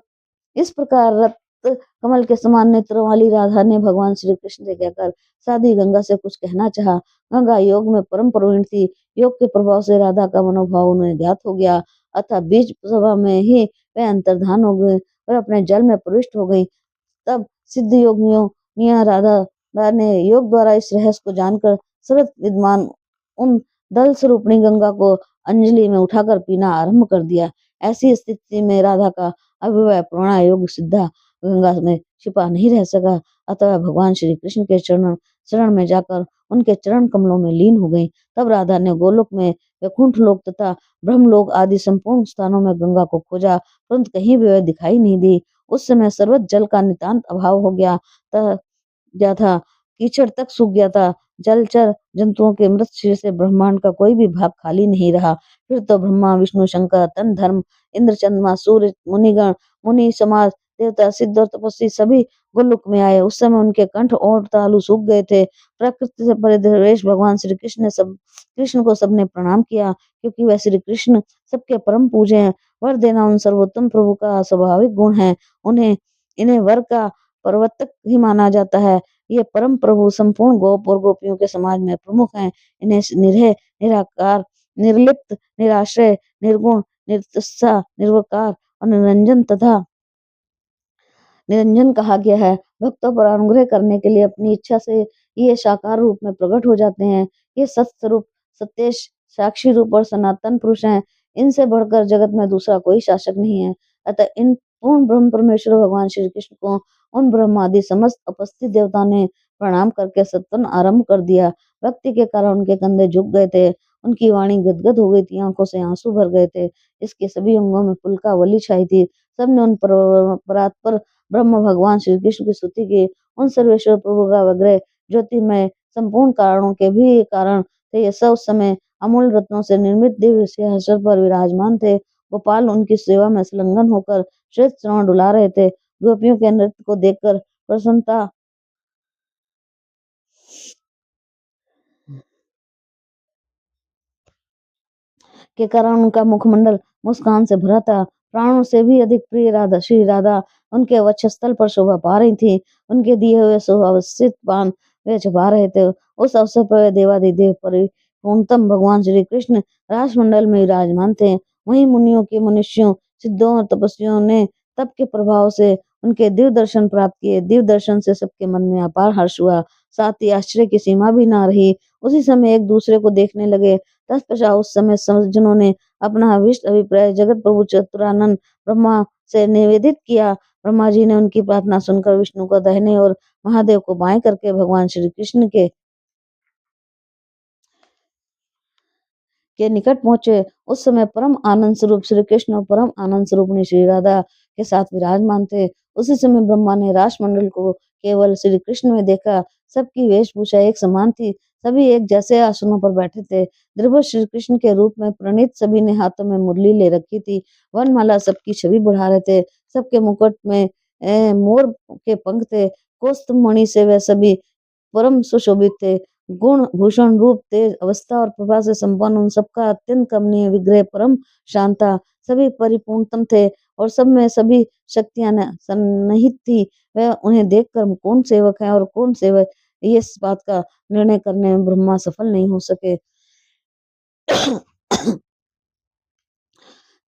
इस प्रकार रक्त कमल के समान नेत्रों वाली राधा ने भगवान श्री कृष्ण से कहकर साधी गंगा से कुछ कहना चाहा। गंगा योग में परम प्रवीण थी। योग के प्रभाव से राधा का मनोभाव उन्हें ज्ञात हो गया। अतः बीज सभा में ही वह अंतर्धान हो गए और अपने जल में प्रविष्ट हो गई। तब सिद्ध योगियों मियाँ राधा ने योग द्वारा इस रहस्य को जानकर सरत विद्वान उन दल स्वरूपणी गंगा को अंजलि में उठाकर पीना आरंभ कर दिया। ऐसी स्थिति में राधा का अभिवय प्रणा योग सिद्धा गंगा में छिपा नहीं रह सका। अतः भगवान श्री कृष्ण के चरण में जाकर उनके चरण कमलों में लीन हो गई। तब राधा ने गोलोक में, वैकुंठ लोक तथा ब्रह्मलोक आदि संपूर्ण स्थानों में गंगा को खोजा, परंतु कहीं भी वह दिखाई नहीं दी। उस समय सर्वत्र जल का नितांत अभाव हो गया था। कीचड़ तक सूख गया था। जलचर जंतुओं के मृत शरीर से ब्रह्मांड का कोई भी भाग खाली नहीं रहा। फिर तो ब्रह्मा, विष्णु, शंकर, तन धर्म, इंद्र, चंद्रमा, सूर्य, मुनिगण, मुनि समाज, देवता, सिद्ध और तपस्वी सभी गोलोक में आए। उस समय उनके कंठ और तालु सूख गए थे। प्रकृति से परिदेश भगवान श्री कृष्ण को सबने प्रणाम किया, क्योंकि वह श्री कृष्ण सबके परम पूज्य हैं। वर देना उन सर्वोत्तम प्रभु का स्वाभाविक गुण है। इन्हें वर का प्रवर्तक ही माना जाता है। ये परम प्रभु संपूर्ण गोप और गोपियों के समाज में प्रमुख हैं। इन्हें निरह, निराकार, निर्लिप्त, निराश्रय, निर्गुण, निरुत्साह, निर्विकार और निरंजन कहा गया है। भक्तों पर अनुग्रह करने के लिए अपनी इच्छा से ये साकार रूप में प्रकट हो जाते हैं। ये सत्स्वरूप, सत्येश, साक्षी रूप और सनातन पुरुष हैं। इनसे बढ़कर जगत में दूसरा कोई शासक नहीं है। अतः इन पूर्ण ब्रह्म परमेश्वर भगवान श्री कृष्ण को उन ब्रह्मादि समस्त उपस्थित देवताओं ने प्रणाम करके सत्वन आरंभ कर दिया। भक्ति के कारण उनके कंधे झुक गए थे, उनकी वाणी गदगद हो गई थी, आंखों से आंसू भर गए थे, इसके सभी अंगों में पुलकावली छाई थी। सबने उन परात्पर ब्रह्म भगवान श्री कृष्ण की स्तुति की। उन सर्वेश्वर प्रभु का विग्रह ज्योतिर्मय संपूर्ण कारणों के भी कारण थे। ये सब उस समय अमूल रत्नों से निर्मित दिव्य सिंहासन पर विराजमान थे। गोपाल उनकी सेवा में संलग्न होकर श्वेत श्रवण डुला रहे थे। गोपियों के नृत्य को देखकर प्रसन्नता के कारण उनका मुखमंडल मुस्कान से भरा था। प्राणों से भी अधिक प्रिय राधा श्री राधा उनके वक्षस्थल पर शोभा पा रही थी। उनके दिए हुए सुव्यवस्थित पान वे छुपा रहे थे। उस अवसर पर देवादिदेव परिपूर्णतम भगवान श्री कृष्ण राजमंडल में विराजमान थे। वहीं मुनियों के, मनुष्यों, सिद्धों और तपस्वियों ने तप के प्रभाव से उनके दिव्य दर्शन प्राप्त किए। दिव्य दर्शन से सबके मन में अपार हर्ष हुआ, साथ ही आश्चर्य की सीमा भी न रही। उसी समय एक दूसरे को देखने लगे। तत्पश्चात उस समय सज्जनों ने अपना अभीष्ट अभिप्राय जगत प्रभु चतुरानंद ब्रह्मा से निवेदित किया। ब्रह्मा जी ने उनकी प्रार्थना सुनकर विष्णु को दाहिने और महादेव को बाएं करके भगवान श्री कृष्ण के निकट पहुंचे। उस समय परम आनंद स्वरूप श्री कृष्ण और परम आनंद स्वरूपणी श्री राधा के साथ विराजमान थे। उसी समय ब्रह्मा ने राष्ट्रमंडल को केवल श्री कृष्ण में देखा। सबकी वेशभूषा एक समान थी, सभी एक जैसे आसनों पर बैठे थे। द्रविड़ श्री कृष्ण के रूप में प्रणीत, सभी ने हाथों में मुरली ले रखी थी। वनमाला सबकी छवि बढ़ा रहे थे। सबके मुकुट में मोर के पंख थे। कौस्तुभमणि से वह सभी परम सुशोभित थे। गुण भूषण रूप तेज अवस्था और प्रभा से संपन्न उन सबका अत्यंत कमनीय विग्रह परम शांत था। सभी परिपूर्णतम थे और सब में सभी शक्तियां सन्निहित थी। वह उन्हें देखकर कौन सेवक है और कौन सेवक, ये इस बात का निर्णय करने में ब्रह्मा सफल नहीं हो सके।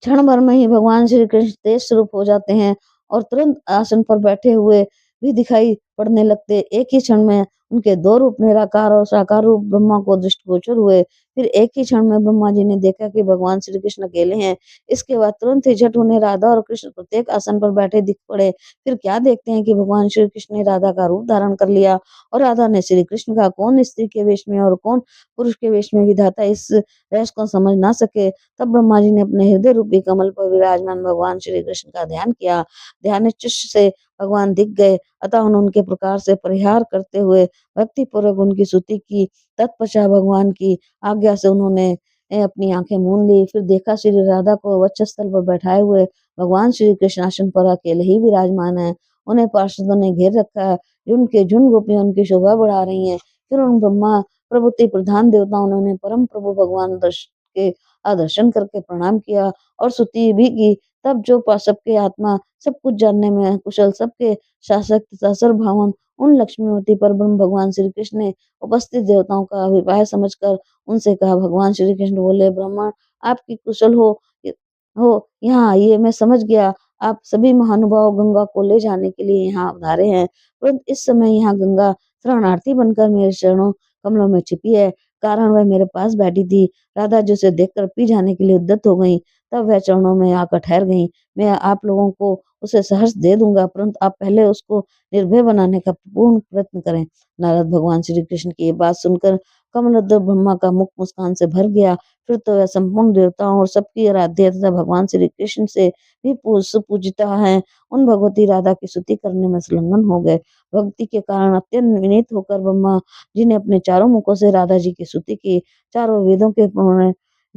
क्षण भर में ही भगवान श्री कृष्ण तेज स्वरूप हो जाते हैं और तुरंत आसन पर बैठे हुए भी दिखाई पड़ने लगते। एक ही क्षण में उनके दो रूप, निराकार और साकार रूप, ब्रह्मा को दृष्टिगोचर हुए। फिर एक ही क्षण में ब्रह्मा जी ने देखा कि भगवान श्री कृष्ण अकेले हैं। इसके बाद तुरंत ही झट उन्हें राधा और कृष्ण प्रत्येक आसन पर बैठे दिख पड़े। फिर क्या देखते हैं कि भगवान श्री कृष्ण ने राधा का रूप धारण कर लिया और राधा ने श्री कृष्ण का, कौन स्त्री के वेश में और कौन पुरुष के वेश में विधाता इस रहस्य को समझ ना सके। तब ब्रह्मा जी ने अपने हृदय रूपी कमल पर विराजमान भगवान श्री कृष्ण का ध्यान किया। ध्यान चुष्ट से भगवान दिख गए, अतः उन्होंने उनके प्रकार से परिहार करते हुए भक्ति पूर्वक उनकी स्तुति की। तत्पश्चात भगवान की आज्ञा से उन्होंने अपनी आंखें मूंद ली। फिर देखा श्री राधा को वक्षस्थल पर बैठाए हुए भगवान श्री कृष्ण आसन पर अकेले ही विराजमान है। उन्हें पार्षदों ने घेर रखा है, उनके झुंड गोपियां उनकी शोभा बढ़ा रही हैं। फिर उन ब्रह्मा प्रभुति प्रधान देवताओं ने उन्हें परम प्रभु भगवान के दर्शन करके प्रणाम किया और स्तुति भी की। तब जो सबके आत्मा सब कुछ जानने में कुशल, सबके शासक तथा सर्वभावन उन लक्ष्मीवती पर ब्रह्म भगवान श्री कृष्ण ने उपस्थित देवताओं का अभिप्राय समझकर उनसे कहा। भगवान श्री कृष्ण बोले, ब्राह्मण आपकी कुशल हो यहाँ आइए। मैं समझ गया आप सभी महानुभाव गंगा को ले जाने के लिए यहाँ उतारे हैं, परंतु इस समय यहाँ गंगा शरणार्थी बनकर मेरे चरणों कमलों में छिपी है। कारण वह मेरे पास बैठी थी। राधा जी उसे देखकर पी जाने के लिए उद्यत हो गई। तब वह चरणों में आकर ठहर गई। मैं आप लोगों को उसे सहर्ष दे दूंगा, परंतु आप पहले उसको निर्भय बनाने का पूर्ण प्रयत्न करें। नारद भगवान श्री कृष्ण की ये बात सुनकर कमलोदर ब्रह्मा का मुख मुस्कान से भर गया। फिर तो वह संपूर्ण देवताओं और सबकी आराध्य तथा भगवान श्री कृष्ण से भी सुपूजिता है, उन भगवती राधा की स्तुति करने में संलग्न हो गए। भक्ति के कारण अत्यंत विनीत होकर ब्रह्मा जी ने अपने चारों मुखों से राधा जी की स्तुति की। चारों वेदों के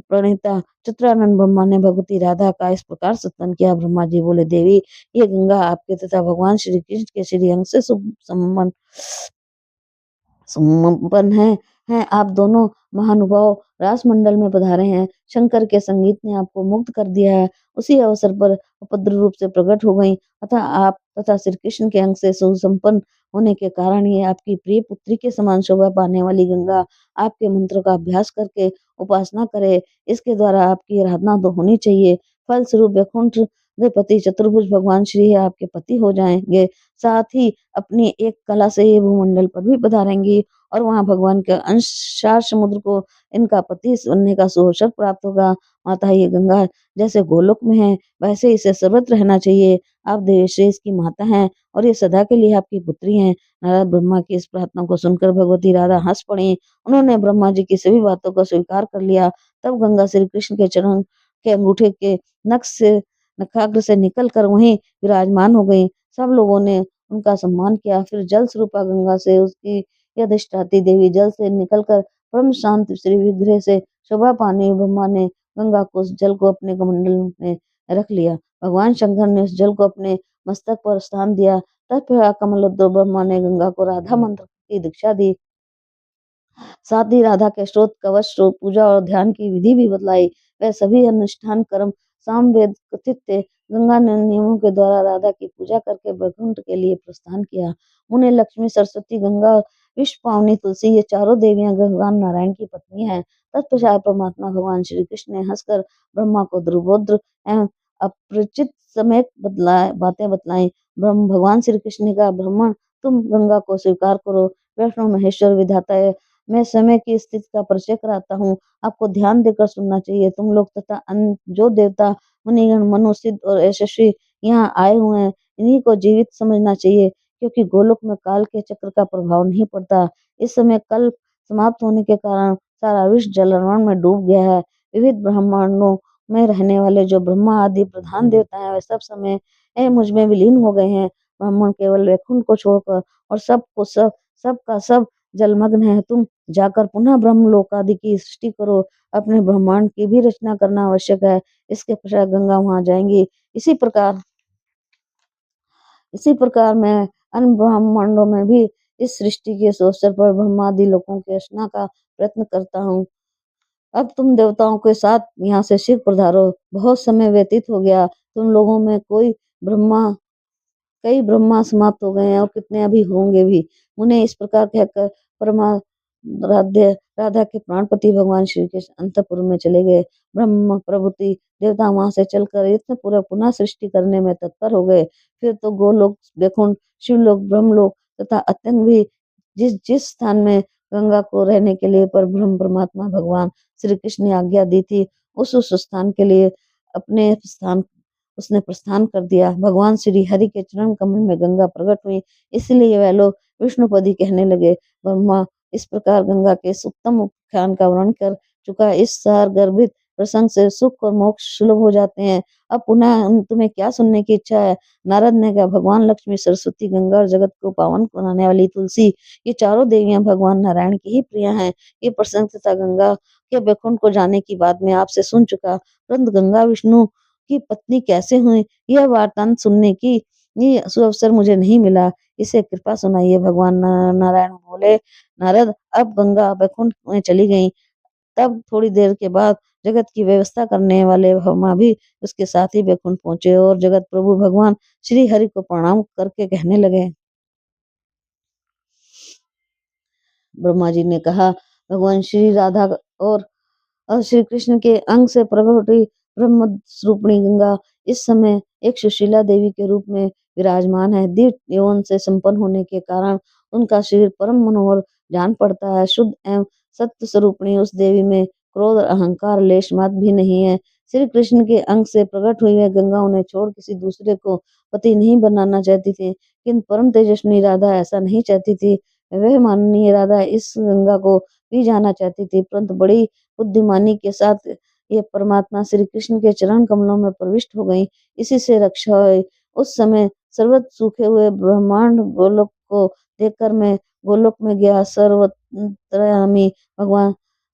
प्रणेता चित्रानंद ब्रह्मा ने भगवती राधा का इस प्रकार स्तुति किया। ब्रह्मा जी बोले, देवी ये गंगा आपके तथा भगवान श्री कृष्ण के श्री अंग से संबंध संपन्न हैं आप दोनों महानुभाव रासमंडल में पधारे हैं। शंकर के संगीत ने आपको मुक्त कर दिया है। उसी अवसर पर उपद्र रूप से प्रकट हो गई, अतः आप तथा श्री कृष्ण के अंग से सुसंपन्न होने के कारण ये आपकी प्रिय पुत्री के समान शोभा पाने वाली गंगा आपके मंत्र का अभ्यास करके उपासना करे। इसके द्वारा आपकी आराधना तो होनी चाहिए। फल स्वरूप वैकुंठ पति चतुर्भुज भगवान श्री आपके पति हो जाएंगे। साथ ही अपनी एक कला से ये भूमंडल पर भी पधारेंगी और वहां भगवान के अंशार समुद्र को इनका पति बनने का सुअवसर प्राप्त होगा। माता ये गंगा जैसे गोलोक में है, वैसे इसे सर्वत्र रहना चाहिए। आप देवश्रेष्ठ की माता हैं और ये सदा के लिए आपकी पुत्री हैं। नारद ब्रह्मा की इस प्रार्थना को सुनकर भगवती राधा हंस पड़ी। उन्होंने ब्रह्मा जी की सभी बातों को स्वीकार कर लिया। तब गंगा श्री कृष्ण के चरण के अंगूठे के नखाग्र से निकल कर वहीं विराजमान हो गई। सब लोगों ने उनका सम्मान किया। फिर जल स्वरूपा गंगा से उसकी यह अधिष्ठात्री देवी जल से निकलकर परम शांत श्री विग्रह से शोभा पाने ब्रह्मा ने गंगा को उस जल को अपने कमंडल में रख लिया। भगवान शंकर ने उस जल को अपने मस्तक पर स्थान दिया। तत्पश्चात कमलोद्भव ब्रह्मा ने गंगा को राधा मंत्र की दीक्षा दी। साथ ही राधा के स्त्रोत, कवच, स्त्रोत, पूजा और ध्यान की विधि भी बतलाई। वह सभी अनुष्ठान कर्म सामवेद कथित थे। गंगा ने नियमों के द्वारा राधा की पूजा करके वैकुंठ के लिए प्रस्थान किया। उन्हें लक्ष्मी, सरस्वती, गंगा, विश्व पावनी तुलसी, ये चारों देवियां भगवान नारायण की पत्नी हैं। तत्पश्चात परमात्मा भगवान श्री कृष्ण ने हंसकर ब्रह्मा को दुर्बोध्र एवं अपरिचित समय बातें बतलाई। ब्रह्म भगवान श्री कृष्ण ने कहा, ब्राह्मण तुम गंगा को स्वीकार करो। वैष्णव महेश्वर विधाता है, मैं समय की स्थिति का परिचय कराता हूँ। आपको ध्यान देकर सुनना चाहिए। तुम लोग तथा अन्य जो देवता, मुनिगण, मनुष्य और यशस्वी यहाँ आए हुए हैं, इन्हीं को जीवित समझना चाहिए, क्योंकि गोलोक में काल के चक्र का प्रभाव नहीं पड़ता। इस समय कल समाप्त होने के कारण सारा विश्व जलावरण में डूब गया है। विविध ब्रह्मांडों में रहने वाले जो ब्रह्मा आदि प्रधान देवता हैं, वे सब समय मुझ में विलीन हो गए हैं। ब्राह्मण केवल वैकुंठ को छोड़कर और सब का सब जलमग्न है। तुम जाकर पुनः ब्रह्मलोक आदि की सृष्टि करो, अपने ब्रह्मांड की भी रचना करना आवश्यक है। इसके पश्चात गंगा वहाँ जाएँगी। इसी प्रकार इसी प्रकार मैं अन्य ब्रह्मांडों में भी इस सृष्टि के इस अवसर पर ब्रह्मादि लोकों की रचना का प्रयत्न करता हूँ। अब तुम देवताओं के साथ यहाँ से शीघ्र पधारो। बहुत समय व्यतीत हो गया। तुम लोगों में ब्रह्मा कई ब्रह्मा समाप्त हो गए हैं और कितने अभी होंगे भी। उन्हें इस प्रकार कहकर राधे राधा के प्राणपति भगवान श्री कृष्ण अंतःपुर में चले गए। ब्रह्म प्रभृति देवता वहां से चलकर इतने पूरा पुनः सृष्टि करने में तत्पर हो गए। फिर तो गोलोक, वैकुंठ, शिवलोक, ब्रह्मलोक तथा अत्यंत भी जिस जिस स्थान में गंगा को रहने के लिए पर ब्रह्म परमात्मा भगवान श्री कृष्ण ने आज्ञा दी थी, उस स्थान के लिए अपने स्थान उसने प्रस्थान कर दिया। भगवान श्री हरि के चरण कमल में गंगा प्रकट हुई, इसलिए वह लोग विष्णुपदी कहने लगे। ब्रह्मा इस प्रकार गंगा के इस उत्तम उपाख्यान का वर्णन कर चुका। इस सार गर्भित प्रसंग से सुख और मोक्ष सुलभ हो जाते हैं। अब पुनः तुम्हें क्या सुनने की इच्छा है? नारद ने कहा, भगवान लक्ष्मी, सरस्वती, गंगा और जगत को पावन बनाने वाली तुलसी, ये चारों देवियां भगवान नारायण की ही प्रिया हैं। ये प्रसंग तथा गंगा के वैकुंठ को जाने की बात मैं आपसे सुन चुका, परंतु गंगा विष्णु की पत्नी कैसे हुई, यह वार्तांत सुनने की ये सुअवसर मुझे नहीं मिला। इसे कृपा सुनाइए। भगवान नारायण बोले, नारद, अब गंगा वैकुंठ में चली गई। तब थोड़ी देर के बाद जगत की व्यवस्था करने वाले ब्रह्मा भी उसके साथ ही वैकुंठ पहुंचे और जगत प्रभु भगवान श्री हरि को प्रणाम करके कहने लगे। ब्रह्मा जी ने कहा, भगवान श्री राधा और श्री कृष्ण के अंग से प्रकट हुई ब्रह्म स्वरूपिणी गंगा इस समय एक सुशीला देवी के रूप में विराजमान है। दिव्य यौवन से संपन्न होने के कारण उनका शरीर परम मनोहर जान पड़ता है। शुद्ध एवं सत्य स्वरूपिणी उस देवी में क्रोध और अहंकार लेश मात्र भी नहीं है। श्री कृष्ण के अंग से प्रकट हुई वह गंगा उन्हें छोड़ किसी दूसरे को पति नहीं बनाना चाहती थी, किंतु परम तेजस्वी राधा ऐसा नहीं चाहती थी। वह माननीय राधा इस गंगा को भी जाना चाहती थी, परंतु बड़ी बुद्धिमानी के साथ ये परमात्मा श्री कृष्ण के चरण कमलों में प्रविष्ट हो गई। इसी से रक्षा हुई। उस समय सर्वत्र सूखे हुए ब्रह्मांड गोलोक को देखकर मैं गोलोक में गया।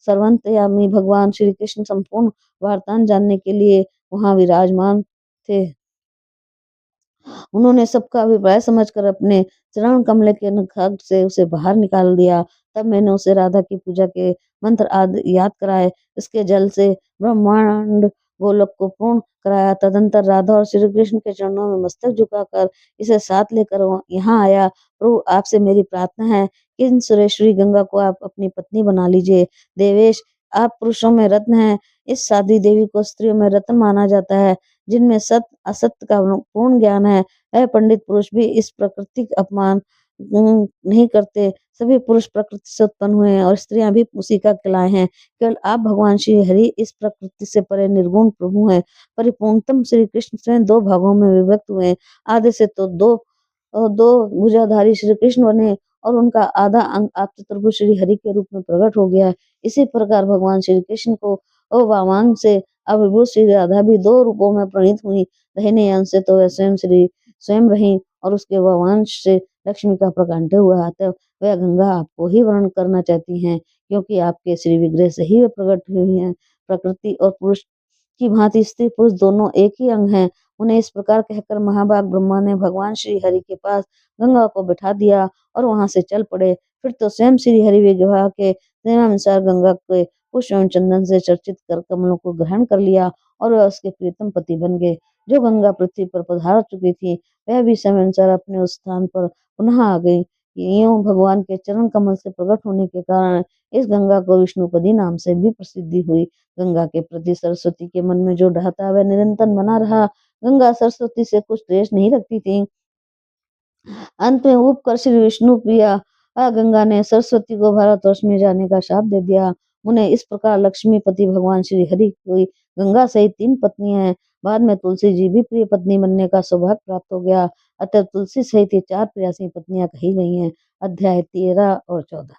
सर्वंतयामी भगवान श्री कृष्ण संपूर्ण वार्तान जानने के लिए वहां विराजमान थे। उन्होंने सबका अभिप्राय समझकर अपने चरण कमल के नखद से उसे बाहर निकाल दिया। तब मैंने उसे राधा की पूजा के मंत्र आदि याद कराए। इसके जल से ब्रह्मांड गोलोक को पूर्ण कराया। तदंतर राधा और श्री कृष्ण के चरणों में मस्तक झुकाकर इसे साथ लेकर यहाँ आया। प्रभु, आपसे मेरी प्रार्थना है कि इन सुरेश्वरी गंगा को आप अपनी पत्नी बना लीजिए। देवेश, आप पुरुषों में रत्न हैं। इस साध्वी देवी को स्त्रियों में रत्न माना जाता है, जिनमें सत्य असत्य का पूर्ण ज्ञान है। वह पंडित पुरुष भी इस प्रकृति का अपमान नहीं करते। सभी पुरुष प्रकृति से उत्पन्न हुए हैं और स्त्रियां भी उसी का कहलाए हैं। केवल आप भगवान श्री हरि इस प्रकृति से परे निर्गुण प्रभु हैं। परिपूर्णतम श्री कृष्ण स्वयं दो भागों में विभक्त हुए हैं। आधे से तो दो भुजाधारी श्री कृष्ण बने और उनका आधा अंग आप चतुर्भुज श्री हरि के रूप में प्रकट हो गया। इसी प्रकार भगवान श्री कृष्ण को वामांग से अभिभूत श्री राधा भी दो रूपों में प्रणीत हुई। दाहिने अंश से तो वह स्वयं रही और उसके वामांश से लक्ष्मी का प्रकांड हुआ। अतः वह गंगा आपको ही वर्ण करना चाहती हैं, क्योंकि आपके श्री विग्रह से ही वे प्रकट हुई हैं। प्रकृति और पुरुष की भांति स्त्री पुरुष दोनों एक ही अंग हैं। उन्हें इस प्रकार कहकर महाभाग ब्रह्मा ने भगवान श्री हरि के पास गंगा को बिठा दिया और वहां से चल पड़े। फिर तो स्वयं श्री हरि विग्रह के नियमानुसार गंगा के पुष्प एवं चंदन से चर्चित कर कमलों को ग्रहण कर लिया और वह उसके प्रीतम पति बन गए। जो गंगा पृथ्वी पर पधार चुकी थी, वह भी समय अनुसार अपने उस स्थान पर पुनः आ गई। यूं भगवान के चरण कमल से प्रकट होने के कारण इस गंगा को विष्णुपदी नाम से भी प्रसिद्धि हुई। गंगा के प्रति सरस्वती के मन में जो डर था वह निरंतर बना रहा। गंगा सरस्वती से कुछ द्वेष नहीं रखती थी। अंत में ऊब कर श्री विष्णु प्रिया गंगा ने सरस्वती को भारतवर्ष में जाने का शाप दे दिया। उन्हें इस प्रकार लक्ष्मीपति भगवान श्री हरि हुई। गंगा सहित 3 पत्नियां हैं। बाद में तुलसी जी भी प्रिय पत्नी बनने का सौभाग्य प्राप्त हो गया। अतः तुलसी सहित ये 4 प्रियासी पत्नियां कही गई हैं। अध्याय 13 और 14।